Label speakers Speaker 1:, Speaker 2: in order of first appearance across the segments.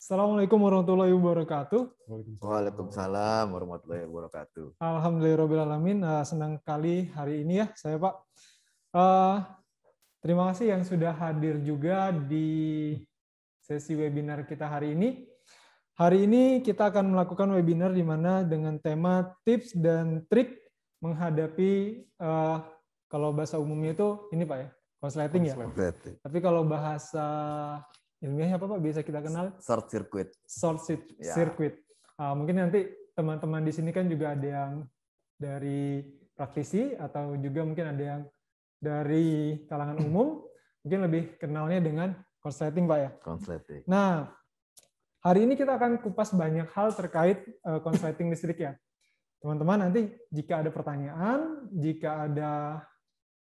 Speaker 1: Assalamualaikum warahmatullahi wabarakatuh.
Speaker 2: Waalaikumsalam warahmatullahi wabarakatuh.
Speaker 1: Alhamdulillahirrahmanirrahim. Senang kali hari ini ya saya Pak. Terima kasih yang sudah hadir juga di sesi webinar kita hari ini. Hari ini kita akan melakukan webinar di mana dengan tema tips dan trik menghadapi kalau bahasa umumnya itu ini Pak ya, konsleting ya. Tapi kalau bahasa ilmiahnya apa Pak? Biasa kita kenal
Speaker 2: short circuit.
Speaker 1: Circuit. Mungkin nanti teman-teman di sini kan juga ada yang dari praktisi atau juga mungkin ada yang dari kalangan umum. Mungkin lebih kenalnya dengan konsleting Pak ya.
Speaker 2: Konsleting.
Speaker 1: Nah, hari ini kita akan kupas banyak hal terkait konsleting listrik ya. Teman-teman nanti jika ada pertanyaan, jika ada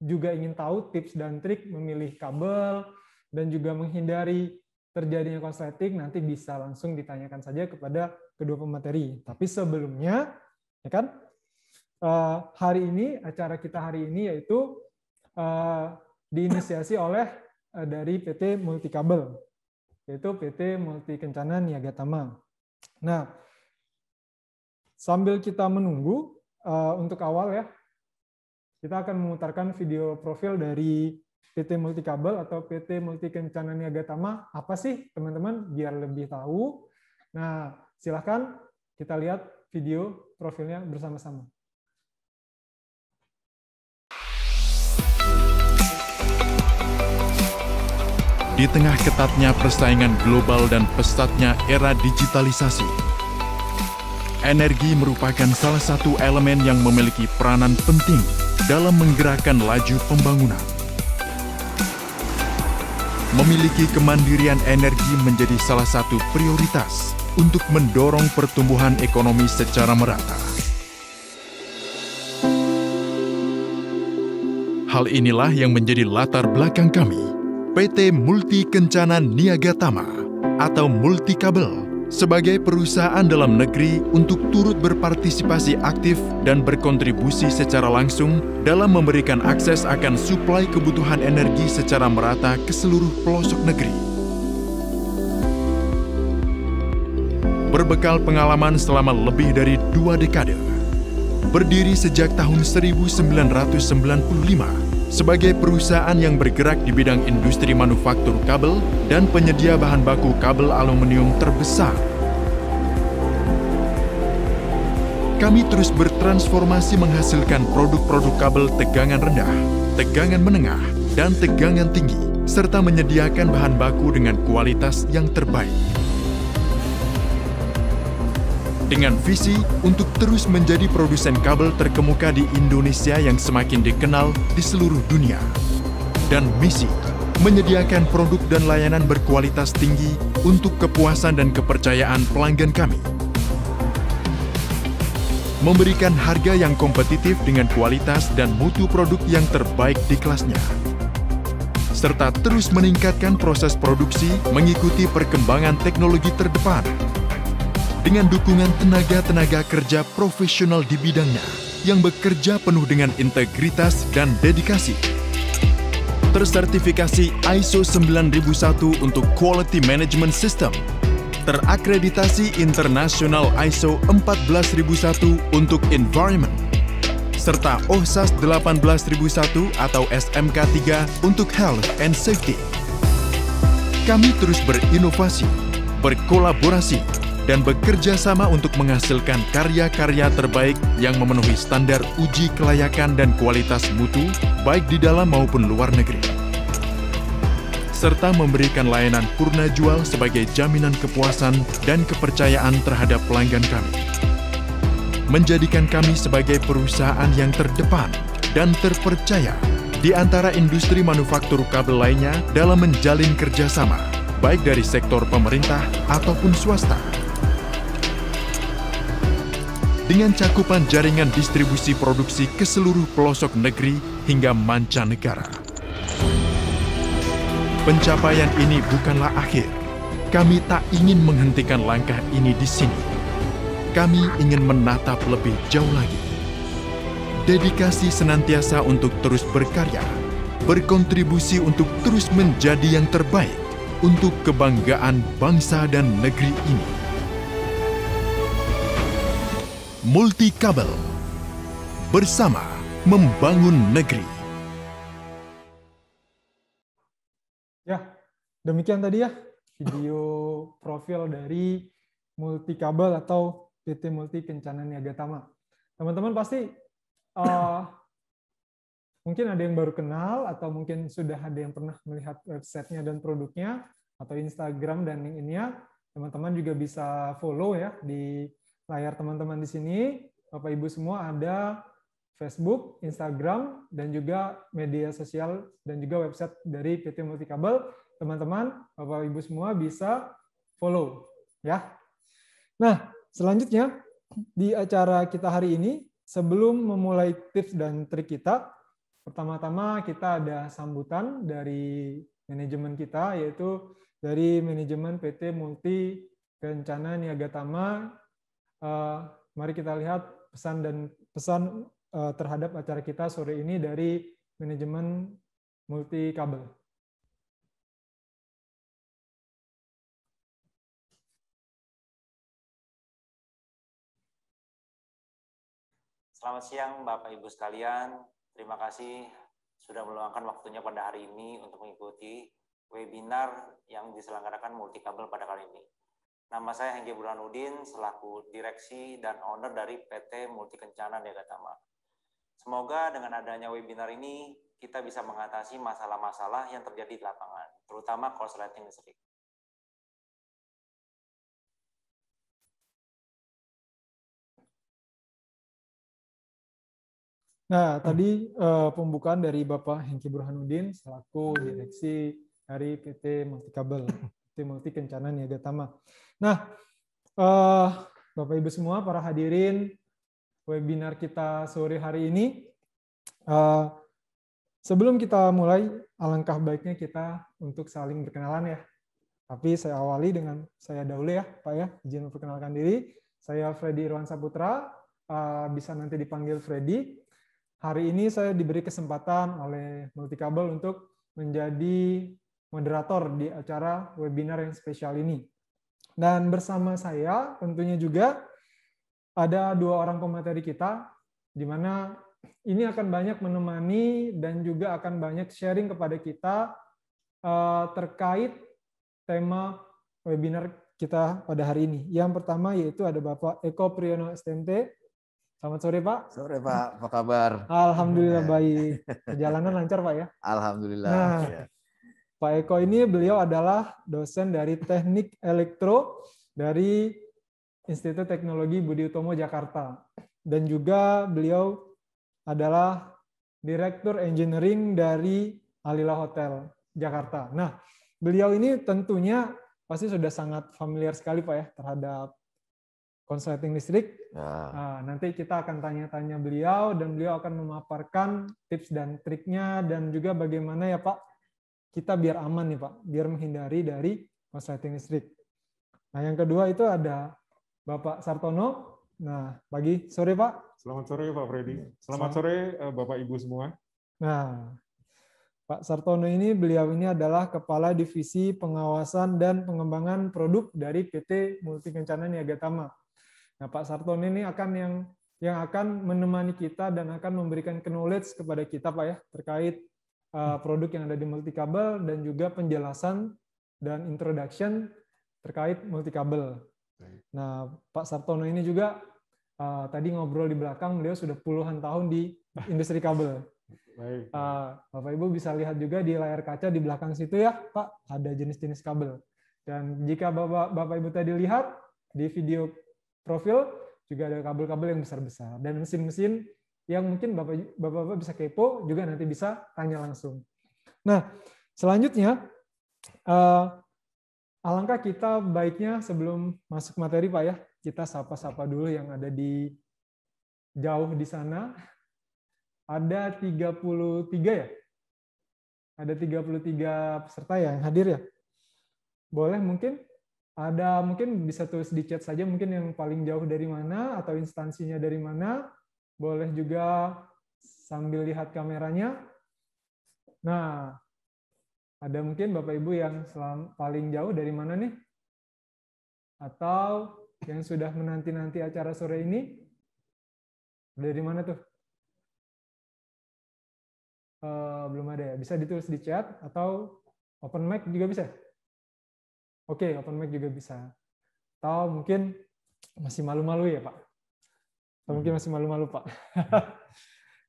Speaker 1: juga ingin tahu tips dan trik memilih kabel dan juga menghindari terjadinya konsleting, nanti bisa langsung ditanyakan saja kepada kedua pemateri. Tapi sebelumnya, ya kan, acara kita hari ini yaitu diinisiasi oleh dari PT Multikabel, yaitu PT Multi Kencana Niaga Tama. Nah, sambil kita menunggu, untuk awal ya, kita akan memutarkan video profil dari PT Multikabel atau PT Multi Kencana Niaga Tama. Apa sih teman-teman biar lebih tahu? Nah, silahkan kita lihat video profilnya bersama-sama.
Speaker 3: Di tengah ketatnya persaingan global dan pesatnya era digitalisasi, energi merupakan salah satu elemen yang memiliki peranan penting dalam menggerakkan laju pembangunan. Memiliki kemandirian energi menjadi salah satu prioritas untuk mendorong pertumbuhan ekonomi secara merata. Hal inilah yang menjadi latar belakang kami, PT Multi Kencana Niaga Tama atau Multikabel, sebagai perusahaan dalam negeri untuk turut berpartisipasi aktif dan berkontribusi secara langsung dalam memberikan akses akan suplai kebutuhan energi secara merata ke seluruh pelosok negeri. Berbekal pengalaman selama lebih dari 2 dekade, berdiri sejak tahun 1995 sebagai perusahaan yang bergerak di bidang industri manufaktur kabel dan penyedia bahan baku kabel aluminium terbesar. Kami terus bertransformasi menghasilkan produk-produk kabel tegangan rendah, tegangan menengah, dan tegangan tinggi, serta menyediakan bahan baku dengan kualitas yang terbaik. Dengan visi untuk terus menjadi produsen kabel terkemuka di Indonesia yang semakin dikenal di seluruh dunia. Dan misi, menyediakan produk dan layanan berkualitas tinggi untuk kepuasan dan kepercayaan pelanggan kami. Memberikan harga yang kompetitif dengan kualitas dan mutu produk yang terbaik di kelasnya. Serta terus meningkatkan proses produksi mengikuti perkembangan teknologi terdepan. Dengan dukungan tenaga-tenaga kerja profesional di bidangnya yang bekerja penuh dengan integritas dan dedikasi. Tersertifikasi ISO 9001 untuk Quality Management System, terakreditasi internasional ISO 14001 untuk Environment, serta OHSAS 18001 atau SMK 3 untuk Health and Safety. Kami terus berinovasi, berkolaborasi, dan bekerja sama untuk menghasilkan karya-karya terbaik yang memenuhi standar uji kelayakan dan kualitas mutu, baik di dalam maupun luar negeri. Serta memberikan layanan purna jual sebagai jaminan kepuasan dan kepercayaan terhadap pelanggan kami. Menjadikan kami sebagai perusahaan yang terdepan dan terpercaya di antara industri manufaktur kabel lainnya dalam menjalin kerjasama, baik dari sektor pemerintah ataupun swasta. Dengan cakupan jaringan distribusi produksi ke seluruh pelosok negeri hingga mancanegara. Pencapaian ini bukanlah akhir. Kami tak ingin menghentikan langkah ini di sini. Kami ingin menatap lebih jauh lagi. Dedikasi senantiasa untuk terus berkarya, berkontribusi untuk terus menjadi yang terbaik, untuk kebanggaan bangsa dan negeri ini. Multikabel, bersama membangun negeri.
Speaker 1: Ya, demikian tadi ya video profil dari Multikabel atau PT Multi Kencana Niaga Tama. Teman-teman pasti mungkin ada yang baru kenal atau mungkin sudah ada yang pernah melihat websitenya dan produknya atau Instagram dan LinkedIn-nya. Teman-teman juga bisa follow ya di layar teman-teman di sini. Bapak Ibu semua ada Facebook, Instagram, dan juga media sosial dan juga website dari PT Multikabel. Teman-teman, Bapak Ibu semua bisa follow ya. Nah, selanjutnya di acara kita hari ini, sebelum memulai tips dan trik kita, pertama-tama kita ada sambutan dari manajemen kita, yaitu dari manajemen PT Multi Kencana Niaga Tama. Mari kita lihat pesan terhadap acara kita sore ini dari manajemen Multikabel.
Speaker 4: Selamat siang Bapak Ibu sekalian. Terima kasih sudah meluangkan waktunya pada hari ini untuk mengikuti webinar yang diselenggarakan Multikabel pada kali ini. Nama saya Hengki Burhanuddin selaku direksi dan owner dari PT Multi Kencana Niaga Tama. Semoga dengan adanya webinar ini kita bisa mengatasi masalah-masalah yang terjadi di lapangan, terutama korsleting listrik.
Speaker 1: Nah, tadi pembukaan dari Bapak Hengki Burhanuddin selaku direksi dari PT Multikabel, PT Multi Kencana Niaga Tama. Nah, Bapak Ibu semua, para hadirin webinar kita sore hari ini, sebelum kita mulai, alangkah baiknya kita untuk saling berkenalan ya. Tapi saya awali dengan saya dahulu ya, Pak ya, izin memperkenalkan diri. Saya Freddy Irwan Saputra, bisa nanti dipanggil Freddy. Hari ini saya diberi kesempatan oleh Multikabel untuk menjadi moderator di acara webinar yang spesial ini. Dan bersama saya tentunya juga ada dua orang pemateri kita, di mana ini akan banyak menemani dan juga akan banyak sharing kepada kita terkait tema webinar kita pada hari ini. Yang pertama yaitu ada Bapak Eko Priyono STMT. Selamat sore Pak.
Speaker 2: Sore Pak, apa kabar?
Speaker 1: Alhamdulillah baik. Perjalanan lancar Pak ya?
Speaker 2: Alhamdulillah.
Speaker 1: Nah,
Speaker 2: Ya.
Speaker 1: Pak Eko ini beliau adalah dosen dari Teknik Elektro dari Institut Teknologi Budi Utomo Jakarta. Dan juga beliau adalah Direktur Engineering dari Alila Hotel Jakarta. Nah, beliau ini tentunya pasti sudah sangat familiar sekali Pak ya terhadap konsleting listrik. Nah, nanti kita akan tanya-tanya beliau dan beliau akan memaparkan tips dan triknya dan juga bagaimana ya Pak kita biar aman nih Pak, biar menghindari dari konsleting listrik. Nah, yang kedua itu ada Bapak Sartono. Nah, pagi sore Pak.
Speaker 5: Selamat sore Pak Freddy. Selamat sore Bapak Ibu semua.
Speaker 1: Nah, Pak Sartono ini beliau ini adalah Kepala Divisi Pengawasan dan Pengembangan Produk dari PT Multi Kencana Niaga Tama. Nah, Pak Sartono ini akan yang akan menemani kita dan akan memberikan knowledge kepada kita Pak ya terkait produk yang ada di Multikabel dan juga penjelasan dan introduction terkait Multikabel. Nah, Pak Sartono ini juga tadi ngobrol di belakang, beliau sudah puluhan tahun di industri kabel.
Speaker 5: Baik.
Speaker 1: Bapak Ibu bisa lihat juga di layar kaca di belakang situ ya, Pak, ada jenis-jenis kabel. Dan jika Bapak Ibu tadi lihat di video profil juga ada kabel-kabel yang besar-besar dan mesin-mesin yang mungkin Bapak-Bapak bisa kepo juga nanti bisa tanya langsung. Nah, selanjutnya alangkah kita baiknya sebelum masuk materi Pak ya, kita sapa-sapa dulu yang ada di jauh di sana. Ada 33 ya? Ada 33 peserta yang hadir ya? Boleh mungkin? Ada mungkin bisa tulis di chat saja mungkin yang paling jauh dari mana atau instansinya dari mana. Boleh juga sambil lihat kameranya. Nah, Ada mungkin Bapak Ibu yang paling jauh dari mana nih? Atau yang sudah menanti-nanti acara sore ini? Dari mana tuh? Belum ada ya. Bisa ditulis di chat atau open mic juga bisa? Oke, open mic juga bisa. Atau mungkin masih malu-malu ya Pak? Atau mungkin masih malu-malu Pak?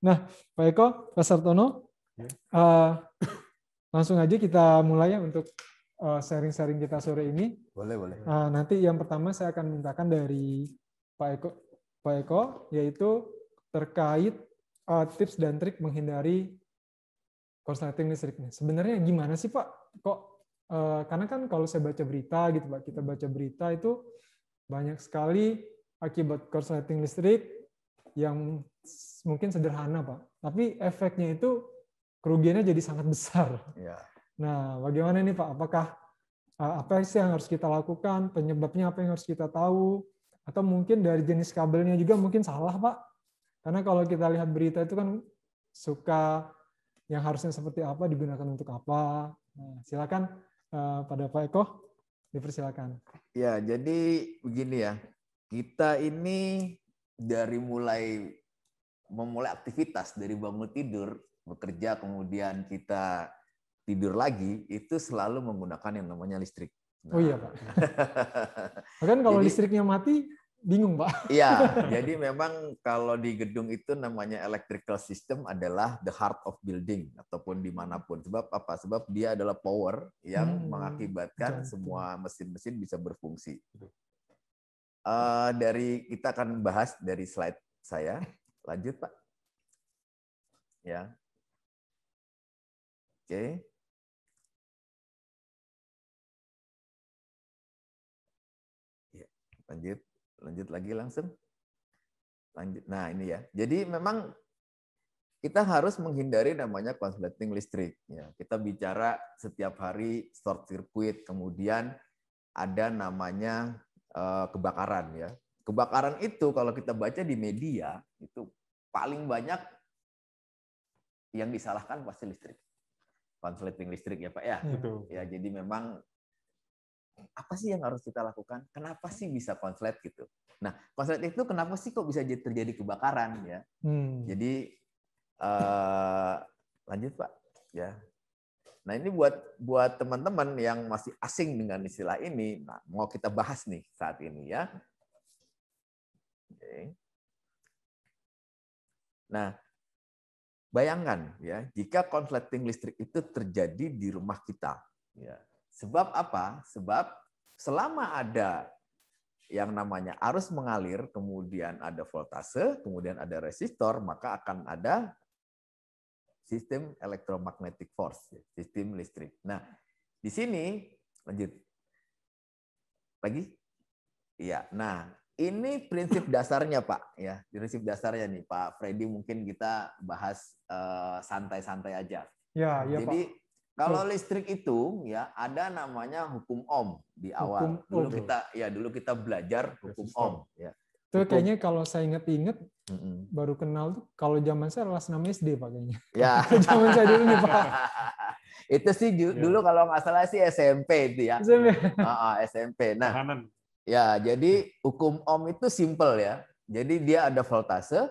Speaker 1: Nah, Pak Eko, Pak Sartono, langsung aja kita mulai ya untuk sharing-sharing kita sore ini.
Speaker 2: Boleh.
Speaker 1: Nanti yang pertama saya akan mintakan dari Pak Eko, yaitu terkait tips dan trik menghindari korsleting listrik. Sebenarnya gimana sih Pak? Kok karena kan kalau saya baca berita gitu Pak, kita baca berita itu banyak sekali akibat korsleting listrik yang mungkin sederhana Pak, tapi efeknya itu kerugiannya jadi sangat besar.
Speaker 2: Ya.
Speaker 1: Nah, bagaimana nih Pak? Apakah apa sih yang harus kita lakukan? Penyebabnya apa yang harus kita tahu? Atau mungkin dari jenis kabelnya juga mungkin salah Pak? Karena kalau kita lihat berita itu kan suka yang harusnya seperti apa digunakan untuk apa. Nah, silakan pada Pak Eko, dipersilakan.
Speaker 2: Ya, jadi begini ya. Kita ini dari memulai aktivitas dari bangun tidur, bekerja, kemudian kita tidur lagi, itu selalu menggunakan yang namanya listrik. Nah.
Speaker 1: Oh iya Pak. Bahkan kalau listriknya mati, bingung Pak.
Speaker 2: Iya, jadi memang kalau di gedung itu namanya electrical system adalah the heart of building ataupun dimanapun. Sebab apa? Sebab dia adalah power yang mengakibatkan semua mesin-mesin bisa berfungsi. Kita akan bahas dari slide saya. Lanjut Pak. Ya. Oke. Ya, lanjut lagi langsung. Lanjut. Nah, ini ya. Jadi memang kita harus menghindari namanya konsleting listrik. Ya, kita bicara setiap hari short circuit, kemudian ada namanya kebakaran ya. Kebakaran itu kalau kita baca di media itu paling banyak yang disalahkan pasti listrik. Konsleting listrik ya Pak ya.
Speaker 5: Betul.
Speaker 2: Ya, jadi memang apa sih yang harus kita lakukan? Kenapa sih bisa konslet gitu? Nah, konslet itu kenapa sih kok bisa terjadi kebakaran ya? Jadi lanjut Pak ya. Nah, ini buat teman-teman yang masih asing dengan istilah ini, nah, mau kita bahas nih saat ini ya. Oke. Nah, bayangkan ya, jika konsleting listrik itu terjadi di rumah kita ya. Sebab apa? Sebab selama ada yang namanya arus mengalir, kemudian ada voltase, kemudian ada resistor, maka akan ada sistem electromagnetic force, sistem listrik. Nah, di sini lanjut lagi. Iya. Nah, ini prinsip dasarnya Pak. Ya, prinsip dasarnya nih Pak Freddy, mungkin kita bahas santai-santai aja.
Speaker 1: Ya,
Speaker 2: jadi Pak. Kalau listrik itu ya ada namanya hukum Ohm di awal. Dulu kita belajar hukum Ohm. Ya.
Speaker 1: Itu kayaknya kalau saya inget-inget baru kenal tuh kalau zaman saya kelas 6 SD Pak kayaknya.
Speaker 2: Ya.
Speaker 1: Zaman saya dulu nih Pak.
Speaker 2: Itu sih dulu kalau nggak salah sih SMP itu ya. SMP. Nah, ya jadi hukum Ohm itu simple ya. Jadi dia ada voltase,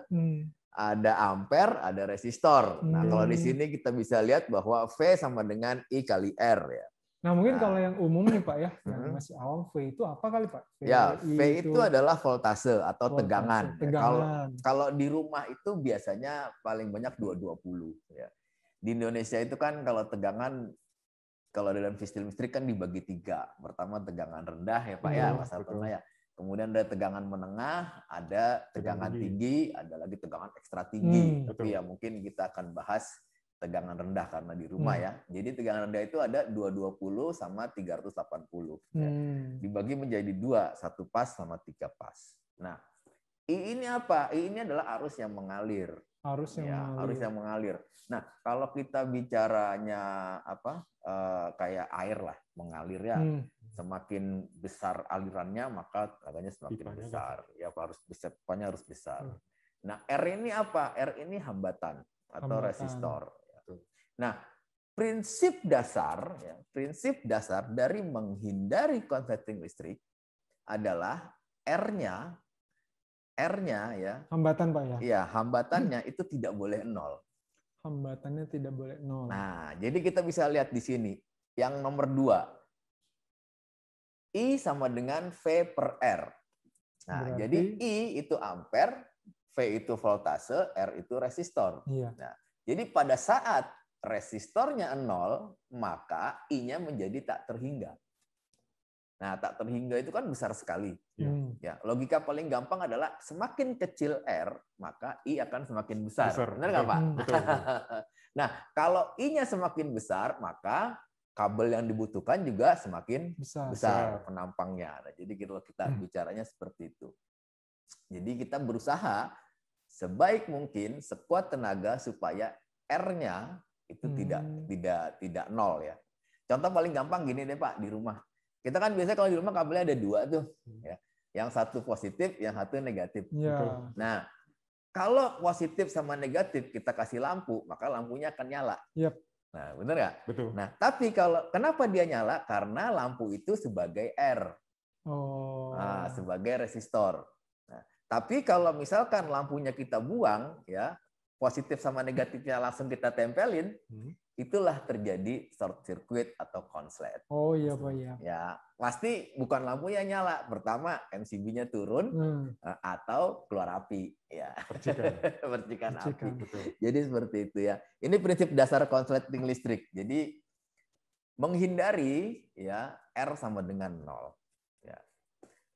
Speaker 2: ada ampere, ada resistor. Nah, kalau di sini kita bisa lihat bahwa V sama dengan I kali R ya.
Speaker 1: Nah, mungkin kalau yang umum nih Pak ya, yang masih awam, V itu apa kali Pak?
Speaker 2: V itu adalah voltase atau tegangan. Kalau di rumah itu biasanya paling banyak 220 ya. Di Indonesia itu kan kalau tegangan, kalau dalam sistem listrik kan dibagi 3. Pertama tegangan rendah ya Pak ya, Mas Sartono ya. Kemudian ada tegangan menengah, ada tegangan tinggi, ada lagi tegangan ekstra tinggi. Tapi ya mungkin kita akan bahas tegangan rendah karena di rumah ya. Jadi tegangan rendah itu ada 220 sama 380. Ya. Dibagi menjadi 2, 1 pas sama 3 pas. Nah, I ini apa? I ini adalah arus yang mengalir. Arus yang mengalir. Nah, kalau kita bicaranya apa? Kayak air lah, mengalir ya. Semakin besar alirannya, maka tegangannya semakin besar. Ya harus besar. Nah, R ini apa? R ini hambatan atau resistor. Nah, prinsip dasar dari menghindari konsleting listrik adalah R-nya ya.
Speaker 1: Hambatan Pak ya.
Speaker 2: Iya, hambatannya itu tidak boleh 0.
Speaker 1: Hambatannya tidak boleh 0.
Speaker 2: Nah, jadi kita bisa lihat di sini yang nomor 2. I sama dengan V per R. Nah, berarti, jadi I itu ampere, V itu voltase, R itu resistor.
Speaker 1: Iya.
Speaker 2: Nah, jadi pada saat resistornya 0, maka I-nya menjadi tak terhingga. Nah, tak terhingga itu kan besar sekali. Ya, logika paling gampang adalah semakin kecil R, maka I akan semakin besar. Benar nggak, Pak?
Speaker 5: Betul.
Speaker 2: Nah, kalau I-nya semakin besar, maka kabel yang dibutuhkan juga semakin besar penampangnya. Nah, jadi kalau kita bicaranya seperti itu. Jadi kita berusaha sebaik mungkin sekuat tenaga supaya R-nya itu tidak 0 ya. Contoh paling gampang gini deh Pak, di rumah. Kita kan biasanya kalau di rumah kabelnya ada 2 tuh, ya. Yang satu positif, yang satu negatif.
Speaker 1: Ya.
Speaker 2: Nah, kalau positif sama negatif kita kasih lampu, maka lampunya akan nyala.
Speaker 1: Yep.
Speaker 2: Nah, benar nggak?
Speaker 5: Betul.
Speaker 2: Nah, tapi kenapa dia nyala? Karena lampu itu sebagai R, sebagai resistor. Nah, tapi kalau misalkan lampunya kita buang, ya positif sama negatifnya langsung kita tempelin, itulah terjadi short circuit atau konslet.
Speaker 1: Oh iya Pak ya.
Speaker 2: Ya, pasti bukan lampunya nyala. Pertama MCB-nya turun atau keluar api, ya. Percikan api.
Speaker 5: Betul.
Speaker 2: Jadi seperti itu ya. Ini prinsip dasar konsleting listrik. Jadi menghindari ya R sama dengan 0. Ya.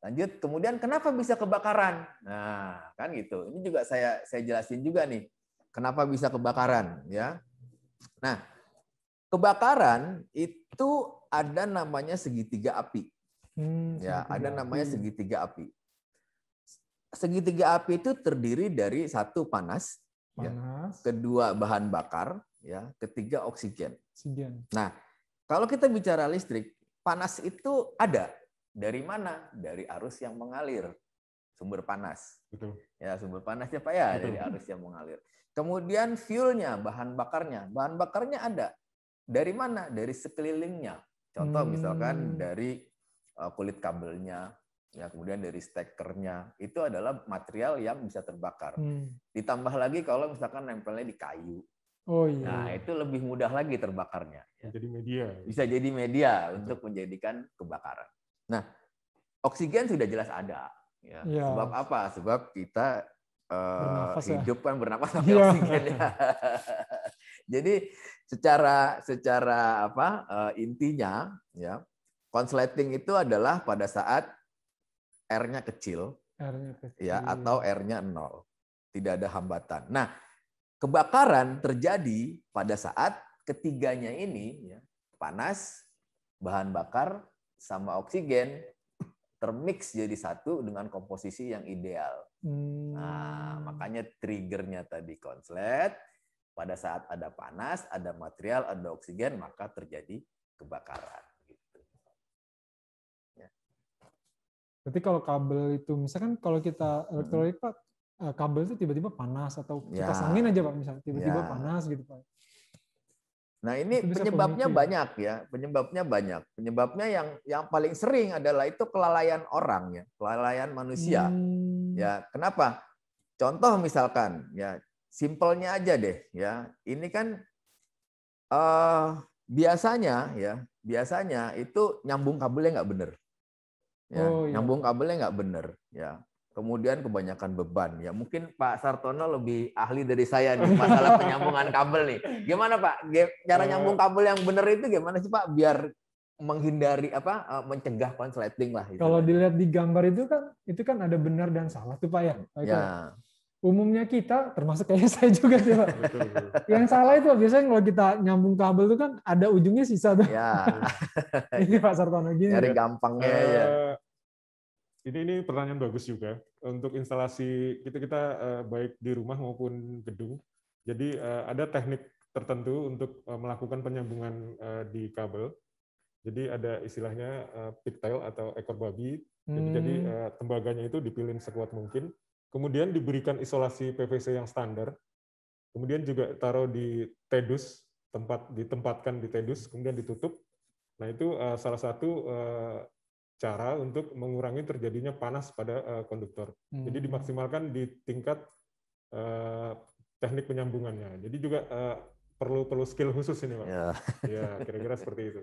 Speaker 2: Lanjut, kemudian kenapa bisa kebakaran? Nah, kan gitu. Ini juga saya jelasin juga nih. Kenapa bisa kebakaran, ya? Nah, kebakaran itu ada namanya segitiga api. Ya, ada namanya segitiga api. Segitiga api itu terdiri dari 1 panas, ya, 2 bahan bakar, ya, 3 oksigen. Nah, kalau kita bicara listrik, panas itu ada dari mana? Dari arus yang mengalir, sumber panas.
Speaker 5: Betul.
Speaker 2: Ya, sumber panasnya Pak ya, dari arus yang mengalir. Kemudian fuelnya, bahan bakarnya ada. Dari mana? Dari sekelilingnya. Contoh misalkan dari kulit kabelnya, ya kemudian dari stekernya. Itu adalah material yang bisa terbakar. Ditambah lagi kalau misalkan nempelnya di kayu.
Speaker 1: Oh iya.
Speaker 2: Nah, itu lebih mudah lagi terbakarnya.
Speaker 5: Jadi media.
Speaker 2: Bisa jadi media untuk menjadikan kebakaran. Nah, oksigen sudah jelas ada. Ya. Sebab apa? Sebab kita hidup kan bernapas pakai oksigen ya. Jadi secara intinya ya konsleting itu adalah pada saat R-nya kecil, ya atau R-nya 0. Tidak ada hambatan. Nah, kebakaran terjadi pada saat ketiganya ini ya, panas, bahan bakar sama oksigen termix jadi satu dengan komposisi yang ideal. Nah, makanya triggernya tadi konslet. Pada saat ada panas, ada material, ada oksigen, maka terjadi kebakaran. Gitu.
Speaker 1: Ya. Berarti kalau kabel itu, misalkan kalau kita elektronik Pak, kabel itu tiba-tiba panas atau kipas angin aja Pak, misalnya tiba-tiba panas gitu Pak.
Speaker 2: Nah ini penyebabnya banyak ya, penyebabnya banyak. Penyebabnya yang paling sering adalah itu kelalaian orang ya, kelalaian manusia. Ya, kenapa? Contoh misalkan ya, simpelnya aja deh ya. Ini kan biasanya itu nyambung kabelnya nggak bener. Ya, nyambung kabelnya nggak bener ya. Kemudian kebanyakan beban. Ya mungkin Pak Sartono lebih ahli dari saya nih masalah penyambungan kabel nih. Gimana Pak? Cara nyambung kabel yang benar itu gimana sih Pak? Biar menghindari mencegah konsleting lah.
Speaker 1: Kalau dilihat di gambar itu kan ada benar dan salah tuh Pak ya.
Speaker 2: Ya.
Speaker 1: Umumnya kita termasuk kayak saya juga sih Pak. Yang salah itu biasanya kalau kita nyambung kabel itu kan ada ujungnya sisa tuh.
Speaker 2: Ya.
Speaker 1: Ini Pak Sartono gini.
Speaker 2: Dari gampangnya ya.
Speaker 5: Ini pertanyaan bagus juga untuk instalasi kita baik di rumah maupun gedung. Jadi ada teknik tertentu untuk melakukan penyambungan di kabel. Jadi ada istilahnya pigtail atau ekor babi. Jadi tembaganya itu dipilih sekuat mungkin. Kemudian diberikan isolasi PVC yang standar. Kemudian juga taruh di tedus ditempatkan di tedus, kemudian ditutup. Nah, itu salah satu cara untuk mengurangi terjadinya panas pada konduktor. Jadi dimaksimalkan di tingkat teknik penyambungannya. Jadi juga perlu skill khusus ini, Pak. Ya, kira-kira seperti itu.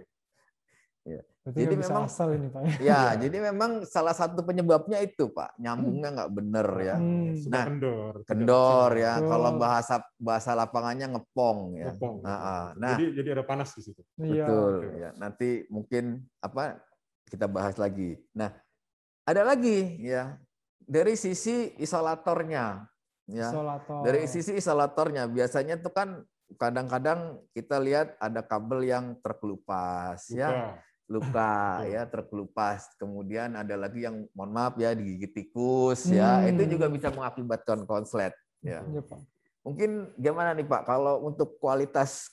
Speaker 2: Ya.
Speaker 1: Jadi memang asal ini, Pak.
Speaker 2: Ya, jadi memang salah satu penyebabnya itu, Pak, nyambungnya nggak bener ya.
Speaker 5: Nah,
Speaker 2: kendor ya. Kalau bahasa lapangannya ngepong ya.
Speaker 5: Ngepong.
Speaker 2: Nah,
Speaker 5: jadi ada panas di situ.
Speaker 2: Betul. Ya, nanti mungkin kita bahas lagi. Nah, ada lagi ya dari sisi isolatornya. Ya. Dari sisi isolatornya biasanya tuh kan kadang-kadang kita lihat ada kabel yang terkelupas ya. Luka ya, terkelupas. Kemudian ada lagi yang mohon maaf ya digigit tikus ya. Itu juga bisa mengakibatkan konslet ya. Mungkin gimana nih Pak kalau untuk kualitas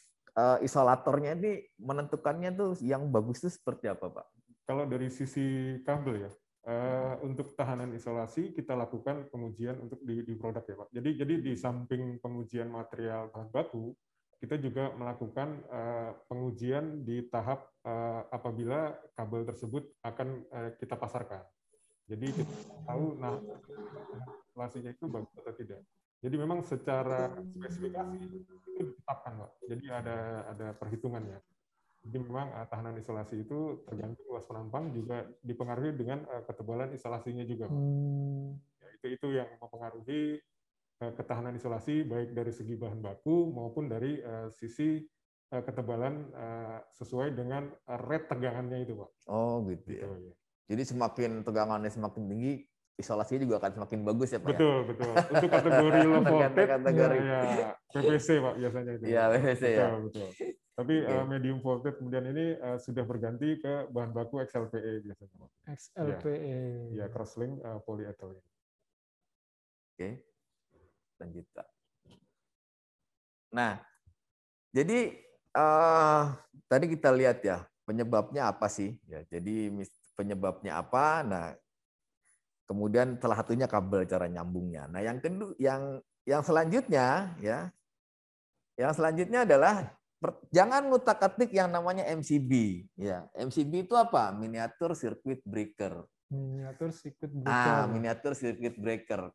Speaker 2: isolatornya ini menentukannya tuh yang bagus itu seperti apa, Pak?
Speaker 5: Kalau dari sisi kabel ya, untuk tahanan isolasi kita lakukan pengujian untuk di produk ya, Pak. Jadi di samping pengujian material bahan baku, kita juga melakukan pengujian di tahap apabila kabel tersebut akan kita pasarkan. Jadi kita tahu isolasinya itu bagus atau tidak. Jadi memang secara spesifikasi itu ditetapkan, Pak. Jadi ada perhitungannya. Jadi memang tahanan isolasi itu tergantung luas penampang juga dipengaruhi dengan ketebalan isolasinya juga, Pak. Ya, itu yang mempengaruhi ketahanan isolasi baik dari segi bahan baku maupun dari sisi ketebalan sesuai dengan rate tegangannya itu, Pak.
Speaker 2: Oh gitu ya. Jadi semakin tegangannya semakin tinggi, isolasinya juga akan semakin bagus ya, Pak.
Speaker 5: Betul. Untuk kategori low voltage ya PVC, Pak, biasanya itu.
Speaker 2: Iya, PVC ya.
Speaker 5: Betul. Tapi medium voltage kemudian ini sudah berganti ke bahan baku XLPE biasanya, Pak.
Speaker 1: XLPE.
Speaker 5: Ya, crosslink polyethylene.
Speaker 2: Oke. Lanjut, Pak. Nah, jadi tadi kita lihat ya penyebabnya apa sih? Ya, jadi penyebabnya apa? Nah, kemudian salah satunya kabel cara nyambungnya. Nah, yang kedua, yang selanjutnya ya, yang selanjutnya adalah jangan ngutak-atik yang namanya MCB. Ya, MCB itu apa? Miniatur circuit breaker.
Speaker 1: Miniatur circuit breaker.
Speaker 2: Miniatur circuit breaker.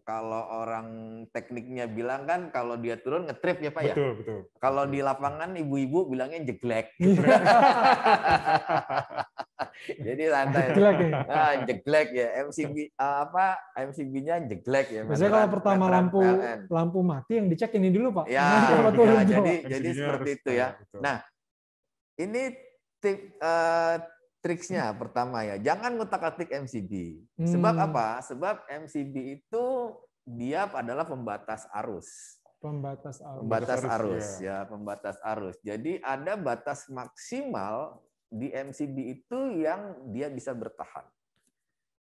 Speaker 2: Kalau orang tekniknya bilang kan kalau dia turun ngetrip ya Pak ya.
Speaker 5: Betul.
Speaker 2: Kalau di lapangan ibu-ibu bilangnya jeglek. Jadi lantai. Jeglek ya. MCB-nya jeglek ya.
Speaker 1: Biasanya kalau pertama lampu mati yang dicek ini dulu Pak.
Speaker 2: Ya, jadi seperti itu ya. Nah, ini triksnya pertama ya, jangan ngutak-atik MCB. Sebab apa? Sebab MCB itu dia adalah pembatas arus. Pembatas arus. Jadi ada batas maksimal di MCB itu yang dia bisa bertahan.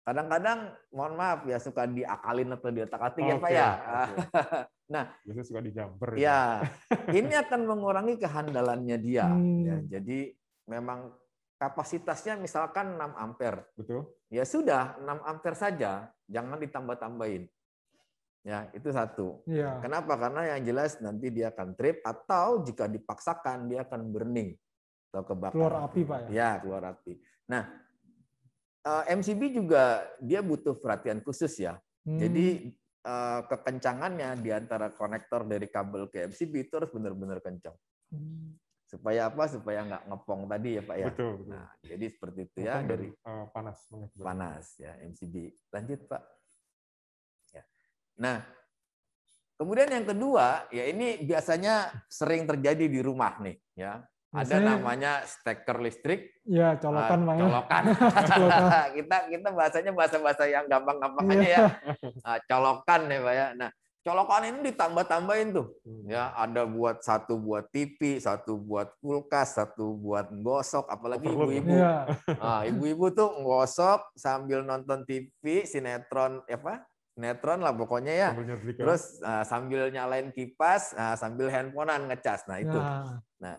Speaker 2: Kadang-kadang, mohon maaf ya, suka diakalin atau diotak-atik ya Pak ya. Nah,
Speaker 5: biasanya suka dijamper.
Speaker 2: Ya, ini akan mengurangi kehandalannya dia. Ya, jadi memang kapasitasnya misalkan 6 ampere.
Speaker 5: Betul.
Speaker 2: Ya sudah, 6 ampere saja, jangan ditambah-tambahin. Ya, itu satu.
Speaker 1: Ya.
Speaker 2: Kenapa? Karena yang jelas nanti dia akan trip atau jika dipaksakan dia akan burning atau kebakaran.
Speaker 1: Keluar api, Pak ya.
Speaker 2: Ya, keluar api. Nah, MCB juga dia butuh perhatian khusus ya. Jadi kekencangannya di antara konektor dari kabel ke MCB itu harus benar-benar kencang. Supaya apa? Supaya nggak ngepong tadi ya Pak ya.
Speaker 5: Betul.
Speaker 2: Nah, jadi seperti itu ya dari
Speaker 5: panas
Speaker 2: ya MCB. Lanjut Pak. Ya. Nah, kemudian yang kedua ya ini biasanya sering terjadi di rumah nih ya. Ada namanya steker listrik.
Speaker 1: Ya, colokan Pak ya.
Speaker 2: Colokan. kita bahasanya bahasa-bahasa yang gampang-gampang aja ya. Colokan ya Pak ya. Nah, colokan ini ditambah-tambahin tuh. Ya, ada satu buat TV, satu buat kulkas, satu buat gosok, apalagi ibu-ibu.
Speaker 1: Ya.
Speaker 2: Nah, ibu-ibu tuh ngosok sambil nonton TV, sinetron sinetron lah pokoknya ya. Terus sambil nyalain kipas, sambil handphonean ngecas. Nah, itu. Nah,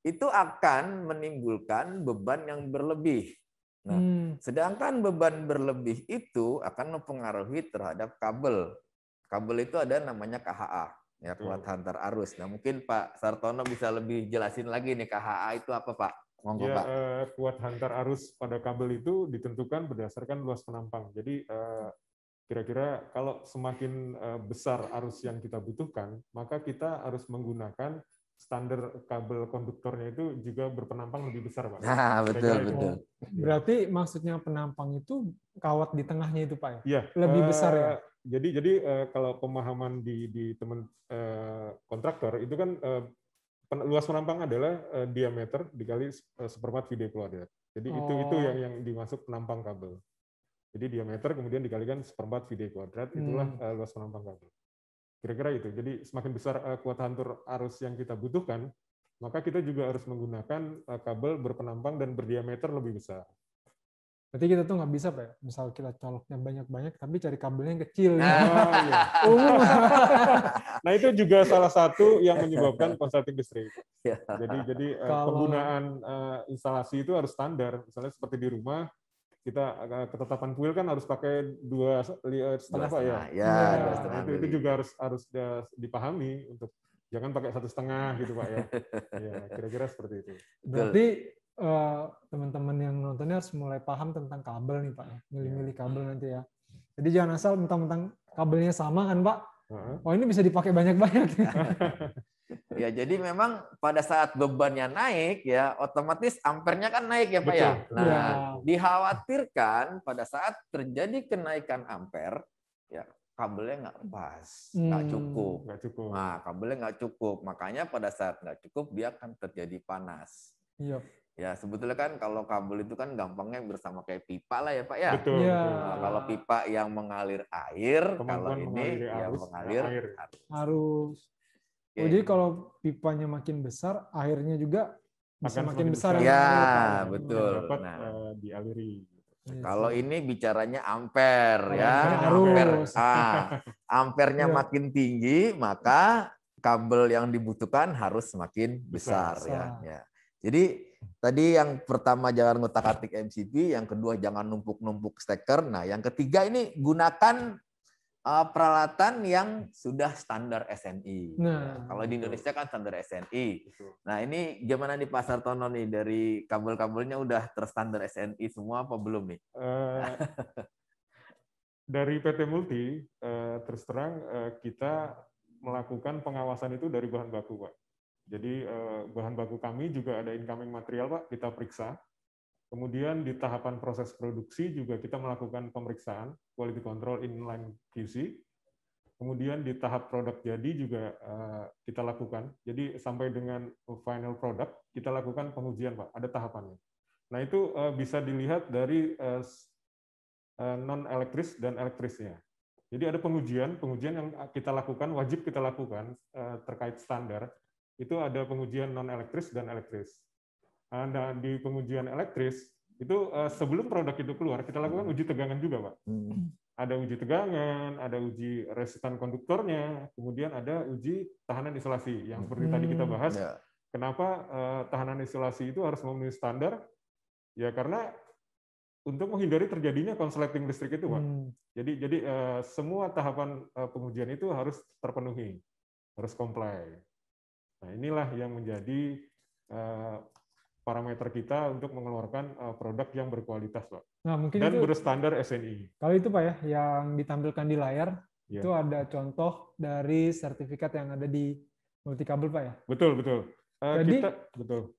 Speaker 2: itu akan menimbulkan beban yang berlebih. Nah, sedangkan beban berlebih itu akan mempengaruhi terhadap kabel. Kabel itu ada namanya KHA. Ya, kuat hantar arus. Nah, mungkin Pak Sartono bisa lebih jelasin lagi nih KHA itu apa, Pak? Monggo,
Speaker 5: Ya,
Speaker 2: Pak.
Speaker 5: Kuat hantar arus pada kabel itu ditentukan berdasarkan luas penampang. Jadi kira-kira kalau semakin besar arus yang kita butuhkan, maka kita harus menggunakan standar kabel konduktornya itu juga berpenampang lebih besar, Pak.
Speaker 2: Nah, betul.
Speaker 1: Berarti maksudnya penampang itu kawat di tengahnya itu, Pak?
Speaker 5: Iya.
Speaker 1: Lebih besar ya?
Speaker 5: Jadi kalau pemahaman di teman kontraktor itu kan luas penampang adalah diameter dikali 1/4 VD kuadrat. Jadi itu yang dimaksud penampang kabel. Jadi diameter kemudian dikalikan 1/4 VD kuadrat, itulah luas penampang kabel. Kira-kira itu. Jadi semakin besar kuat hantar arus yang kita butuhkan, maka kita juga harus menggunakan kabel berpenampang dan berdiameter lebih besar.
Speaker 1: Berarti kita tuh nggak bisa, Pak, misal kita coloknya banyak-banyak, tapi cari kabelnya yang kecil.
Speaker 5: Iya. Nah, itu juga salah satu yang menyebabkan konsleting listrik. Jadi penggunaan instalasi itu harus standar. Misalnya seperti di rumah, kita ketetapan kuil kan harus pakai 2,5, Pak ya. Itu juga harus dipahami untuk jangan pakai 1,5 gitu, Pak ya. Ya, kira-kira seperti itu.
Speaker 1: Berarti teman-teman yang nontonnya harus mulai paham tentang kabel nih, Pak. Milih-milih kabel nanti ya. Jadi jangan asal mentang-mentang kabelnya sama kan, Pak. Oh, ini bisa dipakai banyak-banyak.
Speaker 2: Ya, jadi memang pada saat bebannya naik ya, otomatis ampernya kan naik ya, Pak.
Speaker 5: Betul.
Speaker 2: Ya. Nah, dikhawatirkan pada saat terjadi kenaikan amper, ya kabelnya nggak pas, nggak cukup. Nah, kabelnya nggak cukup, makanya pada saat nggak cukup dia akan terjadi panas.
Speaker 1: Iya.
Speaker 2: Ya, sebetulnya kan kalau kabel itu kan gampangnya bersama kayak pipa lah ya, Pak ya.
Speaker 5: Betul.
Speaker 2: Nah, kalau pipa yang mengalir air, kalau ini yang mengalir
Speaker 1: arus. Oh, jadi kalau pipanya makin besar, airnya juga bisa makin besar.
Speaker 2: Ya, betul.
Speaker 5: Dapat dialiri.
Speaker 2: Kalau ini bicaranya ampere ya, ampernya makin tinggi, maka kabel yang dibutuhkan harus semakin besar ya. Jadi tadi yang pertama jangan ngutak-atik MCB, yang kedua jangan numpuk-numpuk steker. Nah, yang ketiga ini gunakan peralatan yang sudah standar SNI. Nah, kalau di Indonesia kan standar SNI. Nah, ini gimana nih Pak Sartono nih, dari kabel-kabelnya udah terstandar SNI semua apa belum nih?
Speaker 5: Dari PT Multi, terus terang kita melakukan pengawasan itu dari bahan baku, Pak. Jadi bahan baku kami juga ada incoming material, Pak, kita periksa. Kemudian di tahapan proses produksi juga kita melakukan pemeriksaan quality control inline QC. Kemudian di tahap produk jadi juga kita lakukan. Jadi sampai dengan final product kita lakukan pengujian, Pak. Ada tahapannya. Nah, itu bisa dilihat dari non elektris dan elektrisnya. Jadi ada pengujian yang kita lakukan, wajib kita lakukan terkait standar. Itu ada pengujian non elektris dan elektris. Nah, di pengujian elektris itu sebelum produk itu keluar kita lakukan uji tegangan juga, Pak. Ada uji tegangan, ada uji resistan konduktornya, kemudian ada uji tahanan isolasi yang seperti tadi kita bahas. Kenapa tahanan isolasi itu harus memenuhi standar? Ya karena untuk menghindari terjadinya konsleting listrik itu, Pak. Jadi semua tahapan pengujian itu harus terpenuhi, harus comply. Nah, inilah yang menjadi parameter kita untuk mengeluarkan produk yang berkualitas, Pak.
Speaker 1: Nah, mungkin
Speaker 5: dan
Speaker 1: itu
Speaker 5: berstandar SNI.
Speaker 1: Kalau itu, Pak ya, yang ditampilkan di layar, itu ada contoh dari sertifikat yang ada di Multikabel, Pak ya?
Speaker 5: Betul.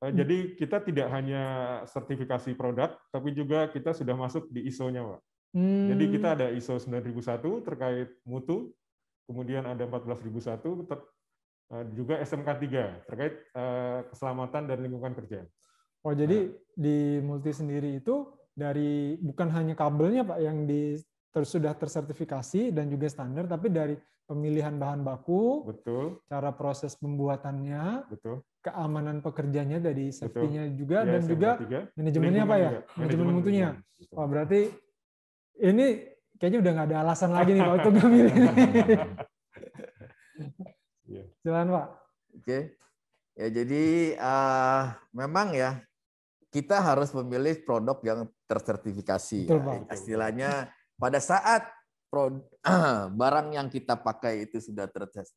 Speaker 5: Jadi kita tidak hanya sertifikasi produk, tapi juga kita sudah masuk di ISO-nya, Pak. Jadi kita ada ISO 9001 terkait mutu, kemudian ada 14001 juga SMK 3 terkait keselamatan dan lingkungan kerja.
Speaker 1: Oh, jadi di Multi sendiri itu dari bukan hanya kabelnya, Pak, yang sudah tersertifikasi dan juga standar, tapi dari pemilihan bahan baku,
Speaker 5: betul, cara
Speaker 1: proses pembuatannya,
Speaker 5: betul,
Speaker 1: keamanan pekerjanya dari safety-nya juga, dan juga manajemennya, Pak ya, manajemen mutunya. Wah, berarti ini kayaknya udah nggak ada alasan lagi nih Pak untuk ngambil ini. Silakan, Pak.
Speaker 2: Oke. Ya, jadi memang ya kita harus memilih produk yang tersertifikasi.
Speaker 1: Betul,
Speaker 2: ya.
Speaker 1: Pak.
Speaker 2: Istilahnya pada saat barang yang kita pakai itu sudah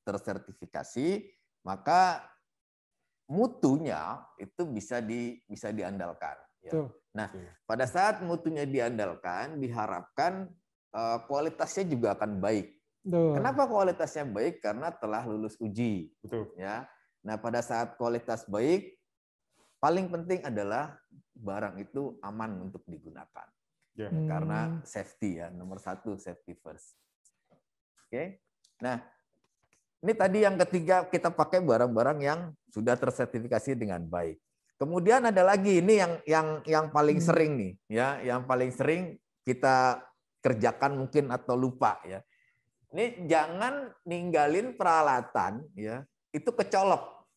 Speaker 2: tersertifikasi, maka mutunya itu bisa diandalkan. Ya. Nah, pada saat mutunya diandalkan, diharapkan kualitasnya juga akan baik. Kenapa kualitasnya baik? Karena telah lulus uji. Ya. Nah, pada saat kualitas baik, paling penting adalah barang itu aman untuk digunakan. Karena safety ya, nomor 1 safety first. Oke. Nah, ini tadi yang ketiga, kita pakai barang-barang yang sudah tersertifikasi dengan baik. Kemudian ada lagi ini yang paling sering nih, ya, yang paling sering kita kerjakan mungkin atau lupa ya. Ini jangan ninggalin peralatan ya, itu kecolok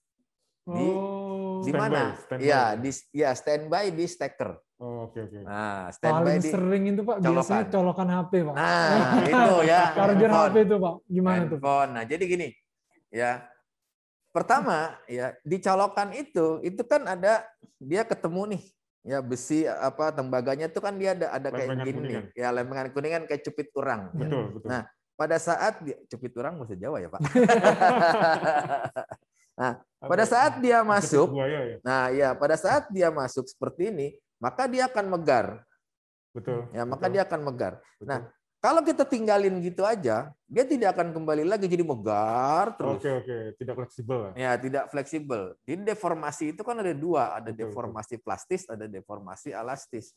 Speaker 2: di mana? Ya, standby di steker.
Speaker 5: Oke.
Speaker 2: Nah, standby
Speaker 1: paling sering itu Pak, biasanya colokan HP Pak.
Speaker 2: Nah, itu ya.
Speaker 1: Charger HP itu Pak, gimana tuh?
Speaker 2: Nah, jadi gini, ya. Pertama, ya di colokan itu kan ada dia ketemu nih, ya besi tembaganya itu kan dia ada kayak gini nih, ya lempengan kuningan kayak cupit urang.
Speaker 5: Betul.
Speaker 2: Nah, pada saat cupit urang bahasa Jawa ya Pak. Nah, pada saat dia masuk, pada saat dia masuk seperti ini, maka dia akan megar.
Speaker 5: Betul.
Speaker 2: Ya, maka dia akan megar. Nah, kalau kita tinggalin gitu aja, dia tidak akan kembali lagi jadi megar terus.
Speaker 5: Oke, tidak fleksibel.
Speaker 2: Ya, tidak fleksibel. Jadi deformasi itu kan ada dua, ada deformasi plastis, ada deformasi elastis.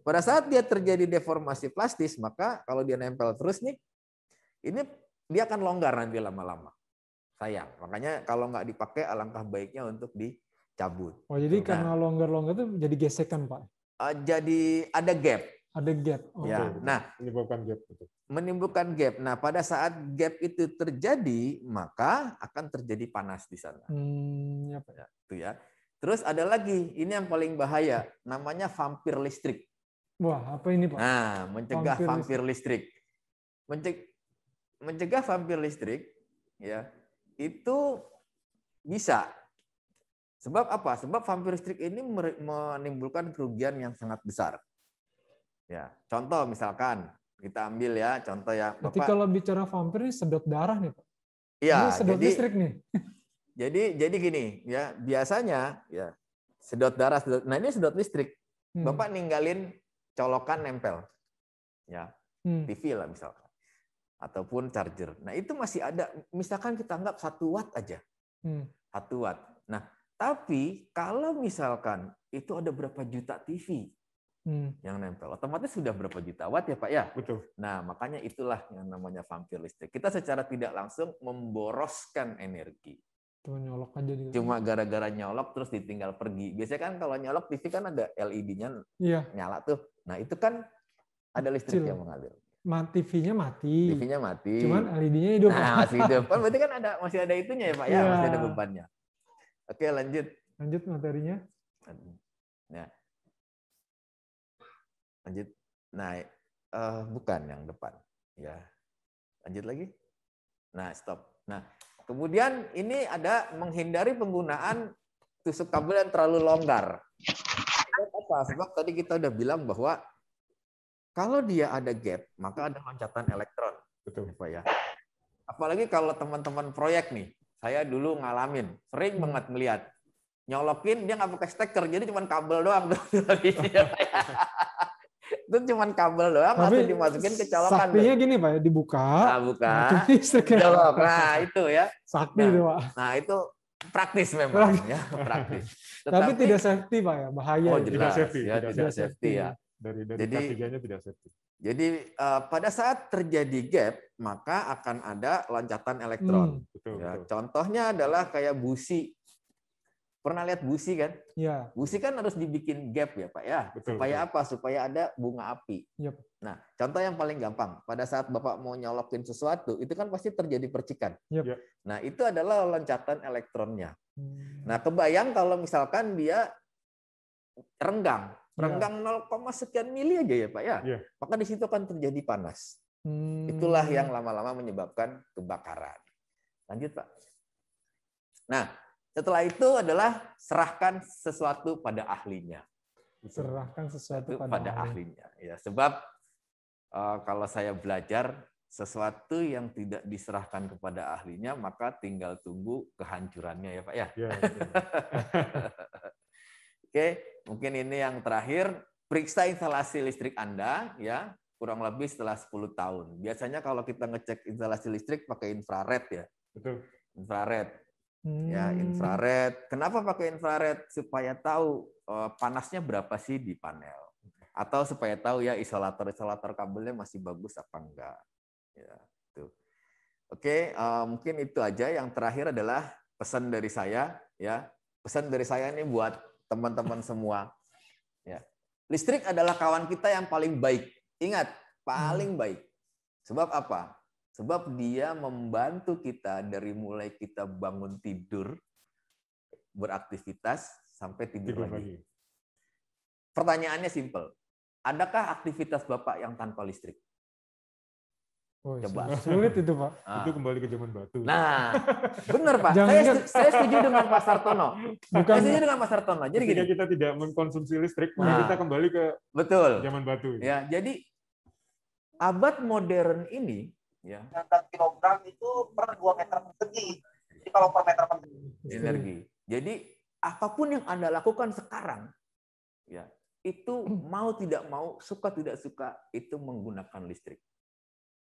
Speaker 2: Pada saat dia terjadi deformasi plastis, maka kalau dia nempel terus nih, ini dia akan longgar nanti lama-lama. Sayang. Makanya kalau nggak dipakai, alangkah baiknya untuk dicabut.
Speaker 1: Oh, jadi karena longgar-longgar itu jadi gesekan Pak?
Speaker 2: Jadi ada gap.
Speaker 1: Ada gap.
Speaker 2: Ya. Nah, menimbulkan gap. Nah, pada saat gap itu terjadi, maka akan terjadi panas di sana.
Speaker 1: Ya, Pak.
Speaker 2: Itu ya. Terus ada lagi, ini yang paling bahaya, namanya vampir listrik.
Speaker 1: Wah, apa ini Pak?
Speaker 2: Nah, mencegah vampir listrik. Mencegah vampir listrik, ya, itu bisa. Sebab apa? Sebab vampir listrik ini menimbulkan kerugian yang sangat besar. Ya, contoh misalkan kita ambil ya contoh ya.
Speaker 1: Berarti kalau bicara vampir ini sedot darah nih Pak.
Speaker 2: Iya,
Speaker 1: ini sedot listrik nih.
Speaker 2: Jadi gini ya, biasanya ya sedot darah, nah ini sedot listrik. Bapak ninggalin colokan nempel. Ya. TV lah misalkan. Ataupun charger. Nah, itu masih ada, misalkan kita anggap 1 watt aja. 1 watt. Nah, tapi kalau misalkan itu ada berapa juta TV yang nempel, otomatis sudah berapa juta watt ya Pak ya?
Speaker 5: Betul.
Speaker 2: Nah, makanya itulah yang namanya vampir listrik. Kita secara tidak langsung memboroskan energi.
Speaker 1: Cuma nyolok aja gitu.
Speaker 2: Cuma gara-gara nyolok terus ditinggal pergi. Biasanya kan kalau nyolok TV kan ada LED-nya nyala tuh. Nah, itu kan ada listrik yang mengalir.
Speaker 1: TV-nya mati.
Speaker 2: TV-nya mati.
Speaker 1: Cuman LED-nya hidup.
Speaker 2: Nah, masih hidup. Kan berarti kan masih ada itunya ya Pak ya, masih ada bebannya. Oke, lanjut.
Speaker 1: Lanjut materinya.
Speaker 2: Nah. Lanjut. Nah, bukan yang depan. Ya. Lanjut lagi. Nah, stop. Nah, kemudian ini ada menghindari penggunaan tusuk kabel yang terlalu longgar. Apa? Sebab tadi kita udah bilang bahwa kalau dia ada gap, maka ada loncatan elektron.
Speaker 5: Betul.
Speaker 2: Pak ya. Apalagi kalau teman-teman proyek nih, saya dulu ngalamin, sering banget melihat nyolokin dia nggak pakai steker, jadi cuma kabel doang. Itu cuma kabel doang, langsung dimasukin ke colokan.
Speaker 1: Saktinya gini Pak, dibuka.
Speaker 2: Nah, buka. Nah, itu ya.
Speaker 1: Sakti itu Pak.
Speaker 2: Nah, itu praktis memang ya, praktis.
Speaker 1: Tapi tidak safety Pak ya, bahaya.
Speaker 2: Oh, jelas.
Speaker 5: Tidak
Speaker 2: safety ya.
Speaker 5: Dari K3-nya tidak safety.
Speaker 2: Jadi pada saat terjadi gap, maka akan ada loncatan elektron.
Speaker 5: Betul.
Speaker 2: Contohnya adalah kayak busi. Pernah lihat busi kan?
Speaker 1: Ya.
Speaker 2: Busi kan harus dibikin gap ya Pak ya. Supaya apa? Supaya ada bunga api.
Speaker 1: Yep.
Speaker 2: Nah, contoh yang paling gampang. Pada saat Bapak mau nyolokin sesuatu, itu kan pasti terjadi percikan.
Speaker 1: Yep.
Speaker 2: Nah, itu adalah loncatan elektronnya. Nah, kebayang kalau misalkan dia renggang 0, sekian mili aja ya Pak ya. Maka di situ akan terjadi panas. Itulah yang lama-lama menyebabkan kebakaran. Lanjut Pak. Nah, setelah itu adalah serahkan sesuatu pada ahlinya.
Speaker 1: Serahkan sesuatu pada
Speaker 2: ahlinya. Ya, sebab kalau saya belajar sesuatu yang tidak diserahkan kepada ahlinya, maka tinggal tunggu kehancurannya ya Pak ya.
Speaker 5: Ya,
Speaker 2: Oke, mungkin ini yang terakhir, periksa instalasi listrik Anda ya, kurang lebih setelah 10 tahun. Biasanya kalau kita ngecek instalasi listrik pakai infrared ya.
Speaker 5: betul.
Speaker 2: Infrared. Ya, infrared. Kenapa pakai infrared? Supaya tahu panasnya berapa sih di panel. Atau supaya tahu ya isolator kabelnya masih bagus apa enggak. Ya, tuh. Oke, mungkin itu aja. Yang terakhir adalah pesan dari saya ya. Pesan dari saya ini buat teman-teman semua. Ya. Listrik adalah kawan kita yang paling baik. Ingat, paling baik. Sebab apa? Sebab dia membantu kita dari mulai kita bangun tidur, beraktivitas, sampai tidur lagi. Pertanyaannya simpel. Adakah aktivitas Bapak yang tanpa listrik?
Speaker 1: Oh,
Speaker 2: coba.
Speaker 1: Sulit itu, Pak.
Speaker 5: Itu kembali ke zaman batu.
Speaker 2: Nah, benar Pak. Saya setuju dengan Pak Sartono. Saya setuju dengan Pak Sartono. Jadi
Speaker 5: ketika kita tidak mengkonsumsi listrik, maka kita kembali ke zaman batu.
Speaker 2: Ya, jadi abad modern ini, ya,
Speaker 6: 9 kilogram itu per 2 meter persegi. Jadi kalau per meter persegi
Speaker 2: energi. Jadi apapun yang Anda lakukan sekarang, ya, itu mau tidak mau, suka tidak suka, itu menggunakan listrik.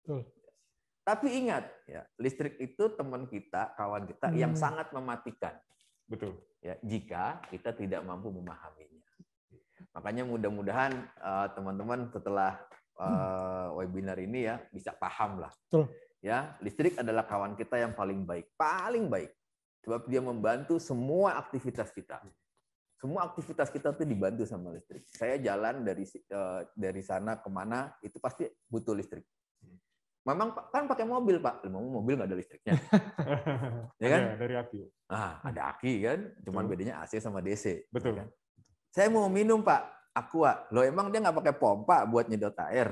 Speaker 1: Betul.
Speaker 2: Tapi ingat, ya, listrik itu teman kita, kawan kita yang sangat mematikan.
Speaker 5: Betul.
Speaker 2: Ya, jika kita tidak mampu memahaminya. Makanya mudah-mudahan teman-teman setelah webinar ini ya bisa paham lah.
Speaker 1: Betul.
Speaker 2: Ya, listrik adalah kawan kita yang paling baik, sebab dia membantu semua aktivitas kita. Semua aktivitas kita tuh dibantu sama listrik. Saya jalan dari sana kemana itu pasti butuh listrik. Memang kan pakai mobil Pak, mobil nggak ada listriknya, ya kan?
Speaker 5: Dari aki.
Speaker 2: Ah, ada aki kan, cuman bedanya AC sama DC.
Speaker 5: Betul.
Speaker 2: Kan? Saya mau minum Pak, Aqua. Loh emang dia nggak pakai pompa buat nyedot air?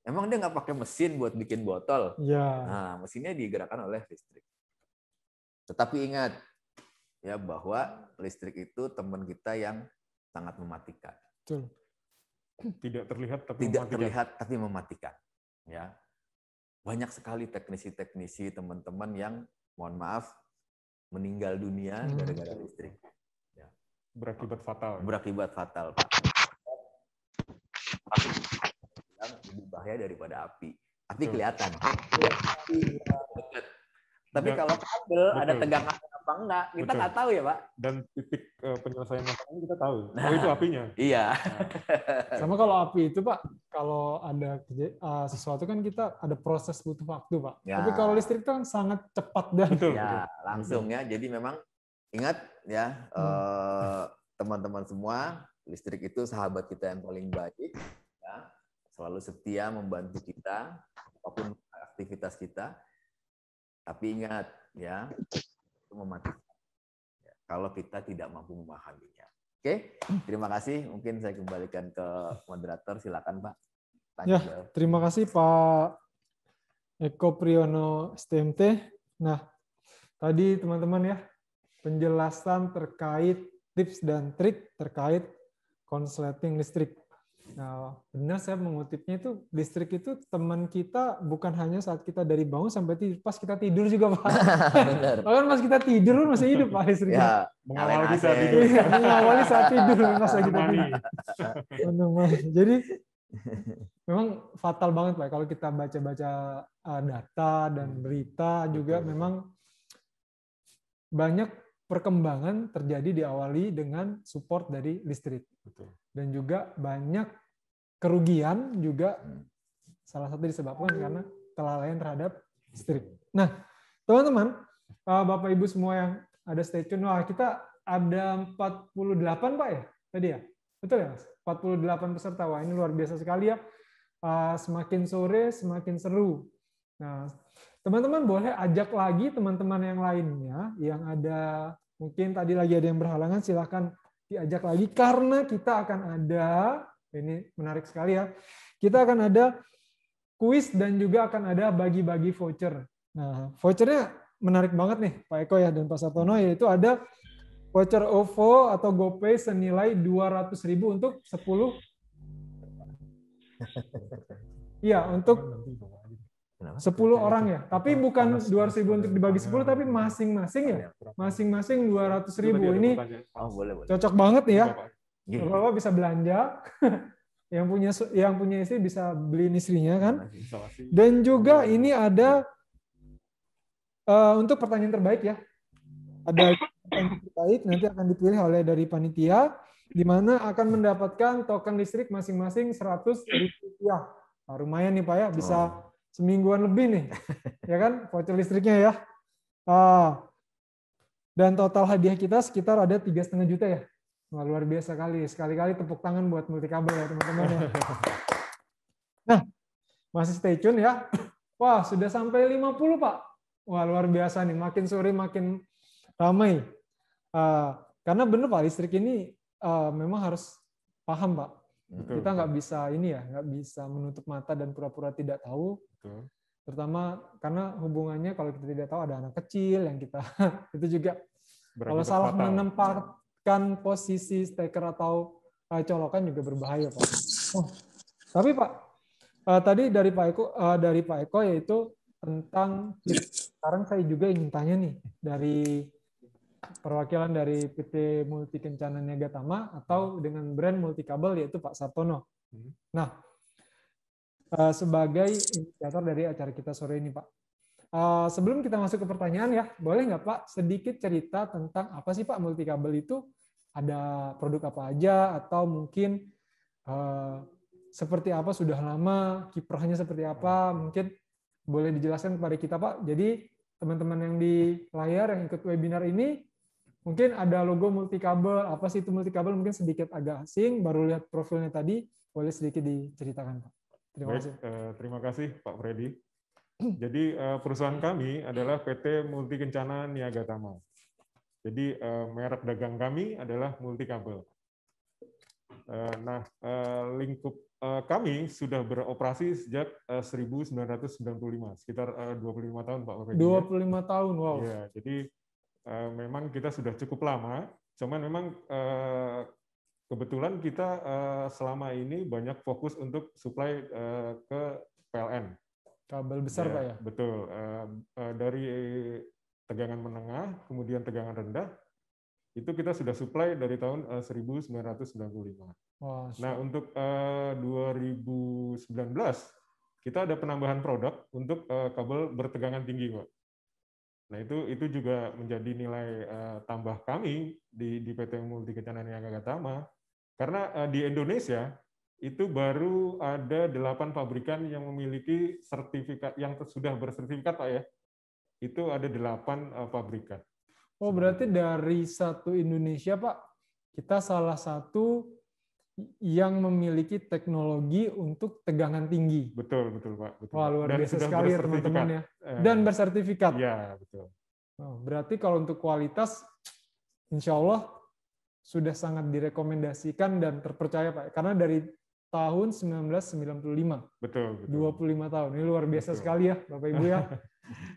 Speaker 2: Emang dia nggak pakai mesin buat bikin botol?
Speaker 1: Ya.
Speaker 2: Nah, mesinnya digerakkan oleh listrik. Tetapi ingat ya bahwa listrik itu teman kita yang sangat mematikan.
Speaker 1: Betul.
Speaker 5: Tidak terlihat
Speaker 2: tapi mematikan. Ya. Banyak sekali teknisi-teknisi teman-teman yang mohon maaf meninggal dunia gara-gara listrik. Ya.
Speaker 5: Berakibat fatal.
Speaker 2: Berakibat fatal. Yang lebih bahaya daripada api. Api kelihatan. Tapi kalau kabel ada tegangan apa enggak, kita nggak tahu ya Pak.
Speaker 5: Dan titik penyelesaian masalahnya kita tahu. Oh itu apinya.
Speaker 2: Iya.
Speaker 1: Sama kalau api itu Pak, kalau ada sesuatu kan kita ada proses butuh waktu Pak. Ya. Tapi kalau listrik itu kan sangat cepat dan
Speaker 2: ya, langsung ya. Jadi memang ingat ya teman-teman semua, listrik itu sahabat kita yang paling baik. Ya. Selalu setia membantu kita apapun aktivitas kita. Tapi ingat ya, itu mematikan. Ya, kalau kita tidak mampu memahaminya. Oke, terima kasih. Mungkin saya kembalikan ke moderator. Silakan Pak.
Speaker 1: Ya, terima kasih Pak Eko Priyono STMT. Nah, tadi teman-teman ya, penjelasan terkait tips dan trik terkait konsleting listrik. Nah, benar saya mengutipnya itu, listrik itu teman kita bukan hanya saat kita dari bangun sampai tidur, pas kita tidur juga Pak.
Speaker 2: Benar.
Speaker 1: Bahkan pas kita tidur masih hidup Pak listriknya.
Speaker 2: Ya,
Speaker 5: mengawali kita tidur.
Speaker 1: Mengawali saat tidur masa kita tidur. Jadi memang fatal banget Pak kalau kita baca-baca data dan berita juga. Memang banyak perkembangan terjadi diawali dengan support dari listrik.
Speaker 5: Betul. Dan
Speaker 1: juga banyak kerugian juga salah satu disebabkan karena kelalaian terhadap listrik. Nah, teman-teman, Bapak Ibu semua yang ada stay tune. Wah, kita ada 48 Pak ya tadi ya? Betul ya Mas? 48 peserta. Wah, ini luar biasa sekali ya. Semakin sore semakin seru. Nah, teman-teman boleh ajak lagi teman-teman yang lainnya yang ada, mungkin tadi lagi ada yang berhalangan, silakan diajak lagi karena kita akan ada, ini menarik sekali ya, kita akan ada kuis dan juga akan ada bagi-bagi voucher. Nah, vouchernya menarik banget nih Pak Eko ya dan Pak Sartono, yaitu ada voucher OVO atau GoPay senilai 200.000 untuk 10. Iya, untuk 10 orang ya, tapi bukan 200.000 untuk dibagi 10, tapi masing-masing ya, masing-masing 200.000. Ini cocok banget nih ya, Bapak bisa belanja, yang punya istri bisa beliin istrinya kan. Dan juga ini ada untuk pertanyaan terbaik ya, ada pertanyaan terbaik nanti akan dipilih oleh dari panitia, di mana akan mendapatkan token listrik masing-masing 100.000 rupiah. Nah, lumayan nih Pak ya, bisa semingguan lebih nih, ya kan, voucher listriknya ya. Dan total hadiah kita sekitar ada 3,5 juta ya. Wah, luar biasa kali. Sekali-kali tepuk tangan buat Multikabel ya teman-teman ya. Nah, masih stay tune ya. Wah, sudah sampai 50 Pak. Wah, luar biasa nih. Makin sore makin ramai. Karena benar Pak, listrik ini memang harus paham Pak. Kita nggak bisa ini ya, nggak bisa menutup mata dan pura-pura tidak tahu. Terutama karena hubungannya kalau kita tidak tahu ada anak kecil yang kita itu juga kalau salah menempatkan posisi steker atau colokan juga berbahaya Pak. Tapi Pak, tadi dari Pak Eko yaitu tentang sekarang saya juga ingin tanya nih dari perwakilan dari PT Multi Kencana Niaga Tama atau dengan brand Multikabel yaitu Pak Sartono. Nah, sebagai inisiator dari acara kita sore ini Pak. Sebelum kita masuk ke pertanyaan ya, boleh nggak Pak sedikit cerita tentang apa sih Pak Multikabel itu? Ada produk apa aja atau mungkin seperti apa sudah lama, kiprahnya seperti apa? Mungkin boleh dijelaskan kepada kita Pak. Jadi teman-teman yang di layar yang ikut webinar ini mungkin ada logo Multikabel, apa sih itu Multikabel? Mungkin sedikit agak asing, baru lihat profilnya tadi, boleh sedikit diceritakan Pak.
Speaker 5: Terima kasih Pak Freddy. Jadi perusahaan kami adalah PT Multi Kencana Niaga Tama. Jadi merek dagang kami adalah Multikabel. Nah, lingkup kami sudah beroperasi sejak 1995, sekitar 25 tahun Pak Freddy.
Speaker 1: 25 tahun, wow.
Speaker 5: Ya, jadi memang kita sudah cukup lama, cuman memang kebetulan kita selama ini banyak fokus untuk supply ke PLN.
Speaker 1: Kabel besar Pak ya?
Speaker 5: Betul. Dari tegangan menengah, kemudian tegangan rendah, itu kita sudah supply dari tahun 1995.
Speaker 1: Wah,
Speaker 5: nah, untuk 2019, kita ada penambahan produk untuk kabel bertegangan tinggi, Pak. Nah, itu juga menjadi nilai tambah kami di PT Multi Kencana Niaga Tama, karena di Indonesia itu baru ada 8 pabrikan yang memiliki sertifikat, yang sudah bersertifikat Pak ya. Itu ada 8 pabrikan.
Speaker 1: Oh, berarti dari satu Indonesia Pak, kita salah satu yang memiliki teknologi untuk tegangan tinggi.
Speaker 5: Betul Pak. Betul.
Speaker 1: Wah, luar biasa sekali ya teman-teman ya. Dan bersertifikat.
Speaker 5: Iya, betul.
Speaker 1: Oh, berarti kalau untuk kualitas, insya Allah sudah sangat direkomendasikan dan terpercaya Pak. Karena dari tahun 1995.
Speaker 5: Betul.
Speaker 1: 25 tahun. Ini luar biasa sekali ya Bapak Ibu ya.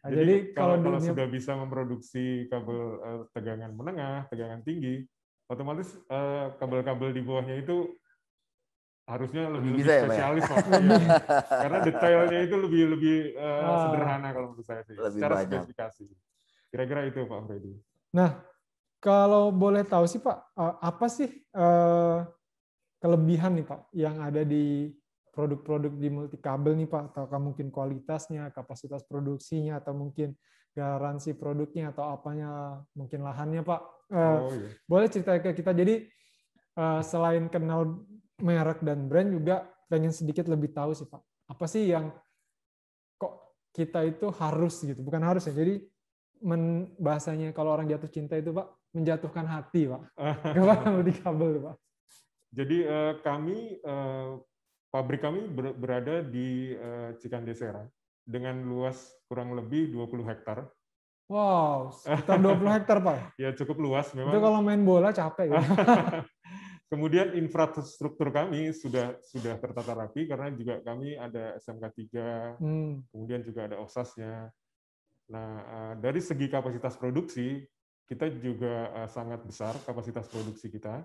Speaker 5: Nah, jadi kalau sudah bisa memproduksi kabel tegangan menengah, tegangan tinggi, otomatis kabel-kabel di bawahnya itu harusnya lebih spesialis ya, karena detailnya itu lebih sederhana kalau menurut saya sih, secara spesifikasi. Kira-kira itu Pak Freddy.
Speaker 1: Nah, kalau boleh tahu sih Pak, apa sih kelebihan nih Pak yang ada di produk-produk di Multikabel nih Pak, atau mungkin kualitasnya, kapasitas produksinya, atau mungkin garansi produknya, atau apanya, mungkin lahannya Pak. Iya. Boleh cerita ke kita. Jadi selain kenal merek dan brand, juga pengen sedikit lebih tahu sih Pak, apa sih yang kok kita itu harus gitu, bukan harus ya, jadi bahasanya kalau orang jatuh cinta itu Pak, menjatuhkan hati Pak, kepada Multikabel Pak.
Speaker 5: Jadi pabrik kami berada di Cikande Serang dengan luas kurang lebih 20 hektar.
Speaker 1: Wow, sekitar 20 hektar Pak.
Speaker 5: Ya, cukup luas memang.
Speaker 1: Itu kalau main bola capek gitu.
Speaker 5: Kemudian infrastruktur kami sudah tertata rapi karena juga kami ada SMK 3, kemudian juga ada OSAS-nya. Nah, dari segi kapasitas produksi, kita juga sangat besar kapasitas produksi kita.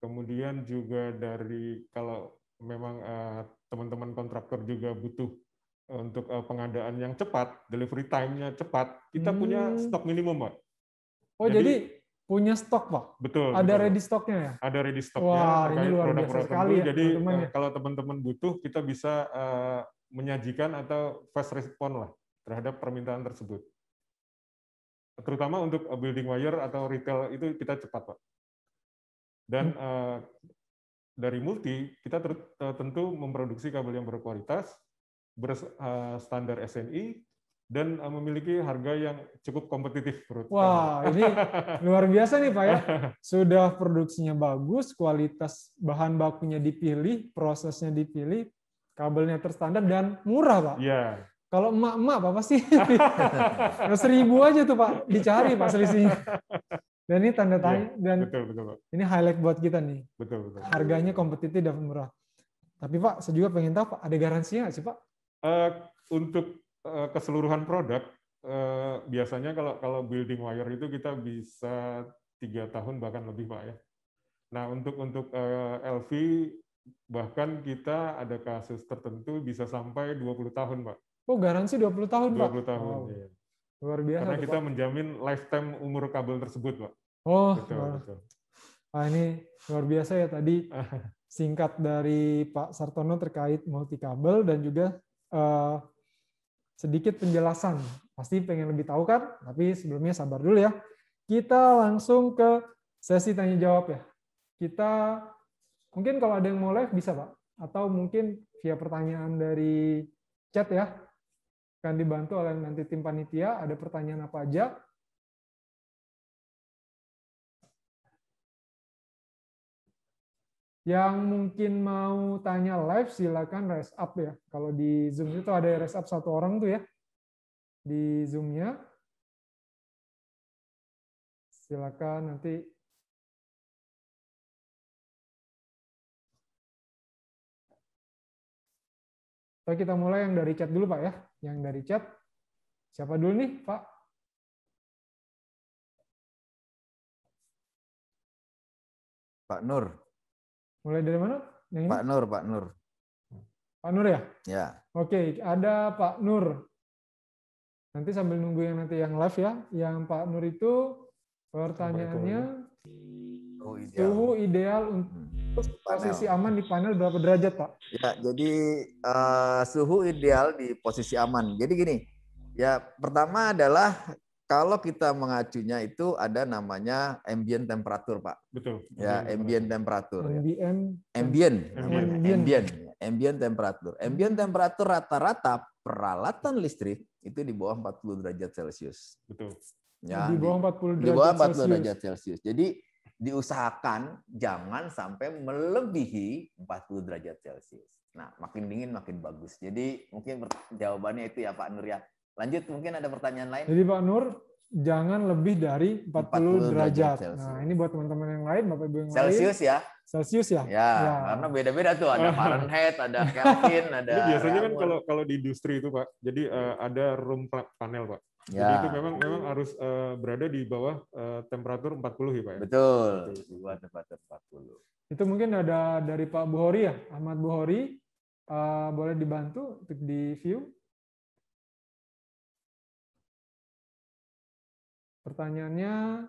Speaker 5: Kemudian juga dari kalau memang teman-teman kontraktor juga butuh untuk pengadaan yang cepat, delivery time-nya cepat, kita punya stok minimum, Pak.
Speaker 1: Oh, jadi punya stok, Pak?
Speaker 5: Betul.
Speaker 1: Ada
Speaker 5: betul,
Speaker 1: ready stoknya ya?
Speaker 5: Ada ready stoknya.
Speaker 1: Wah,
Speaker 5: terkait
Speaker 1: ini luar biasa
Speaker 5: produk-produk
Speaker 1: sekali ya,
Speaker 5: Jadi
Speaker 1: teman-teman ya.
Speaker 5: kalau teman-teman butuh, kita bisa menyajikan atau fast respon lah terhadap permintaan tersebut. Terutama untuk building wire atau retail itu kita cepat, Pak. Dan dari Multi, kita tentu memproduksi kabel yang berkualitas, berstandar SNI, dan memiliki harga yang cukup kompetitif.
Speaker 1: Wah, ini luar biasa nih Pak ya. Sudah produksinya bagus, kualitas bahan bakunya dipilih, prosesnya dipilih, kabelnya terstandar, dan murah Pak.
Speaker 5: Iya.
Speaker 1: Kalau emak-emak Pak pasti 1.000 aja tuh Pak, dicari Pak selisihnya. Dan ini tanda tanya, dan
Speaker 5: betul, Pak.
Speaker 1: Ini highlight buat kita nih.
Speaker 5: Betul.
Speaker 1: Harganya kompetitif dan murah. Tapi Pak, saya juga pengen tahu Pak, ada garansinya nggak sih Pak?
Speaker 5: Untuk keseluruhan produk, biasanya kalau building wire itu kita bisa 3 tahun bahkan lebih, Pak ya. Nah, untuk LV bahkan kita ada kasus tertentu bisa sampai 20 tahun, Pak.
Speaker 1: Oh, garansi 20 tahun,
Speaker 5: 20
Speaker 1: Pak?
Speaker 5: 20 tahun,
Speaker 1: wow.
Speaker 5: ya.
Speaker 1: Luar biasa.
Speaker 5: Karena
Speaker 1: tuh,
Speaker 5: kita
Speaker 1: Pak.
Speaker 5: menjamin lifetime umur kabel tersebut, Pak.
Speaker 1: Oh,
Speaker 5: betul.
Speaker 1: Ini luar biasa ya tadi singkat dari Pak Sartono terkait multi kabel dan juga sedikit penjelasan. Pasti pengen lebih tahu kan? Tapi sebelumnya sabar dulu ya. Kita langsung ke sesi tanya jawab ya. Kita mungkin kalau ada yang mau live bisa Pak, atau mungkin via pertanyaan dari chat ya. Akan dibantu oleh nanti tim panitia. Ada pertanyaan apa aja? Yang mungkin mau tanya live silakan raise up ya. Kalau di Zoom itu ada raise up 1 orang tuh ya. Di Zoom-nya. Silakan nanti. Kita mulai yang dari chat dulu Pak ya. Yang dari chat. Siapa dulu nih Pak?
Speaker 2: Pak Nur.
Speaker 1: Mulai dari mana? Yang ini?
Speaker 2: Pak Nur.
Speaker 1: Pak Nur ya?
Speaker 2: Ya.
Speaker 1: Oke, ada Pak Nur. Nanti sambil nunggu yang nanti yang live ya. Yang Pak Nur itu pertanyaannya suhu ideal untuk posisi aman di panel berapa derajat, Pak?
Speaker 2: Ya, jadi suhu ideal di posisi aman. Jadi gini, ya pertama adalah kalau kita mengacunya itu ada namanya ambient temperature, Pak.
Speaker 5: Betul.
Speaker 2: Ya, ambient temperature.
Speaker 1: Ambient
Speaker 2: temperature. Ambient temperature rata-rata peralatan listrik itu di bawah 40 derajat Celcius.
Speaker 5: Betul.
Speaker 2: Ya,
Speaker 1: di bawah 40 derajat,
Speaker 2: di bawah 40 derajat Celcius. Jadi diusahakan jangan sampai melebihi 40 derajat Celcius. Nah, makin dingin makin bagus. Jadi mungkin jawabannya itu ya Pak Nur ya. Lanjut, mungkin ada pertanyaan lain.
Speaker 1: Jadi Pak Nur, jangan lebih dari 40 derajat. Nah, ini buat teman-teman yang lain, Bapak Ibu yang
Speaker 2: Celcius
Speaker 1: lain.
Speaker 2: Ya?
Speaker 1: Celsius ya?
Speaker 2: Ya, karena beda-beda tuh. Ada Fahrenheit, ada Kelvin, ada...
Speaker 5: Ini biasanya kan kalau di industri itu Pak, jadi ada room panel Pak.
Speaker 2: Ya.
Speaker 5: Jadi itu memang harus berada di bawah temperatur 40 ya Pak ya?
Speaker 2: Betul, di bawah temperatur 40.
Speaker 1: Itu mungkin ada dari Pak Buhori ya, Ahmad Buhori. Boleh dibantu untuk di view. Pertanyaannya,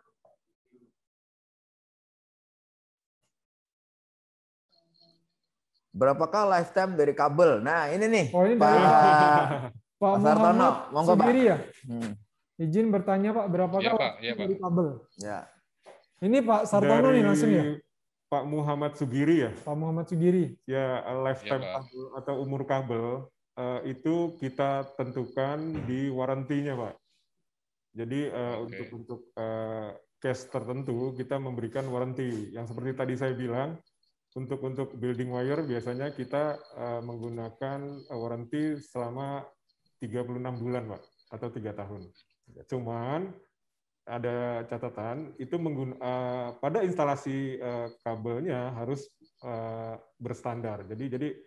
Speaker 2: berapakah lifetime dari kabel? Nah, ini nih.
Speaker 1: Oh, ini
Speaker 2: Pak,
Speaker 1: Pak
Speaker 2: Sartono, monggo Pak.
Speaker 1: Ya? Izin bertanya Pak, berapakah dari kabel?
Speaker 2: Ya.
Speaker 1: Ini Pak Sartono nih langsung ya?
Speaker 5: Pak Muhammad Sugiri ya?
Speaker 1: Pak Muhammad Sugiri.
Speaker 5: Ya, lifetime kabel atau umur kabel itu kita tentukan di warantinya Pak. Jadi untuk case tertentu kita memberikan waranti. Yang seperti tadi saya bilang, untuk building wire biasanya kita menggunakan waranti selama 36 bulan, Pak, atau 3 tahun. Cuman ada catatan itu pada instalasi kabelnya harus berstandar. Jadi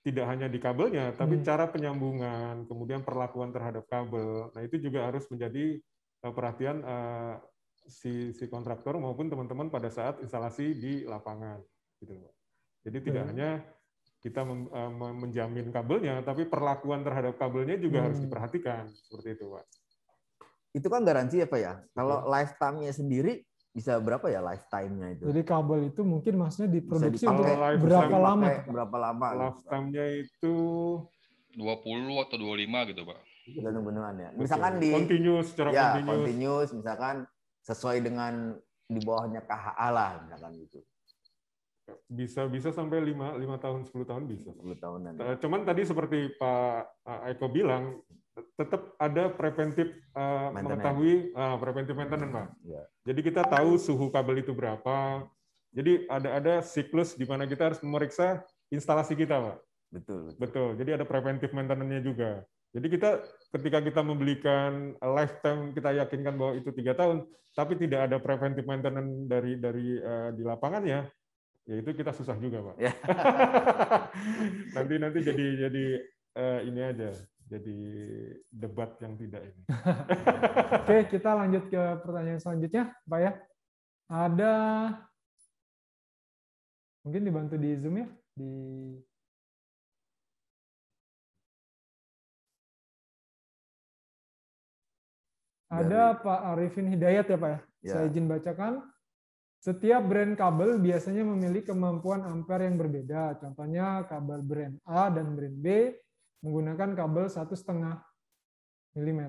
Speaker 5: tidak hanya di kabelnya, tapi cara penyambungan, kemudian perlakuan terhadap kabel. Nah, itu juga harus menjadi perhatian si kontraktor maupun teman-teman pada saat instalasi di lapangan. Gitu, Pak. Jadi tidak hanya kita menjamin kabelnya, tapi perlakuan terhadap kabelnya juga harus diperhatikan, seperti itu, Pak.
Speaker 2: Itu kan garansi ya, Pak ya. Kalau lifetime-nya sendiri bisa berapa ya lifetime-nya itu?
Speaker 1: Jadi kabel itu mungkin maksudnya diproduksi untuk
Speaker 5: lifetime
Speaker 1: berapa lama?
Speaker 2: Berapa lama?
Speaker 5: Lifetime-nya itu
Speaker 7: 20 atau 25 gitu, Pak.
Speaker 2: Benar-benar ya. Misalkan di
Speaker 5: continuous, secara
Speaker 2: continuous, misalkan sesuai dengan di bawahnya KHA lah, misalkan gitu.
Speaker 5: Bisa sampai 5 tahun, 10 tahun bisa.
Speaker 2: 10 tahunan.
Speaker 5: Cuman tadi seperti Pak Eko bilang, tetap ada preventif mengetahui preventif maintenance, Pak.
Speaker 2: Ya.
Speaker 5: Jadi kita tahu suhu kabel itu berapa. Jadi ada siklus di mana kita harus memeriksa instalasi kita, Pak. Betul. Jadi ada preventif maintenance-nya juga. Jadi ketika kita membelikan lifetime, kita yakinkan bahwa itu 3 tahun, tapi tidak ada preventif maintenance dari di lapangannya, ya itu kita susah juga, Pak.
Speaker 2: Ya.
Speaker 5: nanti jadi ini aja, jadi debat yang tidak ini.
Speaker 1: Oke, kita lanjut ke pertanyaan selanjutnya, Pak ya. Ada mungkin dibantu di Zoom ya, Ada Pak Arifin Hidayat ya Pak ya. Saya izin bacakan. Setiap brand kabel biasanya memiliki kemampuan ampere yang berbeda. Contohnya kabel brand A dan brand B menggunakan kabel 1,5 mm.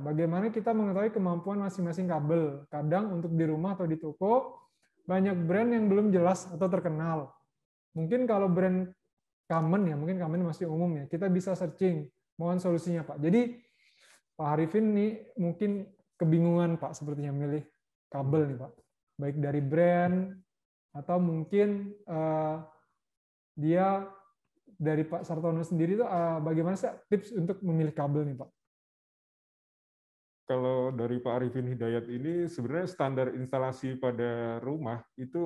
Speaker 1: Bagaimana kita mengetahui kemampuan masing-masing kabel? Kadang untuk di rumah atau di toko, banyak brand yang belum jelas atau terkenal. Mungkin kalau brand common ya, mungkin common masih umum ya, kita bisa searching. Mohon solusinya Pak. Jadi Pak Arifin nih mungkin kebingungan Pak sepertinya milih kabel nih Pak. Baik dari brand atau mungkin dia dari Pak Sartono sendiri tuh bagaimana sih tips untuk memilih kabel nih Pak?
Speaker 5: Kalau dari Pak Arifin Hidayat ini sebenarnya standar instalasi pada rumah itu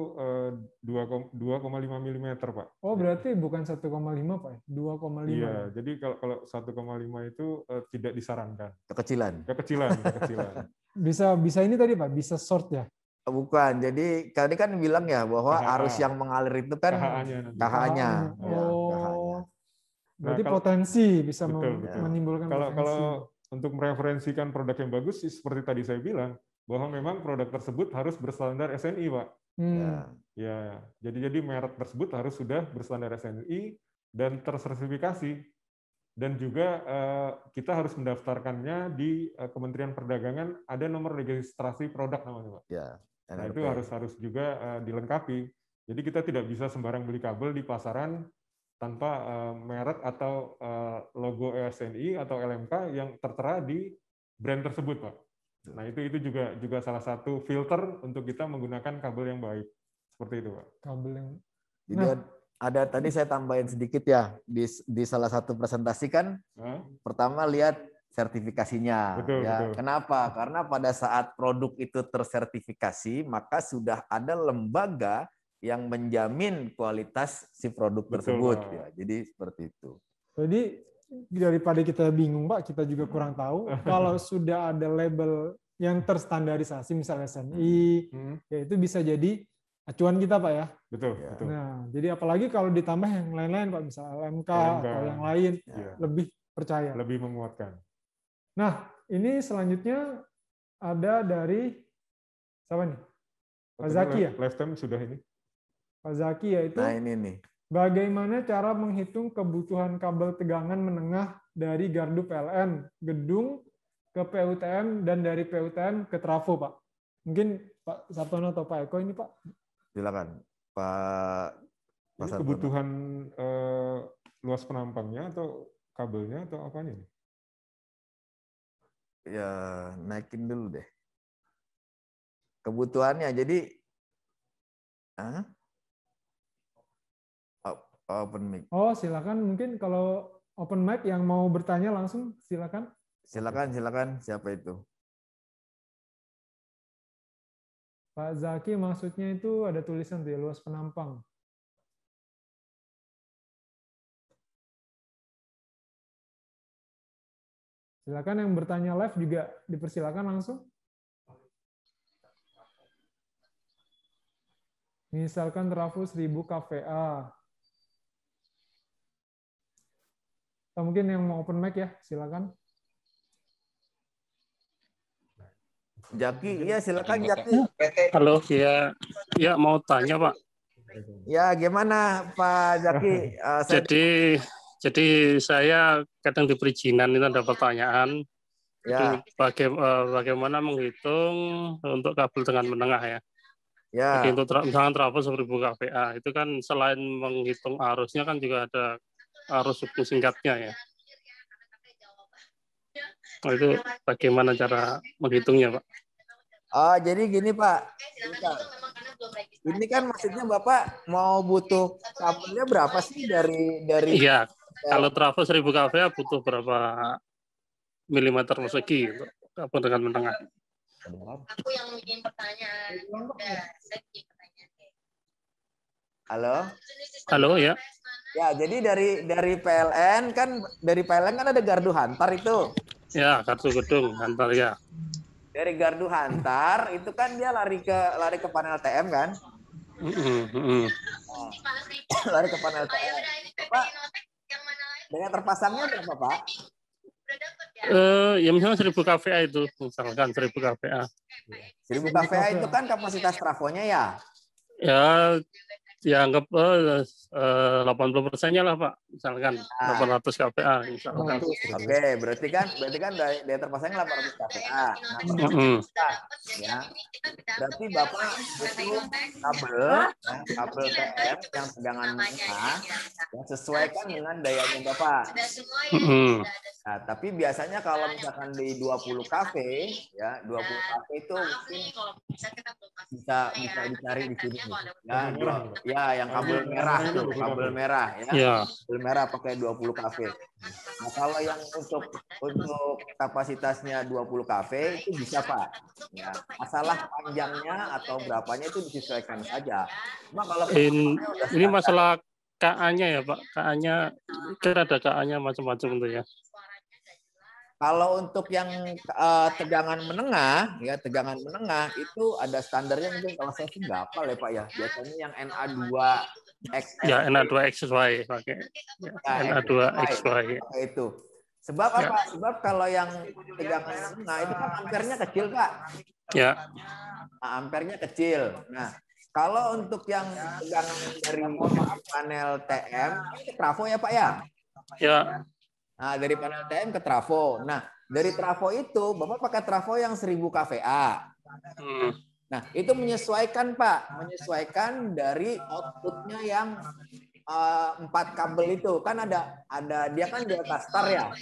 Speaker 5: 2,5 mm Pak.
Speaker 1: Oh berarti bukan 1,5 Pak, 2,5.
Speaker 5: Iya, jadi kalau 1,5 itu tidak disarankan.
Speaker 2: Kekecilan.
Speaker 1: Bisa ini tadi Pak, bisa short ya?
Speaker 2: Bukan, jadi tadi kan bilang ya bahwa arus yang mengalir itu kan KH-nya.
Speaker 1: Oh, berarti potensi bisa menimbulkan potensi.
Speaker 5: Kalau untuk mereferensikan produk yang bagus, seperti tadi saya bilang, bahwa memang produk tersebut harus berstandar SNI, Pak. Ya, jadi merek tersebut harus sudah berstandar SNI dan tersertifikasi. Dan juga kita harus mendaftarkannya di Kementerian Perdagangan, ada nomor registrasi produk namanya, Pak.
Speaker 2: Ya.
Speaker 5: Nah, itu harus juga dilengkapi. Jadi kita tidak bisa sembarang beli kabel di pasaran tanpa merek atau logo SNI atau LMK yang tertera di brand tersebut, Pak. Nah, itu juga salah satu filter untuk kita menggunakan kabel yang baik. Seperti itu, Pak.
Speaker 1: Kabel yang
Speaker 2: Jadi ada tadi saya tambahin sedikit ya di salah satu presentasi kan pertama lihat sertifikasinya. Betul. Kenapa? Karena pada saat produk itu tersertifikasi, maka sudah ada lembaga yang menjamin kualitas si produk tersebut. Ya, jadi seperti itu.
Speaker 1: Jadi daripada kita bingung, Pak, kita juga kurang tahu. Kalau sudah ada label yang terstandarisasi, misalnya SNI, ya itu bisa jadi acuan kita, Pak ya.
Speaker 5: Betul.
Speaker 1: Nah, jadi apalagi kalau ditambah yang lain-lain, Pak, misalnya LMK atau yang lain, lebih percaya.
Speaker 5: Lebih menguatkan.
Speaker 1: Nah, ini selanjutnya ada dari siapa nih? Pak Zaki ya?
Speaker 5: Lifetime sudah ini.
Speaker 1: Pak Zaki yaitu.
Speaker 2: Nah, ini nih.
Speaker 1: Bagaimana cara menghitung kebutuhan kabel tegangan menengah dari gardu PLN, gedung ke PUTM dan dari PUTM ke trafo, Pak? Mungkin Pak Sartono atau Pak Eko ini, Pak?
Speaker 2: Silakan, Pak.
Speaker 5: Ini kebutuhan luas penampangnya atau kabelnya atau apanya?
Speaker 2: Ya, naikin dulu deh. Kebutuhannya, jadi open mic.
Speaker 1: Oh, silakan. Mungkin kalau open mic yang mau bertanya langsung, silakan.
Speaker 2: Silakan. Siapa itu?
Speaker 1: Pak Zaki maksudnya itu ada tulisan tuh ya, luas penampang. Silakan yang bertanya live juga dipersilakan langsung. Misalkan trafo 1000 kVA. Atau mungkin yang mau open mic ya, silakan.
Speaker 2: Jaki, ya silakan Jaki.
Speaker 8: Halo, ya mau tanya Pak.
Speaker 2: Ya gimana Pak Jaki?
Speaker 8: Jadi saya kadang di perizinan itu ada pertanyaan.
Speaker 2: Ya.
Speaker 8: Bagaimana menghitung untuk kabel dengan menengah ya?
Speaker 2: Ya.
Speaker 8: Jadi untuk misalkan trafo 1000 kVA itu kan selain menghitung arusnya kan juga ada arus hubung singkatnya ya. Nah, itu bagaimana cara menghitungnya Pak?
Speaker 2: Jadi gini Pak, ini kan maksudnya Bapak mau butuh kabelnya berapa sih dari?
Speaker 8: Iya, kalau trafo 1000 kVA butuh berapa milimeter persegi untuk kabel dengan menengah?
Speaker 9: Aku yang bikin pertanyaan. Saya bikin pertanyaan.
Speaker 2: Halo
Speaker 8: ya.
Speaker 2: Ya, jadi dari PLN kan ada gardu hantar itu.
Speaker 8: Ya, kartu gedung hantar ya.
Speaker 2: Dari gardu hantar itu kan dia lari ke panel TM kan? Lari ke panel TM. Pak, dengan terpasangnya berapa Pak?
Speaker 8: Ya misalnya 1000 kVA itu, misalkan 1000 kVA.
Speaker 2: 1000 kVA itu kan kapasitas trafonya ya?
Speaker 8: Ya anggap 80%-nya lah Pak, misalkan 800 kVA. Misalkan.
Speaker 2: Oke, berarti kan daya terpasangnya 800 kVA. Ya, berarti Bapak butuh kabel TM yang tegangan menengah yang sesuaikan dengan dayanya Bapak. Nah, tapi biasanya kalau misalkan di 20 kV, ya 20 kV itu mungkin bisa dicari di sini. Ya, yang kabel merah tuh, kabel merah ya. Kabel merah pakai 20 kV. Nah, kalau yang untuk kapasitasnya 20 kV itu bisa Pak. Ya, masalah panjangnya atau berapanya itu disesuaikan saja. Cuma kalau
Speaker 8: ini masalah KA-nya ya Pak. KA-nya kira ada KA-nya macam-macam tuh ya.
Speaker 2: Kalau untuk yang tegangan menengah itu ada standarnya mungkin kalau saya sih nggak hafal ya Pak ya. Biasanya yang NA2X.
Speaker 8: Ya NA2XY pakai. Ya, NA2XY.
Speaker 2: Itu. Sebab apa? Sebab kalau yang tegangan menengah itu kan ampernya kecil Pak.
Speaker 8: Ya.
Speaker 2: Nah, ampernya kecil. Nah, kalau untuk yang tegangan dari panel TM itu trafo ya Pak ya?
Speaker 8: Ya.
Speaker 2: Nah, dari panel TM ke trafo. Nah, dari trafo itu Bapak pakai trafo yang 1000 kVA. Nah, itu menyesuaikan Pak, menyesuaikan dari outputnya yang 4 kabel itu. Kan ada dia kan delta star ya.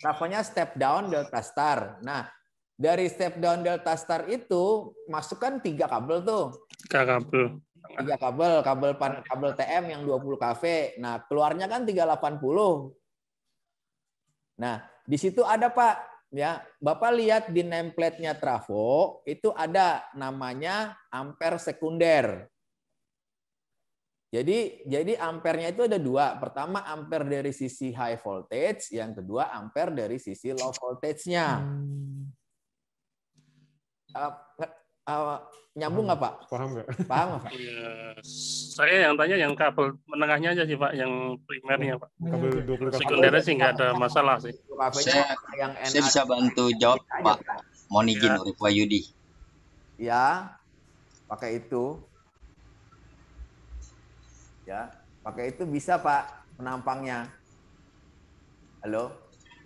Speaker 2: Trafonya step down delta star. Nah, dari step down delta star itu masukkan 3 kabel tuh.
Speaker 8: 3 kabel.
Speaker 2: 3 kabel TM yang 20 kV. Nah, keluarnya kan 380. Nah, di situ ada Pak, ya. Bapak lihat di nameplate-nya trafo itu ada namanya ampere sekunder. Jadi ampernya itu ada 2. Pertama ampere dari sisi high voltage, yang kedua ampere dari sisi low voltage-nya. Nyambung nggak Pak?
Speaker 5: Paham nggak?
Speaker 2: Paham nggak Pak?
Speaker 8: Ya, saya yang tanya yang kabel menengahnya aja sih Pak, yang primernya Pak.
Speaker 5: Kabel 20 kV.
Speaker 8: Sekundernya sih nggak ada masalah sih.
Speaker 10: Saya bisa bantu jawab Pak. Mohon izin Urip Wahyudi.
Speaker 2: Ya, pakai itu. Ya, pakai itu bisa Pak penampangnya. Halo?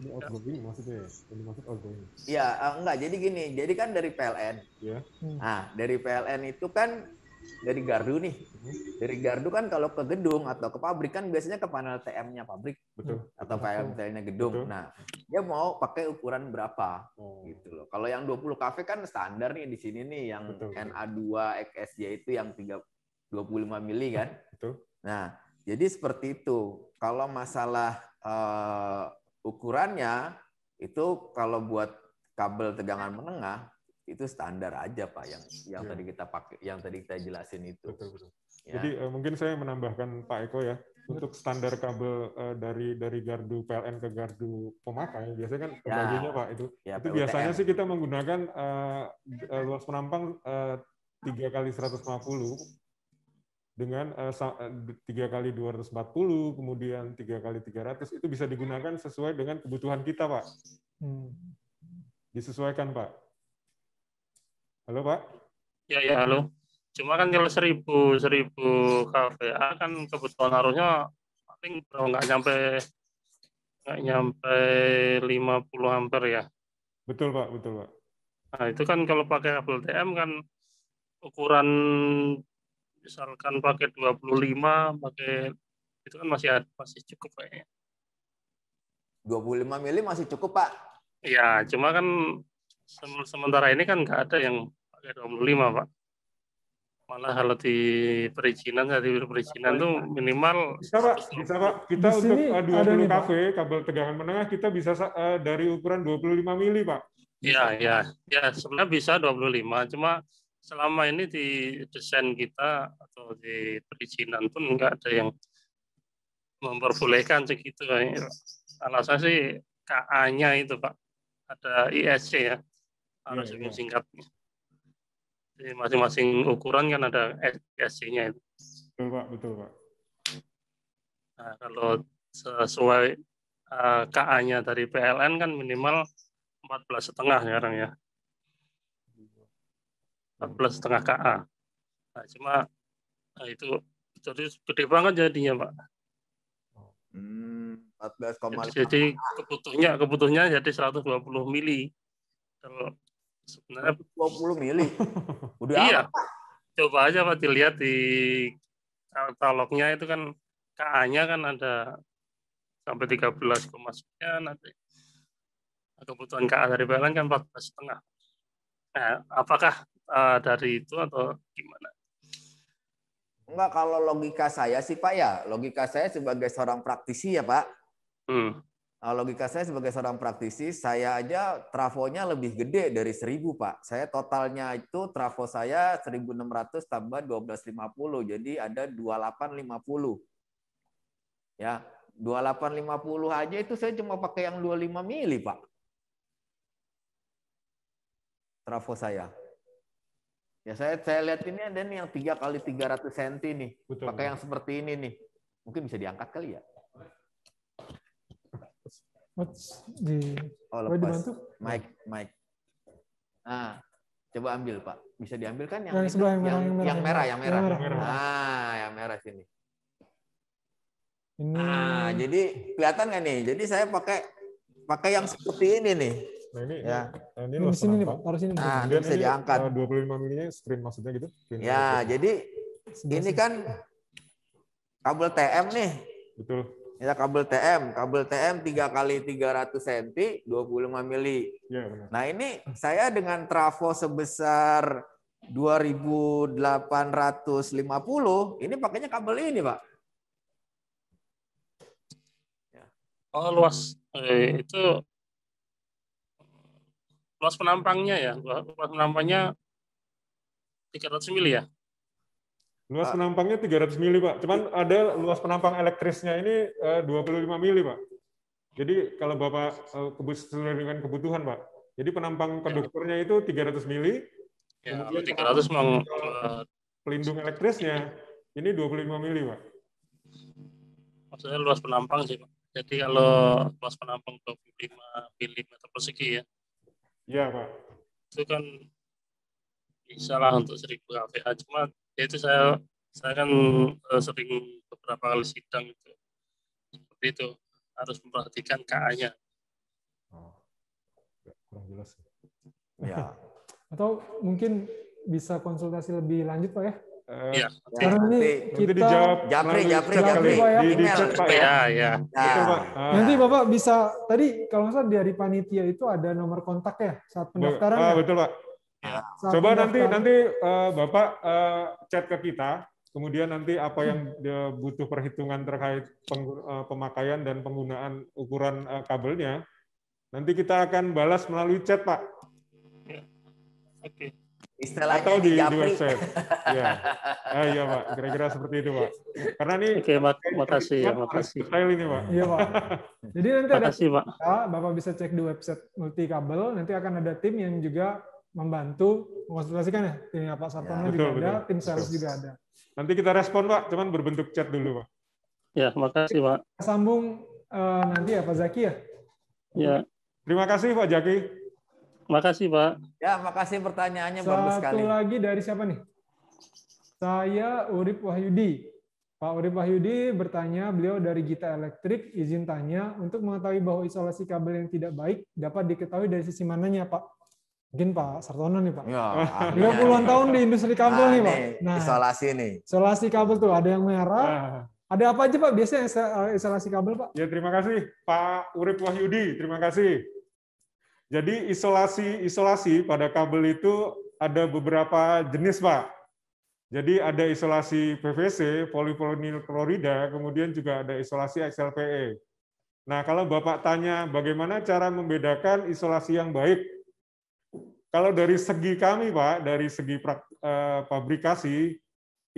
Speaker 5: Ini outgoing maksudnya, ini maksud outgoing.
Speaker 2: Iya, enggak. Jadi gini, jadi kan dari PLN.
Speaker 5: Ya.
Speaker 2: Nah, dari PLN itu kan dari gardu nih. Dari gardu kan kalau ke gedung atau ke pabrik kan biasanya ke panel TM-nya pabrik.
Speaker 5: Betul.
Speaker 2: Atau panel-nya gedung. Betul. Nah, dia mau pakai ukuran berapa? Gitu loh. Kalau yang 20 kV kan standar nih di sini nih yang NA2XSJ itu yang 25 mili kan. Betul. Nah, jadi seperti itu. Kalau masalah ukurannya itu kalau buat kabel tegangan menengah itu standar aja Pak yang tadi kita pakai, yang tadi kita jelasin itu.
Speaker 5: Betul.
Speaker 2: Ya.
Speaker 5: Jadi mungkin saya menambahkan Pak Eko ya, untuk standar kabel dari gardu PLN ke gardu pemakai biasanya kan pembagiannya Pak itu biasanya sih kita menggunakan luas penampang 3 kali 150 dengan 3 kali 240, kemudian 3 kali 300, itu bisa digunakan sesuai dengan kebutuhan kita, Pak. Disesuaikan, Pak. Halo, Pak?
Speaker 8: Ya, halo. Cuma kan kalau 1000 kVA kan kebutuhan arusnya paling nggak nyampe 50 ampere ya.
Speaker 5: Betul, Pak, betul, Pak.
Speaker 8: Nah, itu kan kalau pakai kabel TM kan ukuran misalkan pakai 25, pakai itu kan masih cukup kayaknya.
Speaker 2: 25 mili masih cukup, Pak.
Speaker 8: Iya, cuma kan sementara ini kan nggak ada yang pakai 25, Pak. Malah kalau di perizinan tuh minimal
Speaker 5: bisa, Pak. Bisa, Pak. Kita
Speaker 1: di
Speaker 5: untuk 20
Speaker 1: nih,
Speaker 5: kV kabel tegangan menengah kita bisa dari ukuran 25 mili, Pak.
Speaker 8: Ya, sebenarnya bisa 25, cuma selama ini di desain kita atau di perizinan pun nggak ada yang memperbolehkan segitu. Alasan sih KA-nya itu, Pak, ada ISC ya, harus singkatnya. Jadi masing-masing ukuran kan ada ISC-nya itu.
Speaker 5: Betul, Pak, betul, Pak.
Speaker 8: Nah, kalau sesuai KA-nya dari PLN kan minimal 14,5 sekarang ya. 14,5 KA. Nah, cuma itu jadi gede banget jadinya, Pak.
Speaker 2: 14,5.
Speaker 8: Jadi kebutuhannya jadi 120 mili. Kalau sebenarnya
Speaker 2: 20 mili. Udah
Speaker 8: iya.
Speaker 2: apa, Pak?
Speaker 8: Coba aja, Pak, dilihat di katalognya itu kan KA-nya kan ada sampai 13, sekian nanti. Kebutuhan KA dari PLN kan 14,5. Nah, apakah dari itu atau gimana?
Speaker 2: Enggak, kalau logika saya sih, Pak, ya. Logika saya sebagai seorang praktisi ya, Pak. Logika saya sebagai seorang praktisi, saya aja trafonya lebih gede dari 1000, Pak. Saya totalnya itu trafo saya 1600 tambah 1250. Jadi ada 2850. Ya, 2850 aja itu saya cuma pakai yang 25 mili, Pak. Trafo saya. Ya saya lihat ini ada nih yang 3 kali 300 cm nih.
Speaker 5: Betul,
Speaker 2: pakai yang seperti ini nih. Mungkin bisa diangkat kali ya. Lepas.
Speaker 1: Dibantu?
Speaker 2: Mike. Nah, coba ambil, Pak. Bisa diambil kan yang
Speaker 1: sebelah
Speaker 2: yang merah.
Speaker 1: Yang merah.
Speaker 2: Nah, yang merah sini.
Speaker 1: Ini.
Speaker 2: Nah, jadi kelihatan nggak nih? Jadi saya pakai yang seperti ini nih.
Speaker 5: Nah, ini
Speaker 2: ya.
Speaker 5: Ini
Speaker 1: di sini nih, Pak. Taruh sini.
Speaker 2: Nah, ini bisa diangkat.
Speaker 5: 25 milinya screen maksudnya gitu. Screen
Speaker 2: ya, jadi ini kan kabel TM nih.
Speaker 5: Betul.
Speaker 2: Ya, kabel TM 3 kali 300 cm 25 mili.
Speaker 5: Ya, benar.
Speaker 2: Nah, ini saya dengan trafo sebesar 2850, ini pakainya kabel ini, Pak.
Speaker 8: Oh, luas itu luas penampangnya ya. Luas penampangnya 300 mili ya.
Speaker 5: Luas penampangnya 300 mili, Pak. Cuman ada luas penampang elektrisnya ini 25 mili, Pak. Jadi kalau Bapak sesuai dengan kebutuhan, Pak. Jadi penampang konduktornya itu 300 mili.
Speaker 8: Ya,
Speaker 5: kemudian
Speaker 8: 300 memang
Speaker 5: pelindung elektrisnya ini 25 mili, Pak.
Speaker 8: Maksudnya luas penampang sih, Pak. Jadi kalau luas penampang 25 mm persegi ya.
Speaker 5: Iya, Pak.
Speaker 8: Itu kan bisa lah untuk 1000 kVA. Cuma itu saya kan sering beberapa kali sidang itu seperti itu, harus memperhatikan KA-nya.
Speaker 5: Kurang jelas.
Speaker 2: Ya.
Speaker 1: Atau mungkin bisa konsultasi lebih lanjut, Pak ya?
Speaker 8: Iya.
Speaker 1: Karena ini kita
Speaker 2: dijawab Japri
Speaker 1: di
Speaker 5: chat, Pak ya.
Speaker 2: Betul, Pak.
Speaker 1: Nanti Bapak bisa, tadi kalau nggak salah dari panitia itu ada nomor kontak ya saat pendaftaran.
Speaker 5: Betul, Pak.
Speaker 8: Ya.
Speaker 5: Coba nanti Bapak chat ke kita, kemudian nanti apa yang butuh perhitungan terkait pemakaian dan penggunaan ukuran kabelnya, nanti kita akan balas melalui chat, Pak.
Speaker 8: Ya. Oke.
Speaker 2: Istilahnya
Speaker 5: atau di website. Ya. Iya, Pak. Kira-kira seperti itu, Pak. Karena ini
Speaker 8: makasih ya, makasih.
Speaker 5: Style ini, Pak.
Speaker 1: Iya, Pak. Jadi nanti
Speaker 8: makasih, Pak.
Speaker 1: Bapak bisa cek di website Multikabel, nanti akan ada tim yang juga membantu mengkonsultasikan ya. Timnya Pak Sartono juga ada, tim sales juga ada.
Speaker 5: Nanti kita respon Pak, cuman berbentuk chat dulu Pak.
Speaker 8: Ya, makasih Pak.
Speaker 1: Sambung nanti ya Pak Zaki ya.
Speaker 8: Ya.
Speaker 5: Terima kasih Pak Zaki.
Speaker 8: Makasih Pak.
Speaker 2: Ya, makasih pertanyaannya bagus sekali.
Speaker 1: Satu lagi dari siapa nih? Saya Urip Wahyudi. Pak Urip Wahyudi bertanya, beliau dari Gita Elektrik, izin tanya, untuk mengetahui bahwa isolasi kabel yang tidak baik dapat diketahui dari sisi mananya Pak? Mungkin Pak Sartono nih Pak.
Speaker 2: Ya,
Speaker 1: Beliau puluhan tahun di industri kabel nih Pak.
Speaker 2: Nah, isolasi nih.
Speaker 1: Isolasi kabel tuh ada yang merah. Ada apa aja Pak biasanya isolasi kabel Pak?
Speaker 5: Ya, terima kasih Pak Urip Wahyudi, terima kasih. Jadi isolasi pada kabel itu ada beberapa jenis Pak. Jadi ada isolasi PVC, polivinil klorida, kemudian juga ada isolasi XLPE. Nah, kalau Bapak tanya bagaimana cara membedakan isolasi yang baik, kalau dari segi kami Pak, dari segi pabrikasi,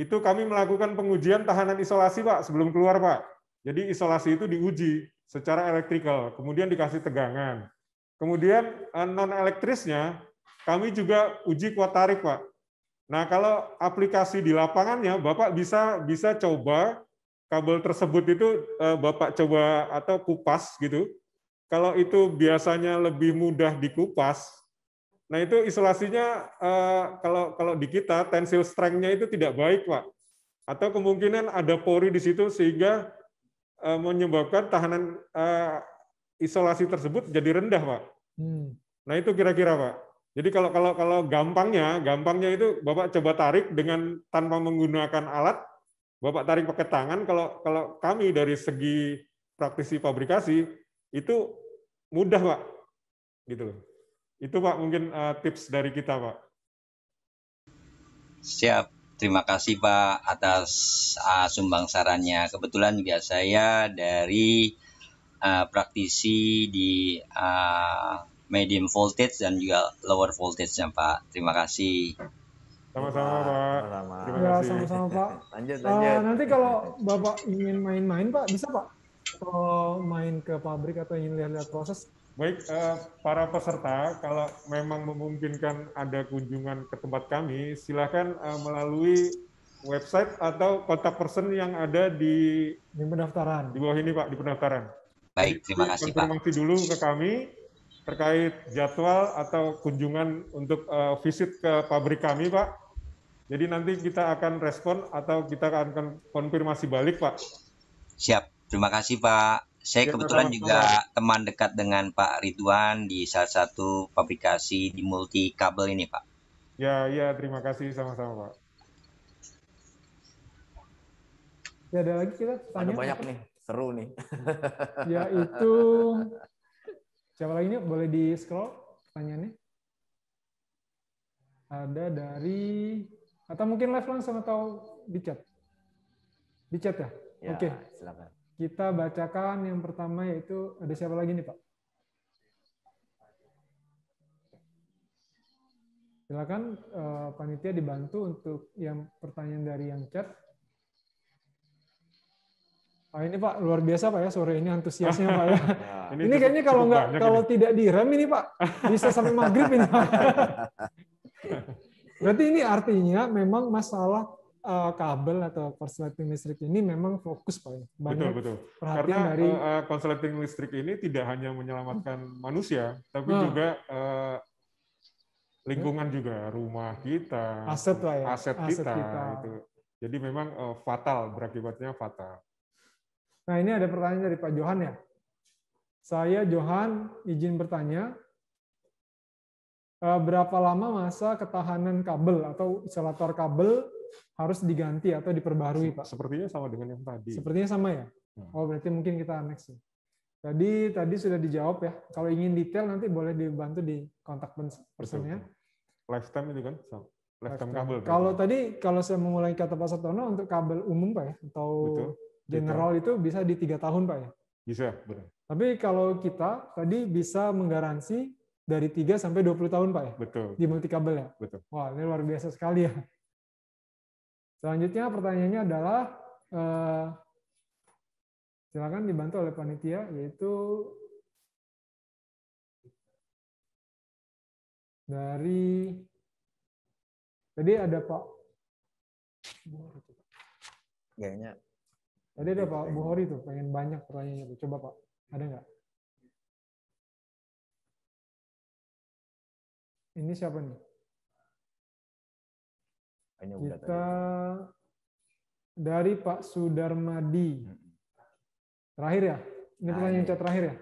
Speaker 5: itu kami melakukan pengujian tahanan isolasi Pak sebelum keluar Pak. Jadi isolasi itu diuji secara elektrikal, kemudian dikasih tegangan. Kemudian non-elektrisnya kami juga uji kuat tarik Pak. Nah kalau aplikasi di lapangannya Bapak bisa coba kabel tersebut itu Bapak coba atau kupas gitu. Kalau itu biasanya lebih mudah dikupas. Nah itu isolasinya kalau di kita tensile strength-nya itu tidak baik Pak, atau kemungkinan ada pori di situ sehingga menyebabkan tahanan isolasi tersebut jadi rendah Pak. Nah itu kira-kira Pak. Jadi kalau gampangnya itu Bapak coba tarik dengan tanpa menggunakan alat, Bapak tarik pakai tangan. Kalau kami dari segi praktisi pabrikasi itu mudah Pak, gitu loh. Itu Pak mungkin tips dari kita Pak.
Speaker 10: Siap, terima kasih Pak atas sumbang sarannya. Kebetulan juga saya dari praktisi di medium voltage dan juga lower voltage ya Pak. Terima kasih.
Speaker 5: Sama-sama Pak.
Speaker 1: Terima kasih. Sama-sama Pak.
Speaker 2: Lanjut.
Speaker 1: Nanti kalau Bapak ingin main-main Pak, bisa Pak? Kalau main ke pabrik atau ingin lihat-lihat proses.
Speaker 5: Baik, para peserta, kalau memang memungkinkan ada kunjungan ke tempat kami, silakan melalui website atau kontak person yang ada di
Speaker 1: pendaftaran.
Speaker 5: Di bawah ini Pak, di pendaftaran.
Speaker 10: Baik, terima kasih Pak.
Speaker 5: Konfirmasi dulu ke kami terkait jadwal atau kunjungan untuk visit ke pabrik kami Pak. Jadi nanti kita akan respon atau kita akan konfirmasi balik Pak.
Speaker 10: Siap, terima kasih Pak. Saya kebetulan juga teman dekat dengan Pak Ridwan di salah satu pabrikasi di multi kabel ini, Pak.
Speaker 5: Ya, terima kasih sama-sama, Pak.
Speaker 1: Ya, ada lagi kita tanya.
Speaker 2: Ada banyak nih, seru nih.
Speaker 1: Ya, itu siapa lagi nih? Boleh di scroll pertanyaannya. Ada dari, atau mungkin live langsung atau di chat? Di chat ya? Oke.
Speaker 2: Silakan.
Speaker 1: Kita bacakan yang pertama, yaitu ada siapa lagi nih Pak? Silakan panitia dibantu untuk yang pertanyaan dari yang chat. Ini Pak luar biasa Pak ya, sore ini antusiasnya Pak ya. Ini kayaknya kalau tidak direm ini Pak bisa sampai maghrib ini Pak. Berarti ini artinya memang masalah kabel atau korsleting listrik ini memang fokus Pak ya.
Speaker 5: Betul. Karena dari korsleting listrik ini tidak hanya menyelamatkan manusia, tapi juga lingkungan juga, rumah kita,
Speaker 1: aset Pak ya.
Speaker 5: Aset kita. Itu. Jadi memang fatal, berakibatnya fatal.
Speaker 1: Nah ini ada pertanyaan dari Pak Johan ya. Saya Johan izin bertanya, berapa lama masa ketahanan kabel atau isolator kabel harus diganti atau diperbarui, Pak?
Speaker 5: Sepertinya sama dengan yang tadi.
Speaker 1: Sepertinya sama ya? Oh, berarti mungkin kita next. Tadi sudah dijawab ya. Kalau ingin detail nanti boleh dibantu di kontak personnya.
Speaker 5: Lifetime itu kan? Lifetime kabel.
Speaker 1: Kalau saya mengulangi kata Pak Sartono, untuk kabel umum Pak ya, atau general itu bisa di 3 tahun Pak ya?
Speaker 5: Bisa, benar.
Speaker 1: Tapi kalau kita tadi bisa menggaransi dari 3 sampai 20 tahun Pak ya?
Speaker 5: Betul.
Speaker 1: Di multi kabel ya?
Speaker 5: Betul.
Speaker 1: Wah, ini luar biasa sekali ya. Selanjutnya pertanyaannya adalah, silakan dibantu oleh panitia, yaitu Dari tadi ada Pak
Speaker 2: Kayaknya
Speaker 1: tadi ada Pak Buhori tuh, pengen banyak pertanyaannya tuh. Coba Pak, ada nggak? Ini siapa nih? Kita dari Pak Sudarmadi. Terakhir ya? Ini pertanyaan chat terakhir ya?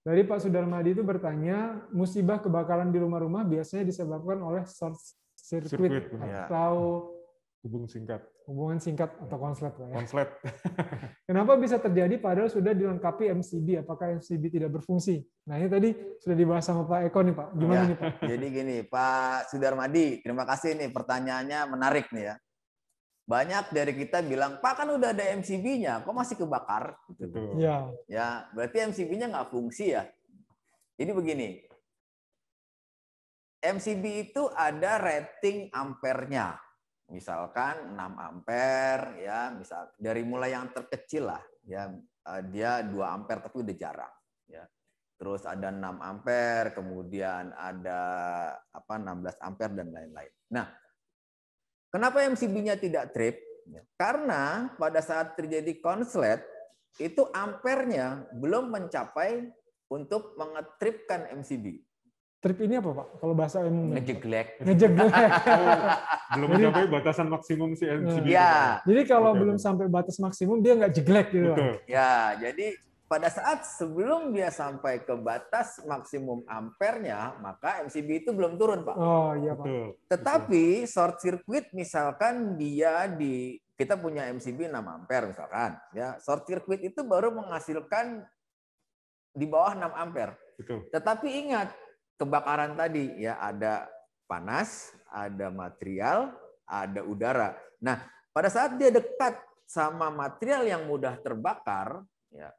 Speaker 1: Dari Pak Sudarmadi itu bertanya, musibah kebakaran di rumah-rumah biasanya disebabkan oleh short circuit atau hubungan singkat atau konslet.
Speaker 5: Konslet.
Speaker 1: Kenapa bisa terjadi padahal sudah dilengkapi MCB? Apakah MCB tidak berfungsi? Nah ini tadi sudah dibahas sama Pak Eko nih Pak. Gimana nih Pak?
Speaker 2: Jadi gini Pak Sudarmadi, terima kasih nih pertanyaannya menarik nih ya. Banyak dari kita bilang, Pak kan udah ada MCB-nya, kok masih kebakar?
Speaker 1: Ya.
Speaker 2: Ya, berarti MCB-nya nggak fungsi ya. Jadi begini, MCB itu ada rating ampernya. Misalkan 6 ampere ya, misal dari mulai yang terkecil lah ya, dia 2 ampere tapi udah jarang ya. Terus ada 6 ampere, kemudian ada 16 ampere dan lain-lain. Nah, kenapa MCB-nya tidak trip? Karena pada saat terjadi konslet itu ampernya belum mencapai untuk mengetripkan MCB.
Speaker 1: Trip ini apa Pak? Kalau bahasa umumnya?
Speaker 2: Ngejeglek.
Speaker 5: Belum mencapai batasan maksimum si MCB.
Speaker 2: Ya.
Speaker 1: Jadi kalau belum sampai batas maksimum dia nggak jeglek gitu.
Speaker 2: Ya, jadi pada saat sebelum dia sampai ke batas maksimum ampernya, maka MCB itu belum turun, Pak.
Speaker 1: Oh iya Pak.
Speaker 2: Tetapi short circuit misalkan kita punya MCB 6 ampere misalkan, ya short circuit itu baru menghasilkan di bawah 6 ampere. Tetapi ingat, kebakaran tadi ya ada panas, ada material, ada udara. Nah, pada saat dia dekat sama material yang mudah terbakar, ya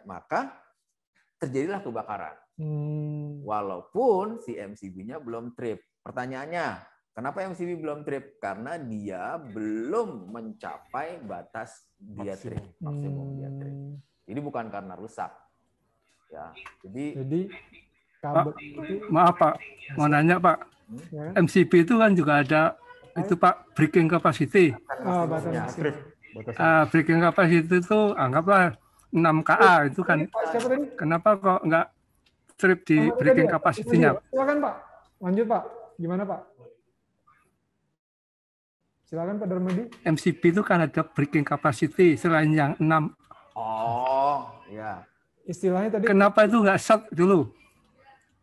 Speaker 2: maka terjadilah kebakaran. Walaupun si MCB-nya belum trip. Pertanyaannya, kenapa MCB belum trip? Karena dia belum mencapai batas dia trip, maksimum dia trip. Jadi bukan karena rusak. Ya, jadi
Speaker 11: Pak, maaf Pak, mau nanya Pak, MCB itu kan juga ada itu Pak breaking capacity. Breaking capacity itu anggaplah 6 KA itu kan. Kenapa kok nggak trip di breaking capacity-nya?
Speaker 1: Silakan Pak, lanjut Pak. Gimana Pak? Silakan Pak Darmadi.
Speaker 11: MCB itu kan ada breaking capacity selain yang 6.
Speaker 2: Oh, ya.
Speaker 1: Istilahnya tadi.
Speaker 11: Kenapa itu nggak short dulu?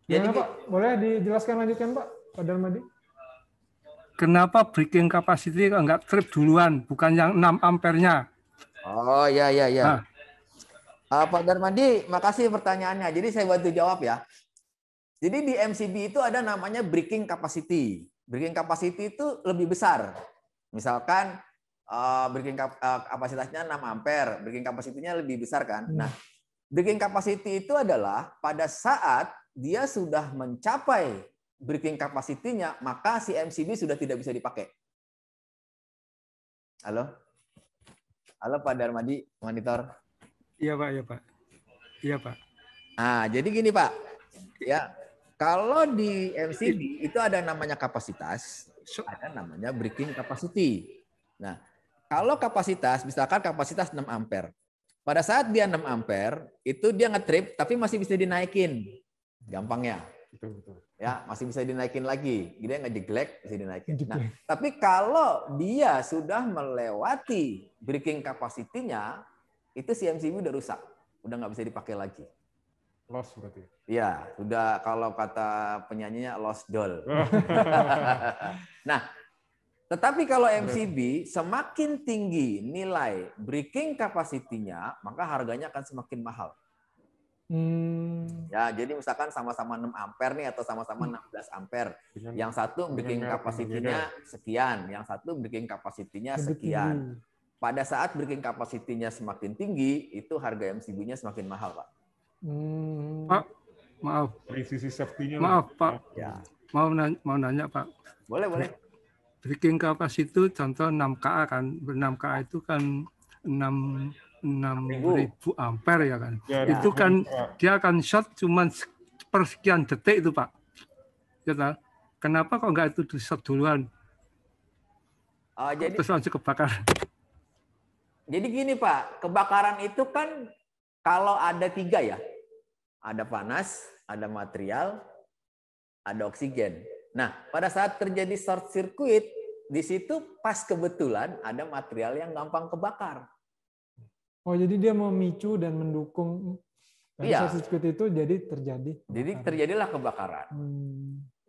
Speaker 1: Jadi Pak, boleh dijelaskan lanjutkan Pak Darmadi?
Speaker 11: Kenapa breaking capacity nggak trip duluan, bukan yang 6 ampernya?
Speaker 2: Oh ya. Pak Darmadi, makasih pertanyaannya. Jadi saya bantu jawab ya. Jadi di MCB itu ada namanya breaking capacity. Breaking capacity itu lebih besar. Misalkan breaking kapasitasnya 6 ampere, breaking capacity-nya lebih besar kan. Nah, breaking capacity itu adalah pada saat dia sudah mencapai breaking capacity-nya, maka si MCB sudah tidak bisa dipakai. Halo? Halo Pak Darmadi, monitor.
Speaker 11: Iya Pak.
Speaker 2: Nah, jadi gini Pak. Ya, kalau di MCB itu ada namanya kapasitas, ada namanya breaking capacity. Nah, kalau kapasitas, misalkan kapasitas 6 ampere. Pada saat dia 6 ampere, itu dia ngetrip tapi masih bisa dinaikin. Gampangnya.
Speaker 5: Betul.
Speaker 2: Ya, masih bisa dinaikin lagi. Dia ngejeglek, bisa dinaikin. Nah, tapi kalau dia sudah melewati breaking capacity-nya, itu si MCB udah rusak. Udah nggak bisa dipakai lagi.
Speaker 5: Loss berarti?
Speaker 2: Iya, sudah kalau kata penyanyinya lost doll. Nah, tetapi kalau MCB semakin tinggi nilai breaking capacity-nya, maka harganya akan semakin mahal. Ya, jadi misalkan sama-sama 6 ampere nih atau sama-sama 16 ampere. Yang satu breaking capacity-nya sekian, yang satu breaking capacity-nya sekian. Pada saat breaking capacity-nya semakin tinggi, itu harga MCB-nya semakin mahal, Pak.
Speaker 11: Pak, maaf.
Speaker 5: Dari sisi safety-nya.
Speaker 11: Maaf, Pak.
Speaker 2: Ya.
Speaker 11: Mau nanya, Pak.
Speaker 2: Boleh.
Speaker 11: Breaking capacity itu contoh 6 KA kan. 6 KA itu kan 6.000 ampere ya kan. Ya, itu kan dia akan short cuma per sekian detik itu Pak. ya, kenapa kok nggak itu di-shot duluan?
Speaker 2: Jadi,
Speaker 11: terus langsung kebakar.
Speaker 2: Jadi gini Pak, kebakaran itu kan kalau ada 3 ya. Ada panas, ada material, ada oksigen. Nah, pada saat terjadi short circuit, di situ pas kebetulan ada material yang gampang kebakar.
Speaker 1: Oh, jadi dia memicu dan mendukung short circuit itu jadi terjadi.
Speaker 2: Jadi terjadilah kebakaran.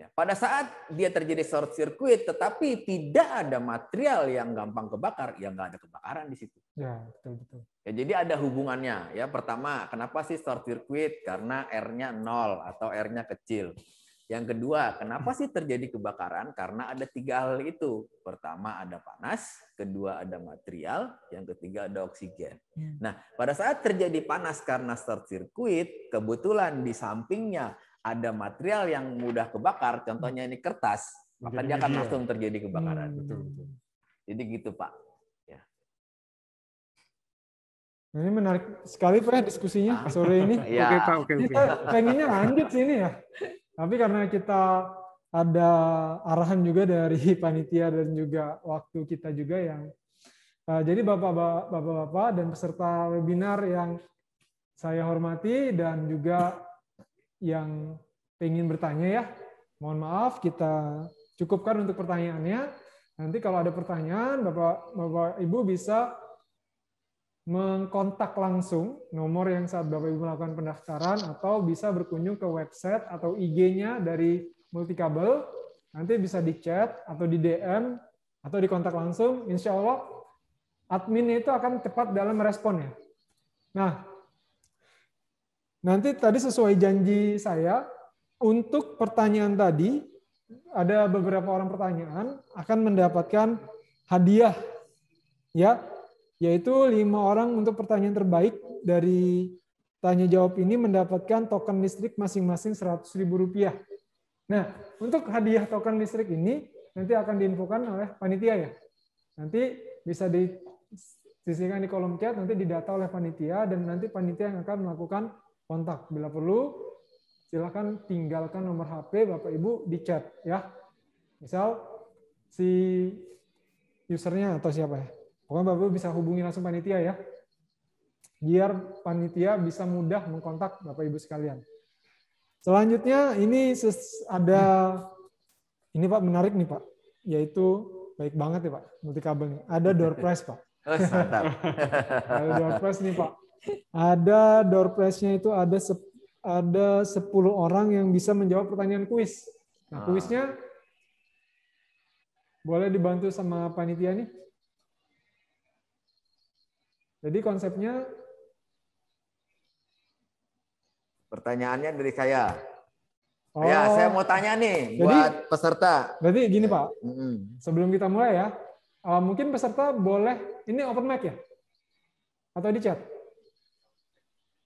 Speaker 2: Ya, pada saat dia terjadi short circuit, tetapi tidak ada material yang gampang kebakar, ya nggak ada kebakaran di situ.
Speaker 1: Ya, betul.
Speaker 2: Ya, jadi ada hubungannya. Ya, pertama, kenapa sih short circuit? Karena R-nya 0 atau R-nya kecil. Yang kedua, kenapa sih terjadi kebakaran? Karena ada 3 hal itu. Pertama ada panas, kedua ada material, yang ketiga ada oksigen. Nah, pada saat terjadi panas karena short circuit, kebetulan di sampingnya ada material yang mudah kebakar, contohnya ini kertas, maka dia akan langsung terjadi kebakaran.
Speaker 1: Betul.
Speaker 2: Jadi gitu Pak. Ya.
Speaker 1: Nah, ini menarik sekali Pak diskusinya sore ini.
Speaker 2: Ya.
Speaker 11: Oke Pak, oke.
Speaker 1: Kita pengennya lanjut sini ya. Tapi karena kita ada arahan juga dari panitia dan juga waktu kita juga yang jadi bapak-bapak dan peserta webinar yang saya hormati dan juga yang pengen bertanya ya, mohon maaf kita cukupkan untuk pertanyaannya. Nanti kalau ada pertanyaan, Bapak Ibu bisa mengkontak langsung nomor yang saat Bapak Ibu melakukan pendaftaran atau bisa berkunjung ke website atau IG-nya dari Multikabel. Nanti bisa di chat atau di DM atau dikontak langsung. Insya Allah adminnya itu akan cepat dalam meresponnya. Nah, nanti tadi sesuai janji saya, untuk pertanyaan tadi, ada beberapa orang pertanyaan akan mendapatkan hadiah, ya, yaitu 5 orang untuk pertanyaan terbaik dari tanya jawab ini mendapatkan token listrik masing-masing Rp100.000. Nah, untuk hadiah token listrik ini nanti akan diinfokan oleh panitia ya. Nanti bisa disisihkan di kolom chat, nanti didata oleh panitia dan nanti panitia yang akan melakukan kontak. Bila perlu, silakan tinggalkan nomor HP Bapak Ibu di chat ya. Misal si usernya atau siapa ya. Pokoknya Bapak Ibu bisa hubungi langsung panitia ya. Biar panitia bisa mudah mengkontak Bapak Ibu sekalian. Selanjutnya ini ada ini Pak menarik nih Pak, yaitu baik banget ya Pak, Multikabel nih. Ada door prize Pak. Ada door prize nih Pak. Ada door prize-nya itu ada 10 orang yang bisa menjawab pertanyaan kuis. Nah, kuisnya boleh dibantu sama panitia nih. Jadi konsepnya
Speaker 2: pertanyaannya dari saya. Ya, saya mau tanya nih buat peserta.
Speaker 1: Berarti gini Pak, sebelum kita mulai ya, mungkin peserta boleh, ini open mic ya? Atau di chat?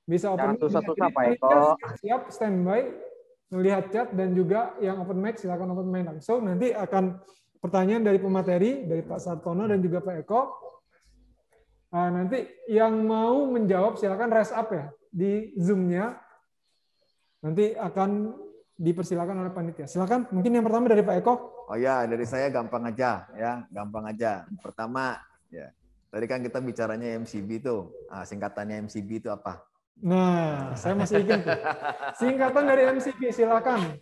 Speaker 1: Bisa open mic.
Speaker 6: Susah-susah Pak Eko.
Speaker 1: Siap standby melihat chat dan juga yang open mic silakan open mic langsung. Nanti akan pertanyaan dari pemateri dari Pak Sartono dan juga Pak Eko. Nanti yang mau menjawab silakan raise up ya di Zoom-nya. Nanti akan dipersilakan oleh panitia. Silakan. Mungkin yang pertama dari Pak Eko.
Speaker 2: Oh ya, dari saya gampang aja ya, gampang aja. Pertama ya. Tadi kan kita bicaranya MCB itu. Singkatannya MCB itu apa?
Speaker 1: Nah, saya masih ingat. Singkatan dari MCB, silakan.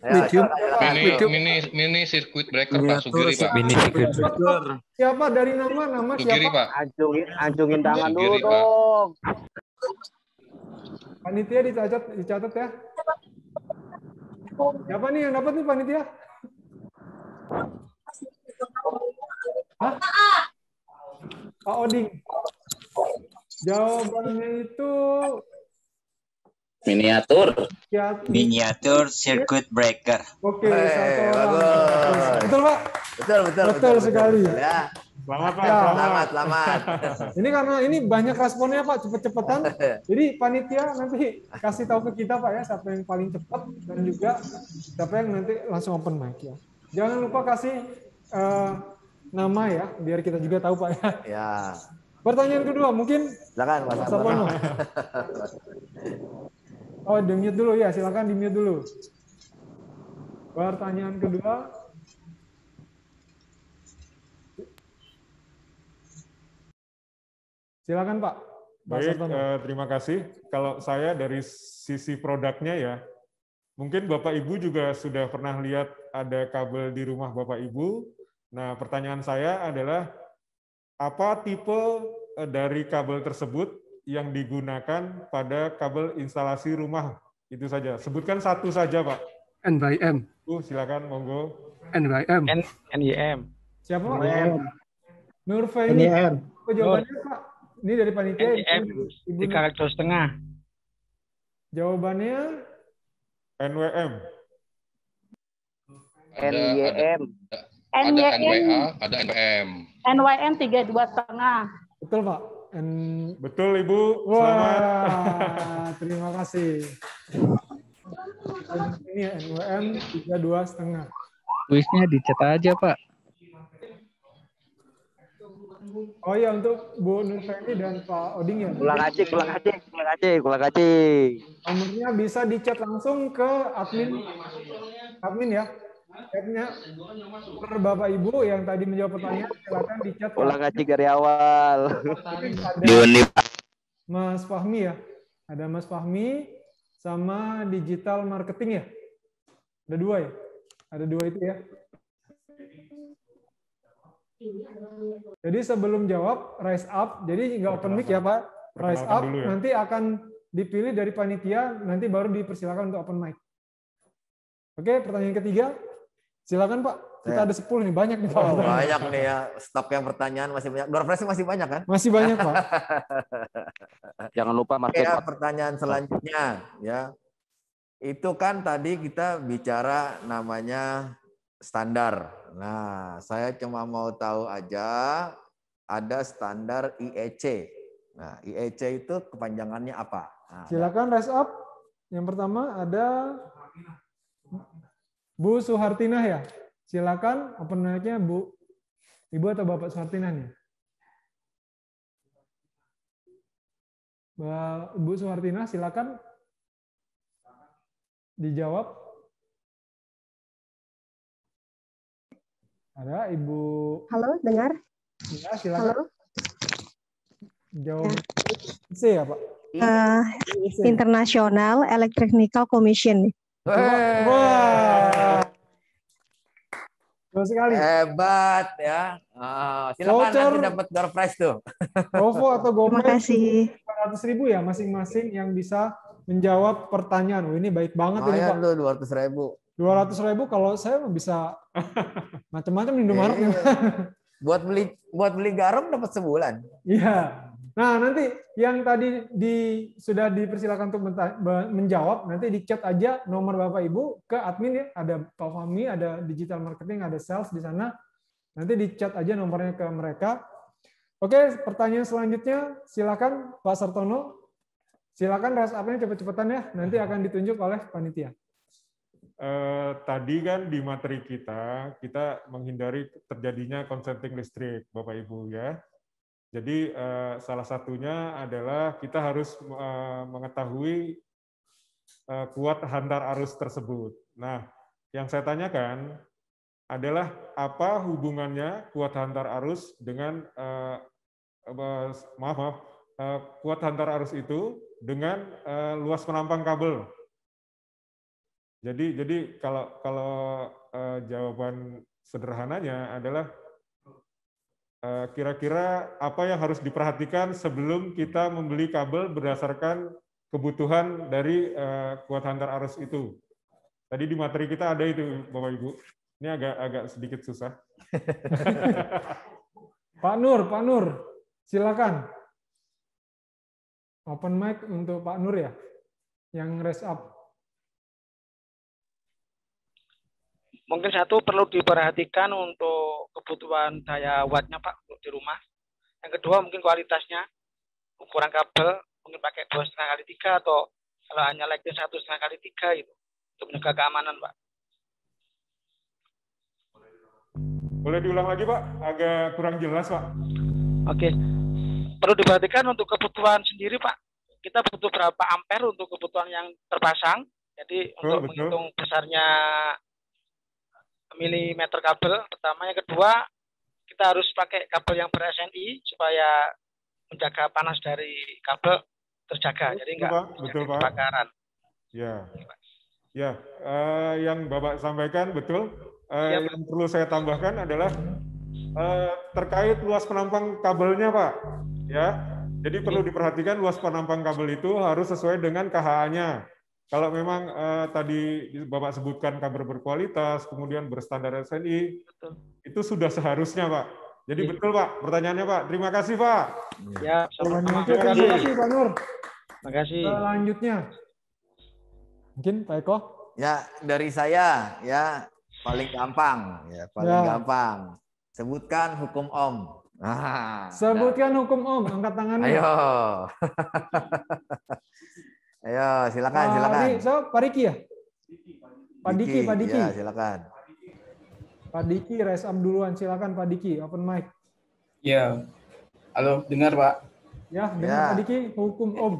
Speaker 7: Mini circuit breaker Pak Sugiri Pak.
Speaker 11: Mini circuit breaker.
Speaker 1: Siapa dari nama
Speaker 7: Sugiri,
Speaker 1: siapa?
Speaker 7: Pak.
Speaker 6: Anjungin tangan
Speaker 7: Sugiri,
Speaker 6: dulu dong.
Speaker 1: Panitia dicatat ya. Siapa nih yang dapat nih panitia? Hah? Pak Oding. Jawabannya itu
Speaker 10: miniatur circuit breaker.
Speaker 1: Oke, betul Pak. Betul sekali.
Speaker 2: Ya. Selamat.
Speaker 1: Ini karena ini banyak responnya Pak, cepet-cepetan. Jadi panitia nanti kasih tahu ke kita Pak ya, siapa yang paling cepat dan juga siapa yang nanti langsung open mic ya. Jangan lupa kasih nama ya, biar kita juga tahu Pak ya.
Speaker 2: Ya.
Speaker 1: Pertanyaan kedua mungkin.
Speaker 2: Silakan Mas Sartono.
Speaker 1: Oh, di-mute dulu ya, silakan di-mute dulu. Pertanyaan kedua. Silakan Pak.
Speaker 5: Baik, terima kasih. Kalau saya dari sisi produknya ya, mungkin Bapak Ibu juga sudah pernah lihat ada kabel di rumah Bapak Ibu. Nah, pertanyaan saya adalah, apa tipe dari kabel tersebut yang digunakan pada kabel instalasi rumah? Itu saja. Sebutkan satu saja, Pak.
Speaker 11: NYM.
Speaker 5: Silakan, monggo.
Speaker 11: NYM.
Speaker 12: NYM.
Speaker 1: Siapa?
Speaker 12: NYM.
Speaker 1: Nur Feni.
Speaker 12: NYM.
Speaker 1: Jawabannya Pak. Ini dari panitia.
Speaker 12: NYM 3,5.
Speaker 1: Jawabannya
Speaker 5: NWM.
Speaker 12: NYM.
Speaker 7: Ada NWA, ada NWM.
Speaker 13: NYM 3,2,5.
Speaker 1: Betul Pak.
Speaker 5: Betul Ibu.
Speaker 1: Wah, terima kasih. Ini NWM 3,2,5.
Speaker 12: Kuisnya dicat aja Pak.
Speaker 1: Oh iya, untuk Bu Nur Feni dan Pak Oding ya.
Speaker 12: Ulang acik.
Speaker 1: Nomornya bisa dicat langsung ke admin ya. Chatnya per Bapak Ibu yang tadi menjawab pertanyaan, silakan dicat.
Speaker 12: Ulang acik dari awal.
Speaker 1: Mas Fahmi ya. Ada Mas Fahmi sama digital marketing ya. Ada dua ya. Ada dua itu ya. Jadi sebelum jawab, rise up. Jadi nggak open mic ya Pak. Rise up ya. Nanti akan dipilih dari panitia, nanti baru dipersilakan untuk open mic. Oke, pertanyaan ketiga. Silakan Pak. Kita ada 10 nih, banyak nih Pak.
Speaker 2: Oh, banyak nih ya. Stok yang pertanyaan masih banyak. Door prize masih banyak kan?
Speaker 1: Masih banyak Pak.
Speaker 12: Jangan lupa market.
Speaker 2: Ya, pertanyaan selanjutnya ya. Itu kan tadi kita bicara namanya standar. Nah, saya cuma mau tahu aja ada standar IEC. Nah, IEC itu kepanjangannya apa? Nah,
Speaker 1: silakan rise up. Yang pertama ada Bu Suhartinah ya. Silakan open mic-nya Bu. Ibu atau Bapak Suhartinah nih? Bu Suhartinah silakan dijawab. Ada Ibu.
Speaker 14: Halo, dengar?
Speaker 1: Ya, silakan.
Speaker 14: Halo.
Speaker 1: Jawab C ya, Pak?
Speaker 14: International Electrotechnical Commission.
Speaker 2: Wah.
Speaker 1: Betul sekali.
Speaker 2: Hebat ya. Silakan nanti dapat door prize tuh.
Speaker 1: OVO atau GoPay.
Speaker 14: Terima kasih.
Speaker 1: 400.000 ya masing-masing yang bisa menjawab pertanyaan. Oh, ini baik banget ini Pak.
Speaker 2: 200.000.
Speaker 1: 200.000 kalau saya bisa macam-macam di Indomaret.
Speaker 2: Buat beli garam dapat sebulan.
Speaker 1: Iya. Nah, nanti yang tadi sudah dipersilakan untuk menjawab, nanti di chat aja nomor Bapak Ibu ke admin ya, ada Pak Fahmi, ada digital marketing, ada sales di sana. Nanti di chat aja nomornya ke mereka. Oke, pertanyaan selanjutnya silakan Pak Sartono. Silakan rise up-nya cepet-cepetan ya, nanti akan ditunjuk oleh panitia.
Speaker 5: Tadi kan di materi kita menghindari terjadinya konsleting listrik, Bapak Ibu ya. Jadi salah satunya adalah kita harus mengetahui kuat hantar arus tersebut. Nah, yang saya tanyakan adalah apa hubungannya kuat hantar arus dengan kuat hantar arus itu dengan luas penampang kabel. Jadi kalau jawaban sederhananya adalah kira-kira apa yang harus diperhatikan sebelum kita membeli kabel berdasarkan kebutuhan dari kuat hantar arus itu. Tadi di materi kita ada itu, Bapak Ibu. Ini agak sedikit susah.
Speaker 1: Pak Nur, silakan. Open mic untuk Pak Nur ya, yang raise up.
Speaker 15: Mungkin satu perlu diperhatikan untuk kebutuhan daya wattnya Pak untuk di rumah. Yang kedua mungkin kualitasnya, ukuran kabel mungkin pakai 2,5x3 atau kalau hanya like 1,5x3 gitu untuk menjaga keamanan Pak.
Speaker 5: Boleh diulang lagi Pak? Agak kurang jelas Pak.
Speaker 15: Oke, perlu diperhatikan untuk kebutuhan sendiri Pak. Kita butuh berapa ampere untuk kebutuhan yang terpasang. Jadi untuk menghitung besarnya milimeter kabel pertama. Yang kedua, kita harus pakai kabel yang ber-SNI supaya menjaga panas dari kabel terjaga, jadi enggak
Speaker 5: betul, Pak.
Speaker 15: kebakaran.
Speaker 5: Ya, ya, yang Bapak sampaikan betul. Yang perlu saya tambahkan adalah terkait luas penampang kabelnya, Pak. Ya, jadi perlu diperhatikan luas penampang kabel itu harus sesuai dengan KHA-nya. Kalau memang tadi Bapak sebutkan kabel berkualitas, kemudian berstandar SNI, itu sudah seharusnya, Pak. Jadi betul, Pak, pertanyaannya, Pak. Terima kasih, Pak.
Speaker 15: Ya,
Speaker 1: sama-sama. Terima kasih, Pak Nur.
Speaker 15: Terima kasih.
Speaker 1: Selanjutnya, mungkin Pak Eko.
Speaker 2: Ya, dari saya, ya paling gampang, ya paling gampang. Sebutkan hukum Ohm.
Speaker 1: Sebutkan hukum Ohm, angkat tangannya.
Speaker 2: Ayo. Ayo, silakan, silakan.
Speaker 1: Pak Diki ya? Pak Diki.
Speaker 2: Ya, silakan.
Speaker 1: Pak Diki, raise up duluan. Silakan Pak Diki, open mic.
Speaker 16: Ya. Halo, dengar Pak?
Speaker 1: Ya, dengar Pak Diki, hukum Ohm.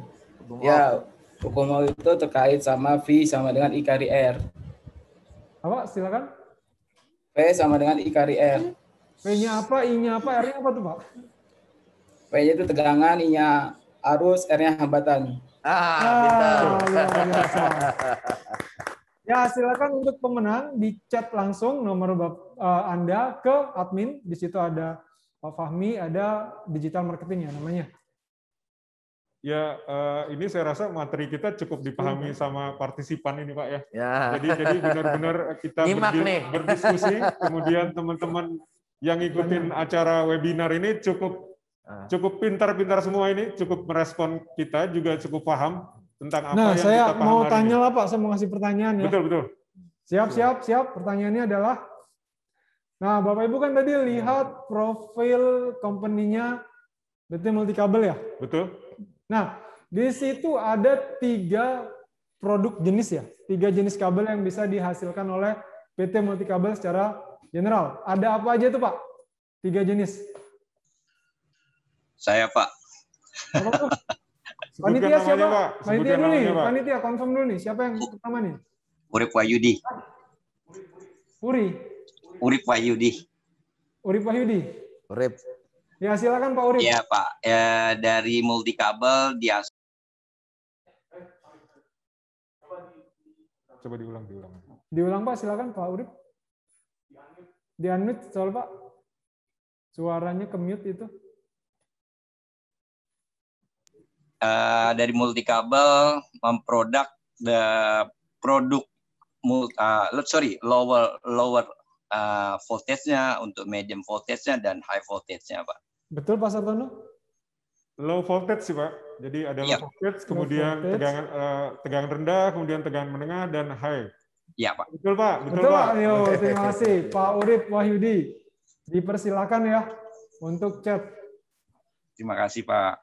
Speaker 16: Ya, hukum Ohm itu terkait sama V sama dengan I kali R.
Speaker 1: Apa? Silakan.
Speaker 16: V sama dengan I kali R.
Speaker 1: V-nya apa, I-nya apa, R-nya apa tuh, Pak?
Speaker 16: V-nya itu tegangan, I-nya arus, R-nya hambatan.
Speaker 1: Luar biasa. Ya, silakan untuk pemenang di chat langsung nomor Anda ke admin. Di situ ada Pak Fahmi, ada digital marketing ya namanya.
Speaker 5: Ya, ini saya rasa materi kita cukup dipahami sama partisipan ini, Pak ya. Jadi benar-benar kita berdiskusi, kemudian teman-teman yang ngikutin acara webinar ini cukup pintar-pintar semua ini, cukup merespon kita, juga cukup paham tentang apa yang kita paham.
Speaker 1: Nah, saya mau tanya lah Pak, saya mau ngasih pertanyaan ya.
Speaker 5: Betul.
Speaker 1: Siap. Pertanyaannya adalah, nah Bapak Ibu kan tadi lihat profil company-nya BT Multikabel ya?
Speaker 5: Betul.
Speaker 1: Nah, di situ ada 3 produk jenis ya, 3 jenis kabel yang bisa dihasilkan oleh PT Multikabel secara general. Ada apa aja tuh Pak? 3 jenis.
Speaker 10: Saya Pak.
Speaker 1: Apa tuh? Panitia siapa? Pak. Panitia dulu nih, panitia confirm dulu nih. Siapa yang pertama nih?
Speaker 10: Urip Wahyudi. Urip Wahyudi.
Speaker 1: Urip Wahyudi.
Speaker 2: Urip.
Speaker 1: Ya, silakan Pak Urip.
Speaker 10: Iya, Pak. Dari Multikabel dia.
Speaker 5: Coba diulang.
Speaker 1: Diulang Pak, silakan Pak Urip. Di-unmute soal Pak. Suaranya ke-mute itu.
Speaker 10: Dari Multikabel memproduk produk lower voltage-nya untuk medium voltage-nya dan high voltage-nya, Pak.
Speaker 1: Betul Pak Sartono?
Speaker 5: Low voltage sih Pak. Jadi ada low voltage, kemudian tegangan rendah, kemudian tegangan menengah dan high.
Speaker 10: Iya Pak.
Speaker 5: Betul Pak.
Speaker 1: Betul Pak. Ayo, terima kasih Pak Urip Wahyudi. Dipersilakan ya untuk chat.
Speaker 10: Terima kasih Pak.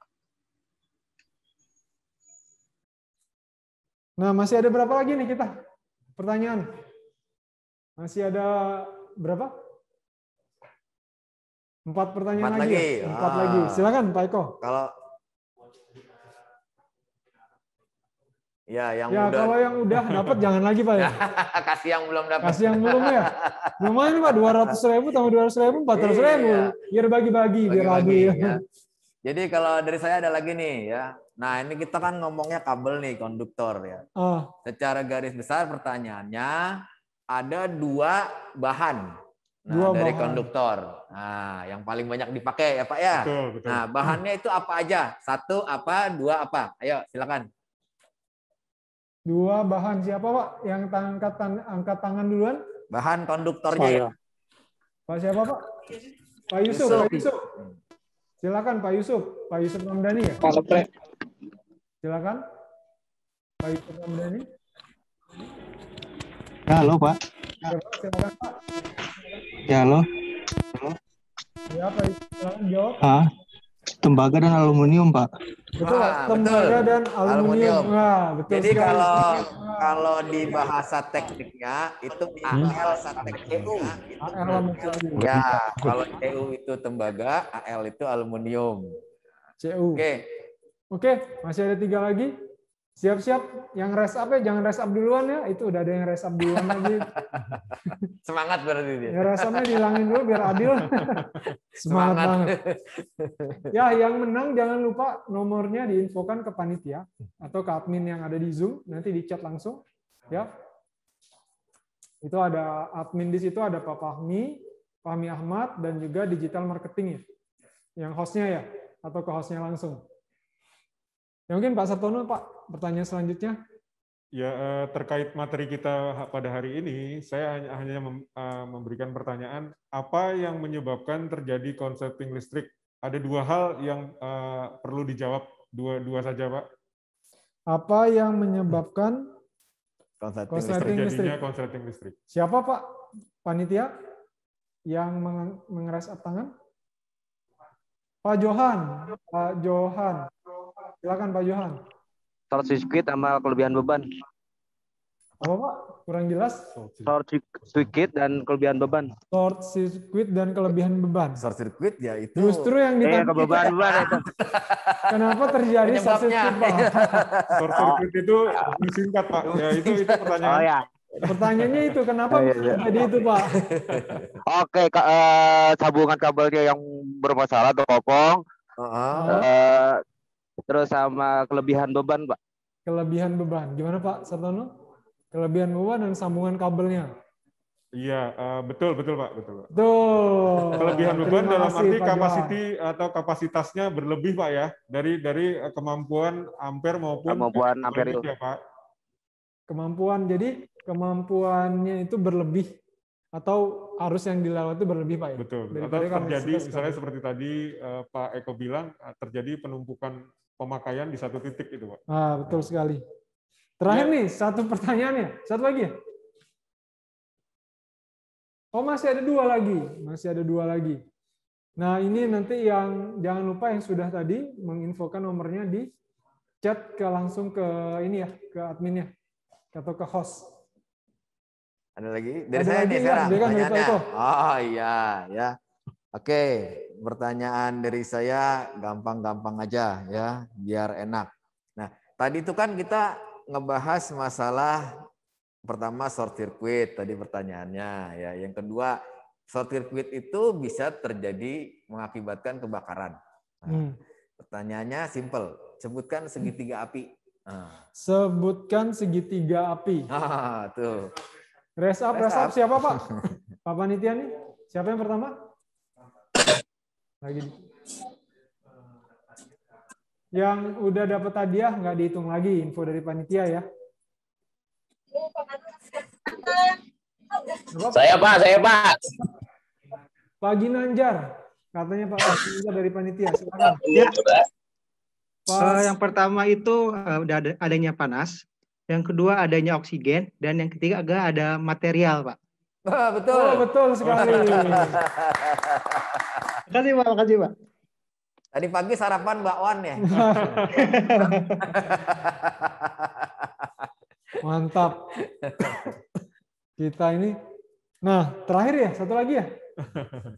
Speaker 1: Nah, masih ada berapa lagi nih kita? Pertanyaan. Masih ada berapa? 4 pertanyaan lagi. 4 lagi. Silakan Pak Eko.
Speaker 2: Kalau
Speaker 1: kalau yang udah dapat jangan lagi Pak ya.
Speaker 2: Kasih yang belum dapat.
Speaker 1: Kasih yang belum ya. Lumayan Pak, 200.000 tambah 200.000, 400.000. Biar bagi-bagi, biar adil.
Speaker 2: Ya. Jadi kalau dari saya ada lagi nih ya. Nah, ini kita kan ngomongnya kabel nih, konduktor ya. Secara garis besar pertanyaannya ada 2 bahan dari konduktor. Nah, yang paling banyak dipakai ya Pak ya.
Speaker 5: Betul.
Speaker 2: Nah, bahannya itu apa aja? 1 apa, 2 apa? Ayo, silakan.
Speaker 1: 2 bahan siapa Pak? Yang angkat tangan duluan?
Speaker 2: Bahan konduktornya ya.
Speaker 1: Pak siapa Pak? Pak Yusuf. Silakan Pak Yusuf. Pak Yusuf Ramdhani ya? Silakan. Pak Yusuf Ramdhani.
Speaker 17: Halo Pak.
Speaker 1: Silakan Pak.
Speaker 17: Ya halo.
Speaker 1: Ya Pak Yusuf, silakan jawab.
Speaker 17: Tembaga dan aluminium Pak.
Speaker 1: Betul Pak. Tembaga dan aluminium. Wah, betul.
Speaker 2: Jadi kalau di bahasa tekniknya itu AL sama CU. Ya, kalau CU itu tembaga, AL itu aluminium.
Speaker 1: CU. Oke, masih ada 3 lagi. Siap-siap yang rest up ya, jangan rest up duluan ya. Itu udah ada yang rest up duluan lagi.
Speaker 2: Semangat berarti dia.
Speaker 1: Ya rest up-nya dihilangin dulu biar adil. Semangat banget. Ya, yang menang jangan lupa nomornya diinfokan ke panitia atau ke admin yang ada di Zoom, nanti di chat langsung ya. Itu ada admin di situ, ada Pak Fahmi Ahmad, dan juga digital marketing ya. Yang hostnya ya, atau ke hostnya langsung. Ya, mungkin Pak Sartono, Pak, pertanyaan selanjutnya.
Speaker 5: Ya, terkait materi kita pada hari ini, saya hanya memberikan pertanyaan, apa yang menyebabkan terjadi konsleting listrik? Ada dua hal yang perlu dijawab, dua saja, Pak. Apa yang menyebabkan
Speaker 1: konsleting listrik?
Speaker 5: Konsleting listrik.
Speaker 1: Siapa, Pak? Panitia yang mengeras tangan? Pak Johan. Pak Johan. Silakan Pak Johan.
Speaker 12: Short circuit sama kelebihan beban.
Speaker 1: Apa Pak? Kurang jelas.
Speaker 12: Short circuit dan kelebihan beban.
Speaker 1: Short circuit dan kelebihan beban.
Speaker 2: Short circuit ya itu.
Speaker 1: Justru yang ditanya.
Speaker 12: Beban itu.
Speaker 1: Kenapa terjadi short circuit, Pak?
Speaker 5: Short circuit itu singkat, Pak. Ya, itu pertanyaan.
Speaker 12: Oh ya.
Speaker 1: Pertanyaannya itu kenapa terjadi itu, Pak?
Speaker 12: Oke, sambungan kabelnya yang bermasalah atau kopong. Terus sama kelebihan beban, Pak.
Speaker 1: Kelebihan beban. Gimana Pak Sartono? Kelebihan beban dan sambungan kabelnya.
Speaker 5: Iya, betul Pak, betul.
Speaker 1: Tuh.
Speaker 5: Kelebihan beban dalam arti kapasitasnya berlebih, Pak ya, dari kemampuan ampere maupun
Speaker 12: kemampuan ampere itu.
Speaker 5: Ya, Pak.
Speaker 1: Kemampuan, jadi kemampuannya itu berlebih atau arus yang dilewati berlebih, Pak ya.
Speaker 5: Betul. Atau terjadi misalnya seperti tadi Pak Eko bilang terjadi penumpukan pemakaian di satu titik itu, Pak.
Speaker 1: Betul sekali. Terakhir nih, satu pertanyaannya. Satu lagi ya? Oh, masih ada dua lagi. Masih ada dua lagi. Nah, ini nanti yang jangan lupa yang sudah tadi menginfokan nomornya di chat langsung ke ini ya, ke adminnya atau ke host.
Speaker 2: Ada lagi? Dari saya nih sekarang pertanyaannya. Oh iya, ya. Oke, pertanyaan dari saya gampang-gampang aja ya, biar enak. Nah, tadi itu kan kita ngebahas masalah pertama short circuit tadi pertanyaannya ya. Yang kedua, short circuit itu bisa terjadi mengakibatkan kebakaran. Nah, pertanyaannya simple, sebutkan segitiga api.
Speaker 1: Sebutkan segitiga api.
Speaker 2: Tuh.
Speaker 1: Rest up siapa Pak? Pak Panitia nih? Siapa yang pertama? Lagi. Yang udah dapat hadiah nggak dihitung lagi info dari panitia ya.
Speaker 18: Saya Pak.
Speaker 1: Pak Ginanjar, katanya Pak Ginanjar dari panitia. Silakan.
Speaker 17: Ya. Yang pertama itu adanya panas, yang kedua adanya oksigen, dan yang ketiga ada material, Pak.
Speaker 2: Betul.
Speaker 1: Oh, betul sekali.
Speaker 17: Makasih Pak.
Speaker 2: Tadi pagi sarapan bakwan ya.
Speaker 1: Mantap. Kita ini. Nah, terakhir ya, satu lagi ya.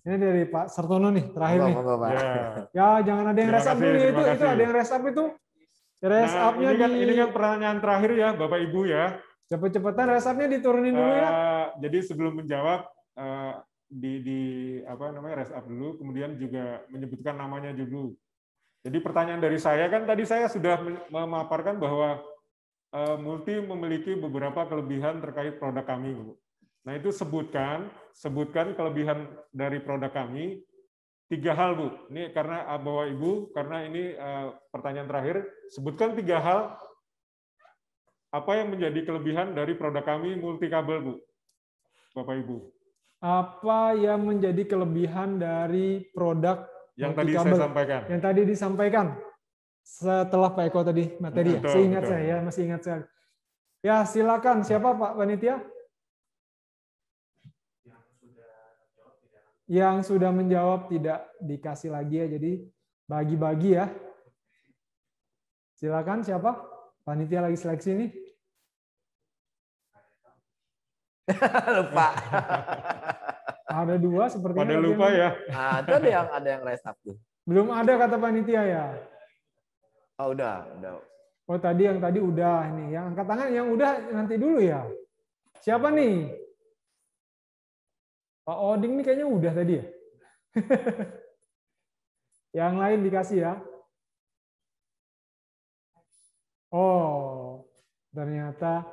Speaker 1: Ini dari Pak Sartono nih, terakhir nih. Ya, jangan ada yang rest up dulu itu ada yang rest up itu. Rest up-nya
Speaker 5: ini kan pertanyaan terakhir ya, Bapak Ibu ya.
Speaker 1: Cepet-cepetan rest up-nya diturunin dulu ya.
Speaker 5: Jadi sebelum menjawab rest up dulu, kemudian juga menyebutkan namanya dulu. Jadi pertanyaan dari saya kan tadi saya sudah memaparkan bahwa Multi memiliki beberapa kelebihan terkait produk kami, Bu. Nah, itu sebutkan kelebihan dari produk kami 3 hal, Bu. Ini karena Bapak Ibu, karena ini pertanyaan terakhir, sebutkan 3 hal apa yang menjadi kelebihan dari produk kami Multi Kabel, Bu. Bapak Ibu.
Speaker 1: Apa yang menjadi kelebihan dari produk
Speaker 5: yang tadi saya sampaikan?
Speaker 1: Yang tadi disampaikan setelah Pak Eko tadi materi.
Speaker 5: Betul,
Speaker 1: Seingat saya ya, masih ingat saya. Ya, silakan. Siapa Pak Panitia? Yang sudah menjawab tidak dikasih lagi ya, jadi bagi-bagi ya. Silakan siapa? Panitia lagi seleksi nih.
Speaker 2: Lupa.
Speaker 1: Ada 2 sepertinya.
Speaker 5: Pada lupa ya.
Speaker 2: Ada yang rest up tuh.
Speaker 1: Belum ada kata panitia ya.
Speaker 2: Oh, udah.
Speaker 1: Oh tadi yang tadi udah ini, yang angkat tangan yang udah nanti dulu ya. Siapa nih? Pak Oding nih kayaknya udah tadi ya. Yang lain dikasih ya. Oh, ternyata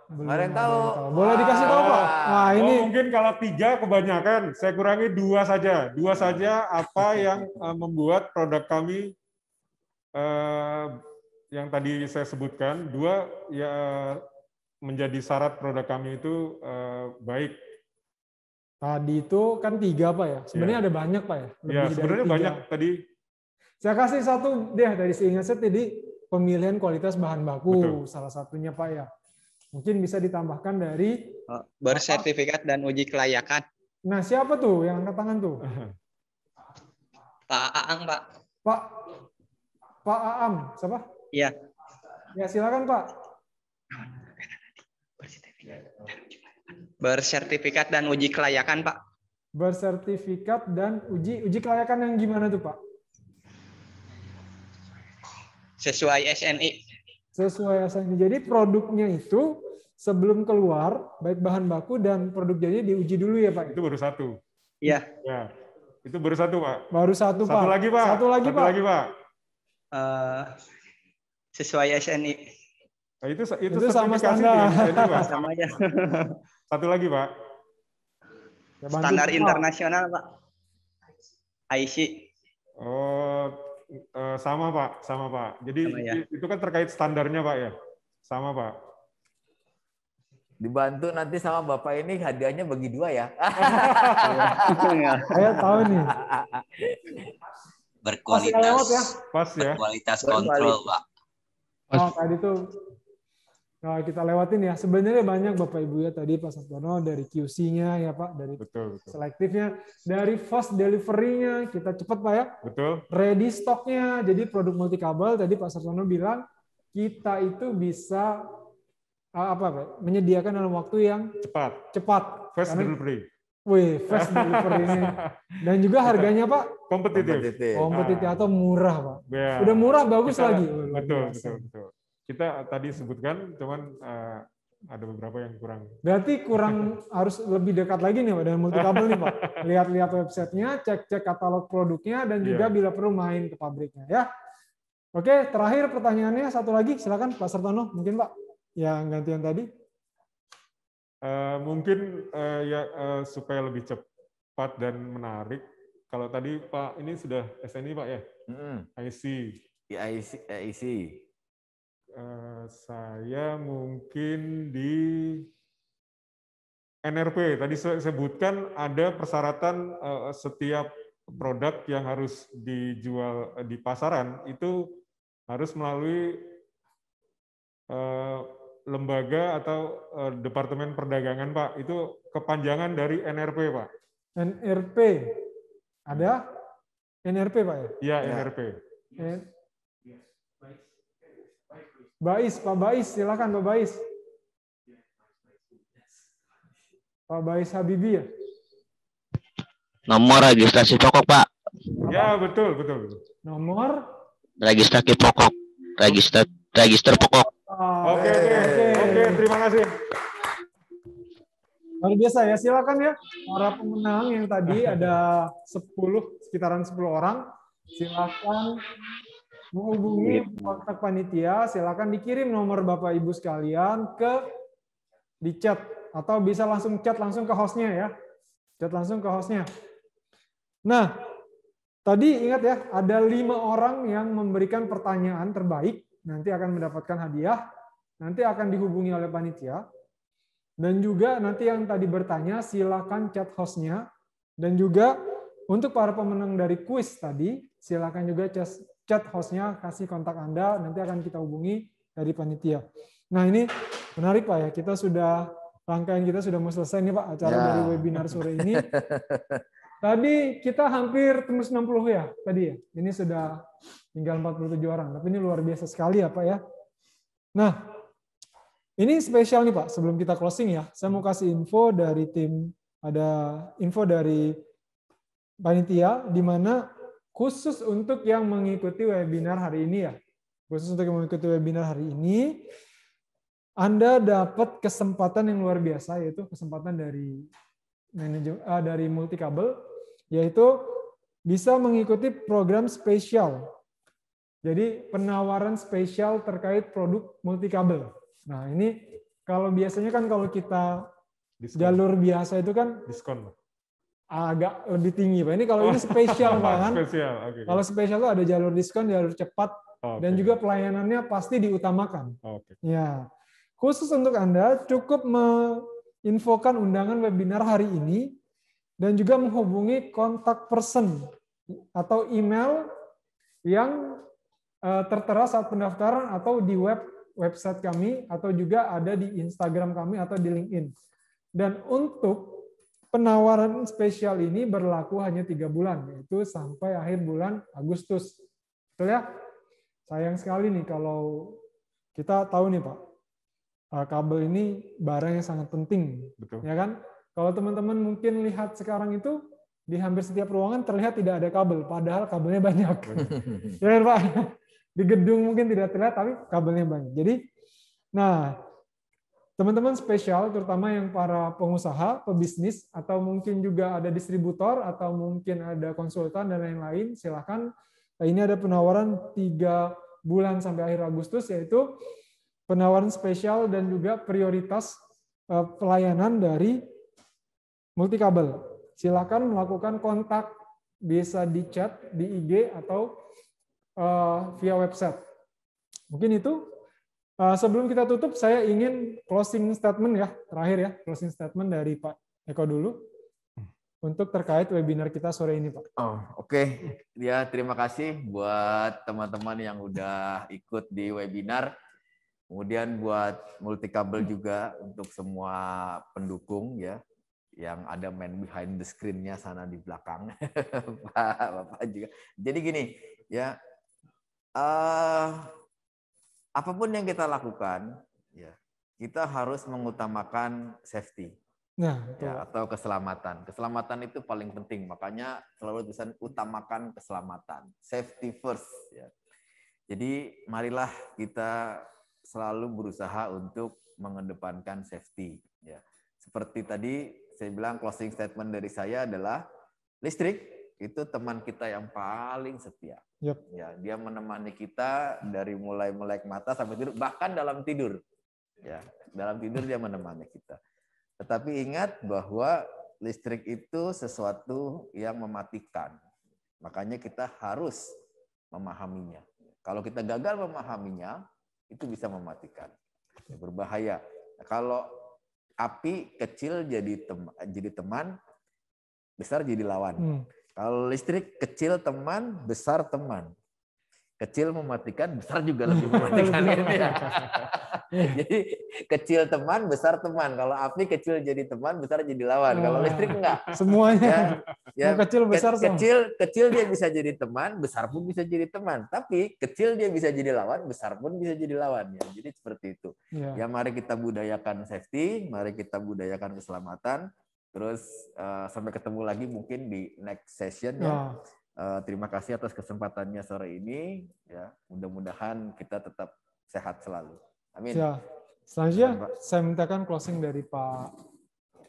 Speaker 1: belum ada yang tahu. Boleh dikasih tahu Pak? Nah ini
Speaker 5: mungkin kalau 3 kebanyakan, saya kurangi 2 saja. 2 saja apa yang membuat produk kami yang tadi saya sebutkan, 2 ya menjadi syarat produk kami itu baik.
Speaker 1: Tadi itu kan 3 Pak ya. Sebenarnya ada banyak Pak ya.
Speaker 5: Ya sebenarnya banyak tadi.
Speaker 1: Saya kasih satu deh dari seingat saya tadi pemilihan kualitas bahan baku. Betul. Salah satunya Pak ya. Mungkin bisa ditambahkan dari
Speaker 18: bersertifikat dan uji kelayakan.
Speaker 1: Nah siapa tuh yang angkat tangan tuh?
Speaker 18: Pak Aang Pak.
Speaker 1: Pak Aam, siapa?
Speaker 18: Iya.
Speaker 1: Ya silakan Pak.
Speaker 18: Bersertifikat dan uji kelayakan Pak.
Speaker 1: Bersertifikat dan uji kelayakan yang gimana tuh Pak?
Speaker 18: Sesuai SNI.
Speaker 1: Sesuai SNI. Jadi produknya itu sebelum keluar, baik bahan baku dan produk jadi diuji dulu ya Pak?
Speaker 5: Itu baru 1.
Speaker 18: Iya.
Speaker 5: Ya. Itu baru 1 Pak.
Speaker 1: Baru 1 Pak.
Speaker 5: Satu lagi Pak.
Speaker 1: Satu lagi Pak.
Speaker 18: Sesuai SNI.
Speaker 5: Nah, itu
Speaker 1: sama standar.
Speaker 18: Sama ya.
Speaker 5: Satu lagi Pak.
Speaker 1: Ya,
Speaker 18: standar internasional Pak. IC.
Speaker 5: Oh, sama Pak, sama Pak. Jadi sama, ya? Itu kan terkait standarnya Pak ya, sama Pak.
Speaker 2: Dibantu nanti sama Bapak ini hadiahnya bagi 2 ya.
Speaker 1: Saya tahu nih.
Speaker 10: Berkualitas,
Speaker 1: ya?
Speaker 5: Pas ya.
Speaker 10: Berkualitas kontrol Pak.
Speaker 1: Oh tadi tuh. Nah, kita lewatin ya. Sebenarnya banyak Bapak Ibu ya tadi Pak Sartono dari QC-nya ya Pak, dari
Speaker 5: betul.
Speaker 1: selektifnya, dari fast delivery-nya kita cepat Pak ya.
Speaker 5: Betul.
Speaker 1: Ready stock-nya. Jadi produk multi kabel tadi Pak Sartono bilang kita itu bisa menyediakan dalam waktu yang cepat.
Speaker 5: Fast delivery.
Speaker 1: Wih, fast delivery ini. Dan juga harganya Pak kompetitif atau murah Pak.
Speaker 5: Ya.
Speaker 1: Udah murah bagus lagi.
Speaker 5: Betul. Kita tadi sebutkan, cuman ada beberapa yang kurang.
Speaker 1: Berarti kurang harus lebih dekat lagi nih Pak dengan multi kabel nih Pak. Lihat-lihat websitenya, cek katalog produknya, dan juga bila perlu main ke pabriknya ya. Oke, terakhir pertanyaannya satu lagi, silakan Pak Sartono, mungkin Pak yang gantian tadi.
Speaker 5: Mungkin supaya lebih cepat dan menarik. Kalau tadi Pak ini sudah SNI Pak ya, IC.
Speaker 2: IC.
Speaker 5: Saya mungkin di NRP. Tadi saya sebutkan ada persyaratan setiap produk yang harus dijual di pasaran itu harus melalui lembaga atau Departemen Perdagangan Pak. Itu kepanjangan dari NRP Pak.
Speaker 1: NRP. Ada NRP Pak ya?
Speaker 5: Iya, NRP.
Speaker 1: Bais, Pak Bais, silakan Pak Bais. Pak Bais Habibie ya?
Speaker 19: Nomor registrasi pokok Pak.
Speaker 5: Ya betul.
Speaker 1: Nomor?
Speaker 19: Registrasi pokok. Register pokok.
Speaker 5: Oke, terima kasih.
Speaker 1: Luar biasa ya, silakan ya para pemenang yang tadi ada sekitaran 10 orang. Silakan menghubungi kontak panitia, silakan dikirim nomor Bapak Ibu sekalian di chat atau bisa langsung chat langsung ke hostnya ya. Chat langsung ke hostnya. Nah, tadi ingat ya, ada 5 orang yang memberikan pertanyaan terbaik, nanti akan mendapatkan hadiah, nanti akan dihubungi oleh panitia. Dan juga nanti yang tadi bertanya, silakan chat hostnya. Dan juga untuk para pemenang dari kuis tadi, silakan juga chat hostnya, kasih kontak Anda, nanti akan kita hubungi dari panitia. Nah ini menarik Pak ya, rangkaian kita sudah mau selesai nih Pak, acara dari webinar sore ini. Tadi kita hampir tembus 60 ya, tadi ya. Ini sudah tinggal 47 orang, tapi ini luar biasa sekali ya Pak ya. Nah, ini spesial nih Pak, sebelum kita closing ya, saya mau kasih info dari tim, ada info dari panitia, di mana khusus untuk yang mengikuti webinar hari ini ya. khusus untuk yang mengikuti webinar hari ini, Anda dapat kesempatan yang luar biasa, yaitu kesempatan dari Multikabel, yaitu bisa mengikuti program spesial. Jadi penawaran spesial terkait produk Multikabel. Nah ini kalau biasanya kan kalau kita diskon. Jalur biasa itu kan
Speaker 5: diskon
Speaker 1: agak lebih tinggi, Pak. Ini kalau ini spesial, Pak, kan?
Speaker 5: Spesial. Okay.
Speaker 1: Kalau spesial itu ada jalur diskon, jalur cepat, dan juga pelayanannya pasti diutamakan. Ya, khusus untuk Anda cukup menginfokan undangan webinar hari ini dan juga menghubungi kontak person atau email yang tertera saat pendaftaran atau di website kami atau juga ada di Instagram kami atau di LinkedIn. Dan untuk penawaran spesial ini berlaku hanya 3 bulan, yaitu sampai akhir bulan Agustus. Betul ya? Sayang sekali nih kalau kita tahu nih Pak, kabel ini barang yang sangat penting.
Speaker 5: Betul.
Speaker 1: Ya kan? Kalau teman-teman mungkin lihat sekarang itu di hampir setiap ruangan terlihat tidak ada kabel, padahal kabelnya banyak. Ya kan, Pak? Di gedung mungkin tidak terlihat, tapi kabelnya banyak. Jadi, nah, teman-teman spesial, terutama yang para pengusaha, pebisnis, atau mungkin juga ada distributor, atau mungkin ada konsultan, dan lain-lain, silakan. Ini ada penawaran 3 bulan sampai akhir Agustus, yaitu penawaran spesial dan juga prioritas pelayanan dari Multikabel. Silakan melakukan kontak, bisa di chat, di IG, atau via website. Mungkin itu. Sebelum kita tutup, saya ingin closing statement ya, terakhir ya, closing statement dari Pak Eko dulu untuk terkait webinar kita sore ini, Pak.
Speaker 2: Oke. Ya, terima kasih buat teman-teman yang udah ikut di webinar. Kemudian buat Multikabel juga untuk semua pendukung ya, yang ada man behind the screen-nya sana di belakang. Bapak juga. Jadi gini, ya. Apapun yang kita lakukan, ya, kita harus mengutamakan safety, ya, atau keselamatan. Keselamatan itu paling penting, makanya selalu tulisan utamakan keselamatan, safety first. Ya. Jadi marilah kita selalu berusaha untuk mengedepankan safety. Ya. Seperti tadi saya bilang, closing statement dari saya adalah listrik itu teman kita yang paling setia.
Speaker 1: Yep.
Speaker 2: Ya, dia menemani kita dari mulai melek mata sampai tidur, bahkan dalam tidur. Ya, dalam tidur dia menemani kita. Tetapi ingat bahwa listrik itu sesuatu yang mematikan. Makanya kita harus memahaminya. Kalau kita gagal memahaminya, itu bisa mematikan. Berbahaya. Kalau api kecil jadi teman, besar jadi lawan. Kalau listrik kecil teman, besar teman. Kecil mematikan, besar juga lebih mematikan. Jadi kecil teman, besar teman. Kalau api kecil jadi teman, besar jadi lawan. Kalau listrik enggak.
Speaker 1: Semuanya.
Speaker 2: Ya,
Speaker 1: kecil besar
Speaker 2: kecil dia bisa jadi teman, besar pun bisa jadi teman. Tapi kecil dia bisa jadi lawan, besar pun bisa jadi lawan. Ya, jadi seperti itu. Ya, mari kita budayakan safety, mari kita budayakan keselamatan. Terus sampai ketemu lagi mungkin di next session ya. Terima kasih atas kesempatannya sore ini. Ya, mudah-mudahan kita tetap sehat selalu. Amin.
Speaker 1: Ya. Selanjutnya saya mintakan closing dari Pak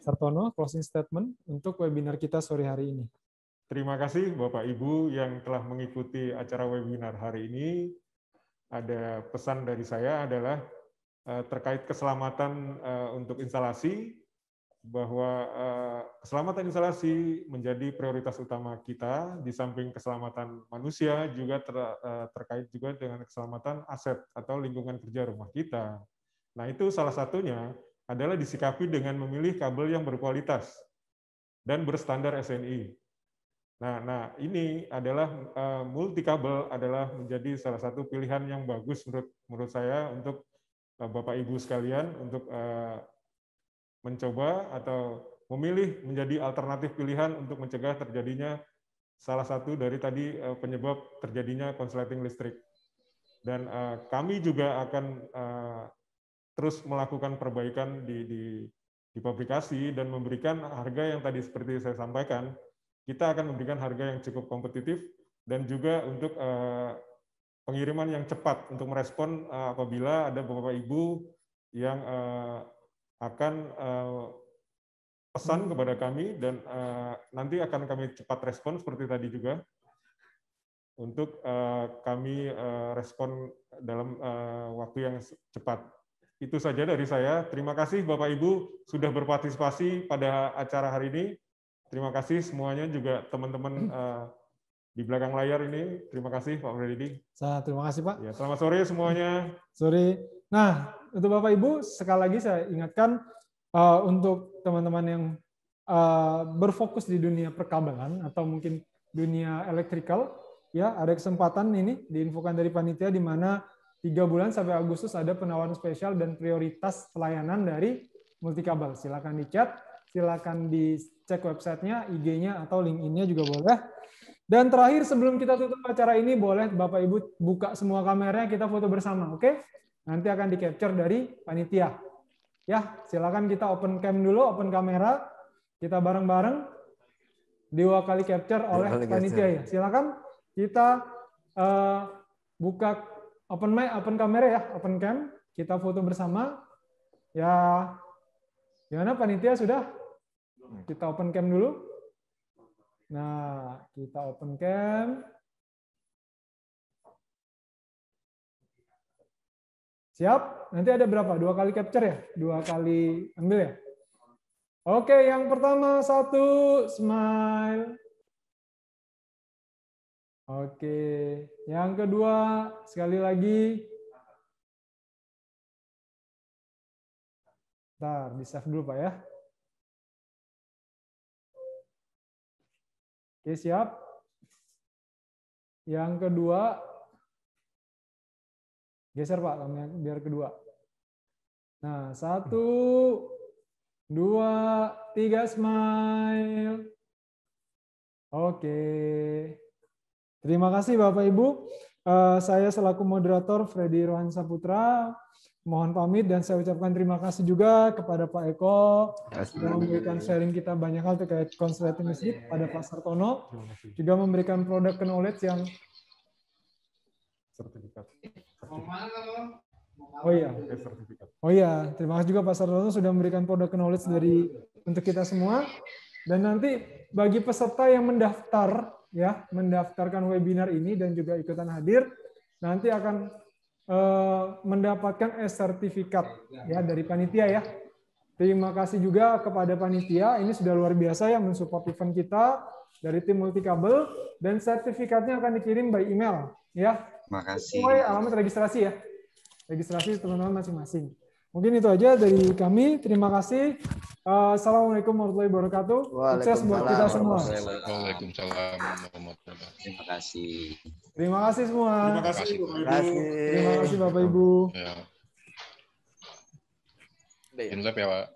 Speaker 1: Sartono, closing statement untuk webinar kita sore hari ini.
Speaker 5: Terima kasih Bapak Ibu yang telah mengikuti acara webinar hari ini. Ada pesan dari saya adalah terkait keselamatan untuk instalasi, bahwa keselamatan instalasi menjadi prioritas utama kita. Di samping keselamatan manusia juga terkait juga dengan keselamatan aset atau lingkungan kerja rumah kita. Nah, itu salah satunya adalah disikapi dengan memilih kabel yang berkualitas dan berstandar SNI. Nah, ini adalah Multikabel adalah menjadi salah satu pilihan yang bagus menurut saya untuk Bapak Ibu sekalian untuk mencoba atau memilih menjadi alternatif pilihan untuk mencegah terjadinya salah satu dari tadi penyebab terjadinya konsleting listrik. Dan kami juga akan terus melakukan perbaikan di pabrikasi dan memberikan harga yang tadi seperti saya sampaikan, kita akan memberikan harga yang cukup kompetitif dan juga untuk pengiriman yang cepat untuk merespon apabila ada Bapak Ibu yang akan pesan kepada kami, dan nanti akan kami cepat respon seperti tadi juga untuk kami respon dalam waktu yang cepat. Itu saja dari saya. Terima kasih Bapak Ibu sudah berpartisipasi pada acara hari ini. Terima kasih semuanya, juga teman-teman di belakang layar ini. Terima kasih Pak Freddy.
Speaker 1: Terima kasih Pak.
Speaker 5: Ya, selamat sore semuanya.
Speaker 1: Sore. Nah, untuk Bapak Ibu, sekali lagi saya ingatkan untuk teman-teman yang berfokus di dunia perkabelan atau mungkin dunia elektrikal, ya ada kesempatan ini diinfokan dari panitia di mana 3 bulan sampai Agustus ada penawaran spesial dan prioritas pelayanan dari Multikabel. Silakan dicat, silakan dicek websitenya, IG-nya atau LinkedIn-nya juga boleh. Dan terakhir sebelum kita tutup acara ini, boleh Bapak Ibu buka semua kameranya, kita foto bersama, oke? Nanti akan di-capture dari panitia. Ya, silakan kita open cam dulu, open kamera, kita bareng-bareng 2 kali capture oleh panitia ya. Silakan kita buka open mic, open kamera ya, open cam, kita foto bersama. Ya, gimana panitia sudah? Kita open cam dulu. Nah, kita open cam. Siap? Nanti ada berapa? 2 kali capture ya? 2 kali ambil ya? Oke, yang pertama 1, smile. Oke, yang kedua sekali lagi. Bentar, di-save dulu Pak ya. Oke, siap. Yang kedua, geser Pak, biar kedua. Nah, 1, 2, 3, smile. Oke. Terima kasih Bapak Ibu. Saya selaku moderator Freddy Rohan Saputra mohon pamit, dan saya ucapkan terima kasih juga kepada Pak Eko yang memberikan sharing kita banyak hal terkait konsleting listrik pada Pak Sartono, juga memberikan produk knowledge yang
Speaker 5: sertifikat.
Speaker 1: Oh iya, terima kasih juga Pak Sartono sudah memberikan produk knowledge untuk kita semua. Dan nanti bagi peserta yang mendaftar ya, mendaftarkan webinar ini dan juga ikutan hadir, nanti akan mendapatkan sertifikat ya dari panitia ya. Terima kasih juga kepada panitia, ini sudah luar biasa ya mensupport event kita dari tim Multikabel, dan sertifikatnya akan dikirim by email ya.
Speaker 10: Makasih.
Speaker 1: Sesuai alamat registrasi ya. Registrasi teman-teman masing-masing. Mungkin itu aja dari kami. Terima kasih. Assalamualaikum warahmatullahi wabarakatuh. Sukses buat kita semua.
Speaker 7: Waalaikumsalam.
Speaker 10: Terima kasih.
Speaker 1: Terima kasih semua.
Speaker 5: Terima kasih.
Speaker 1: Terima kasih Bapak Ibu.
Speaker 7: Ya. Insap ya Pak.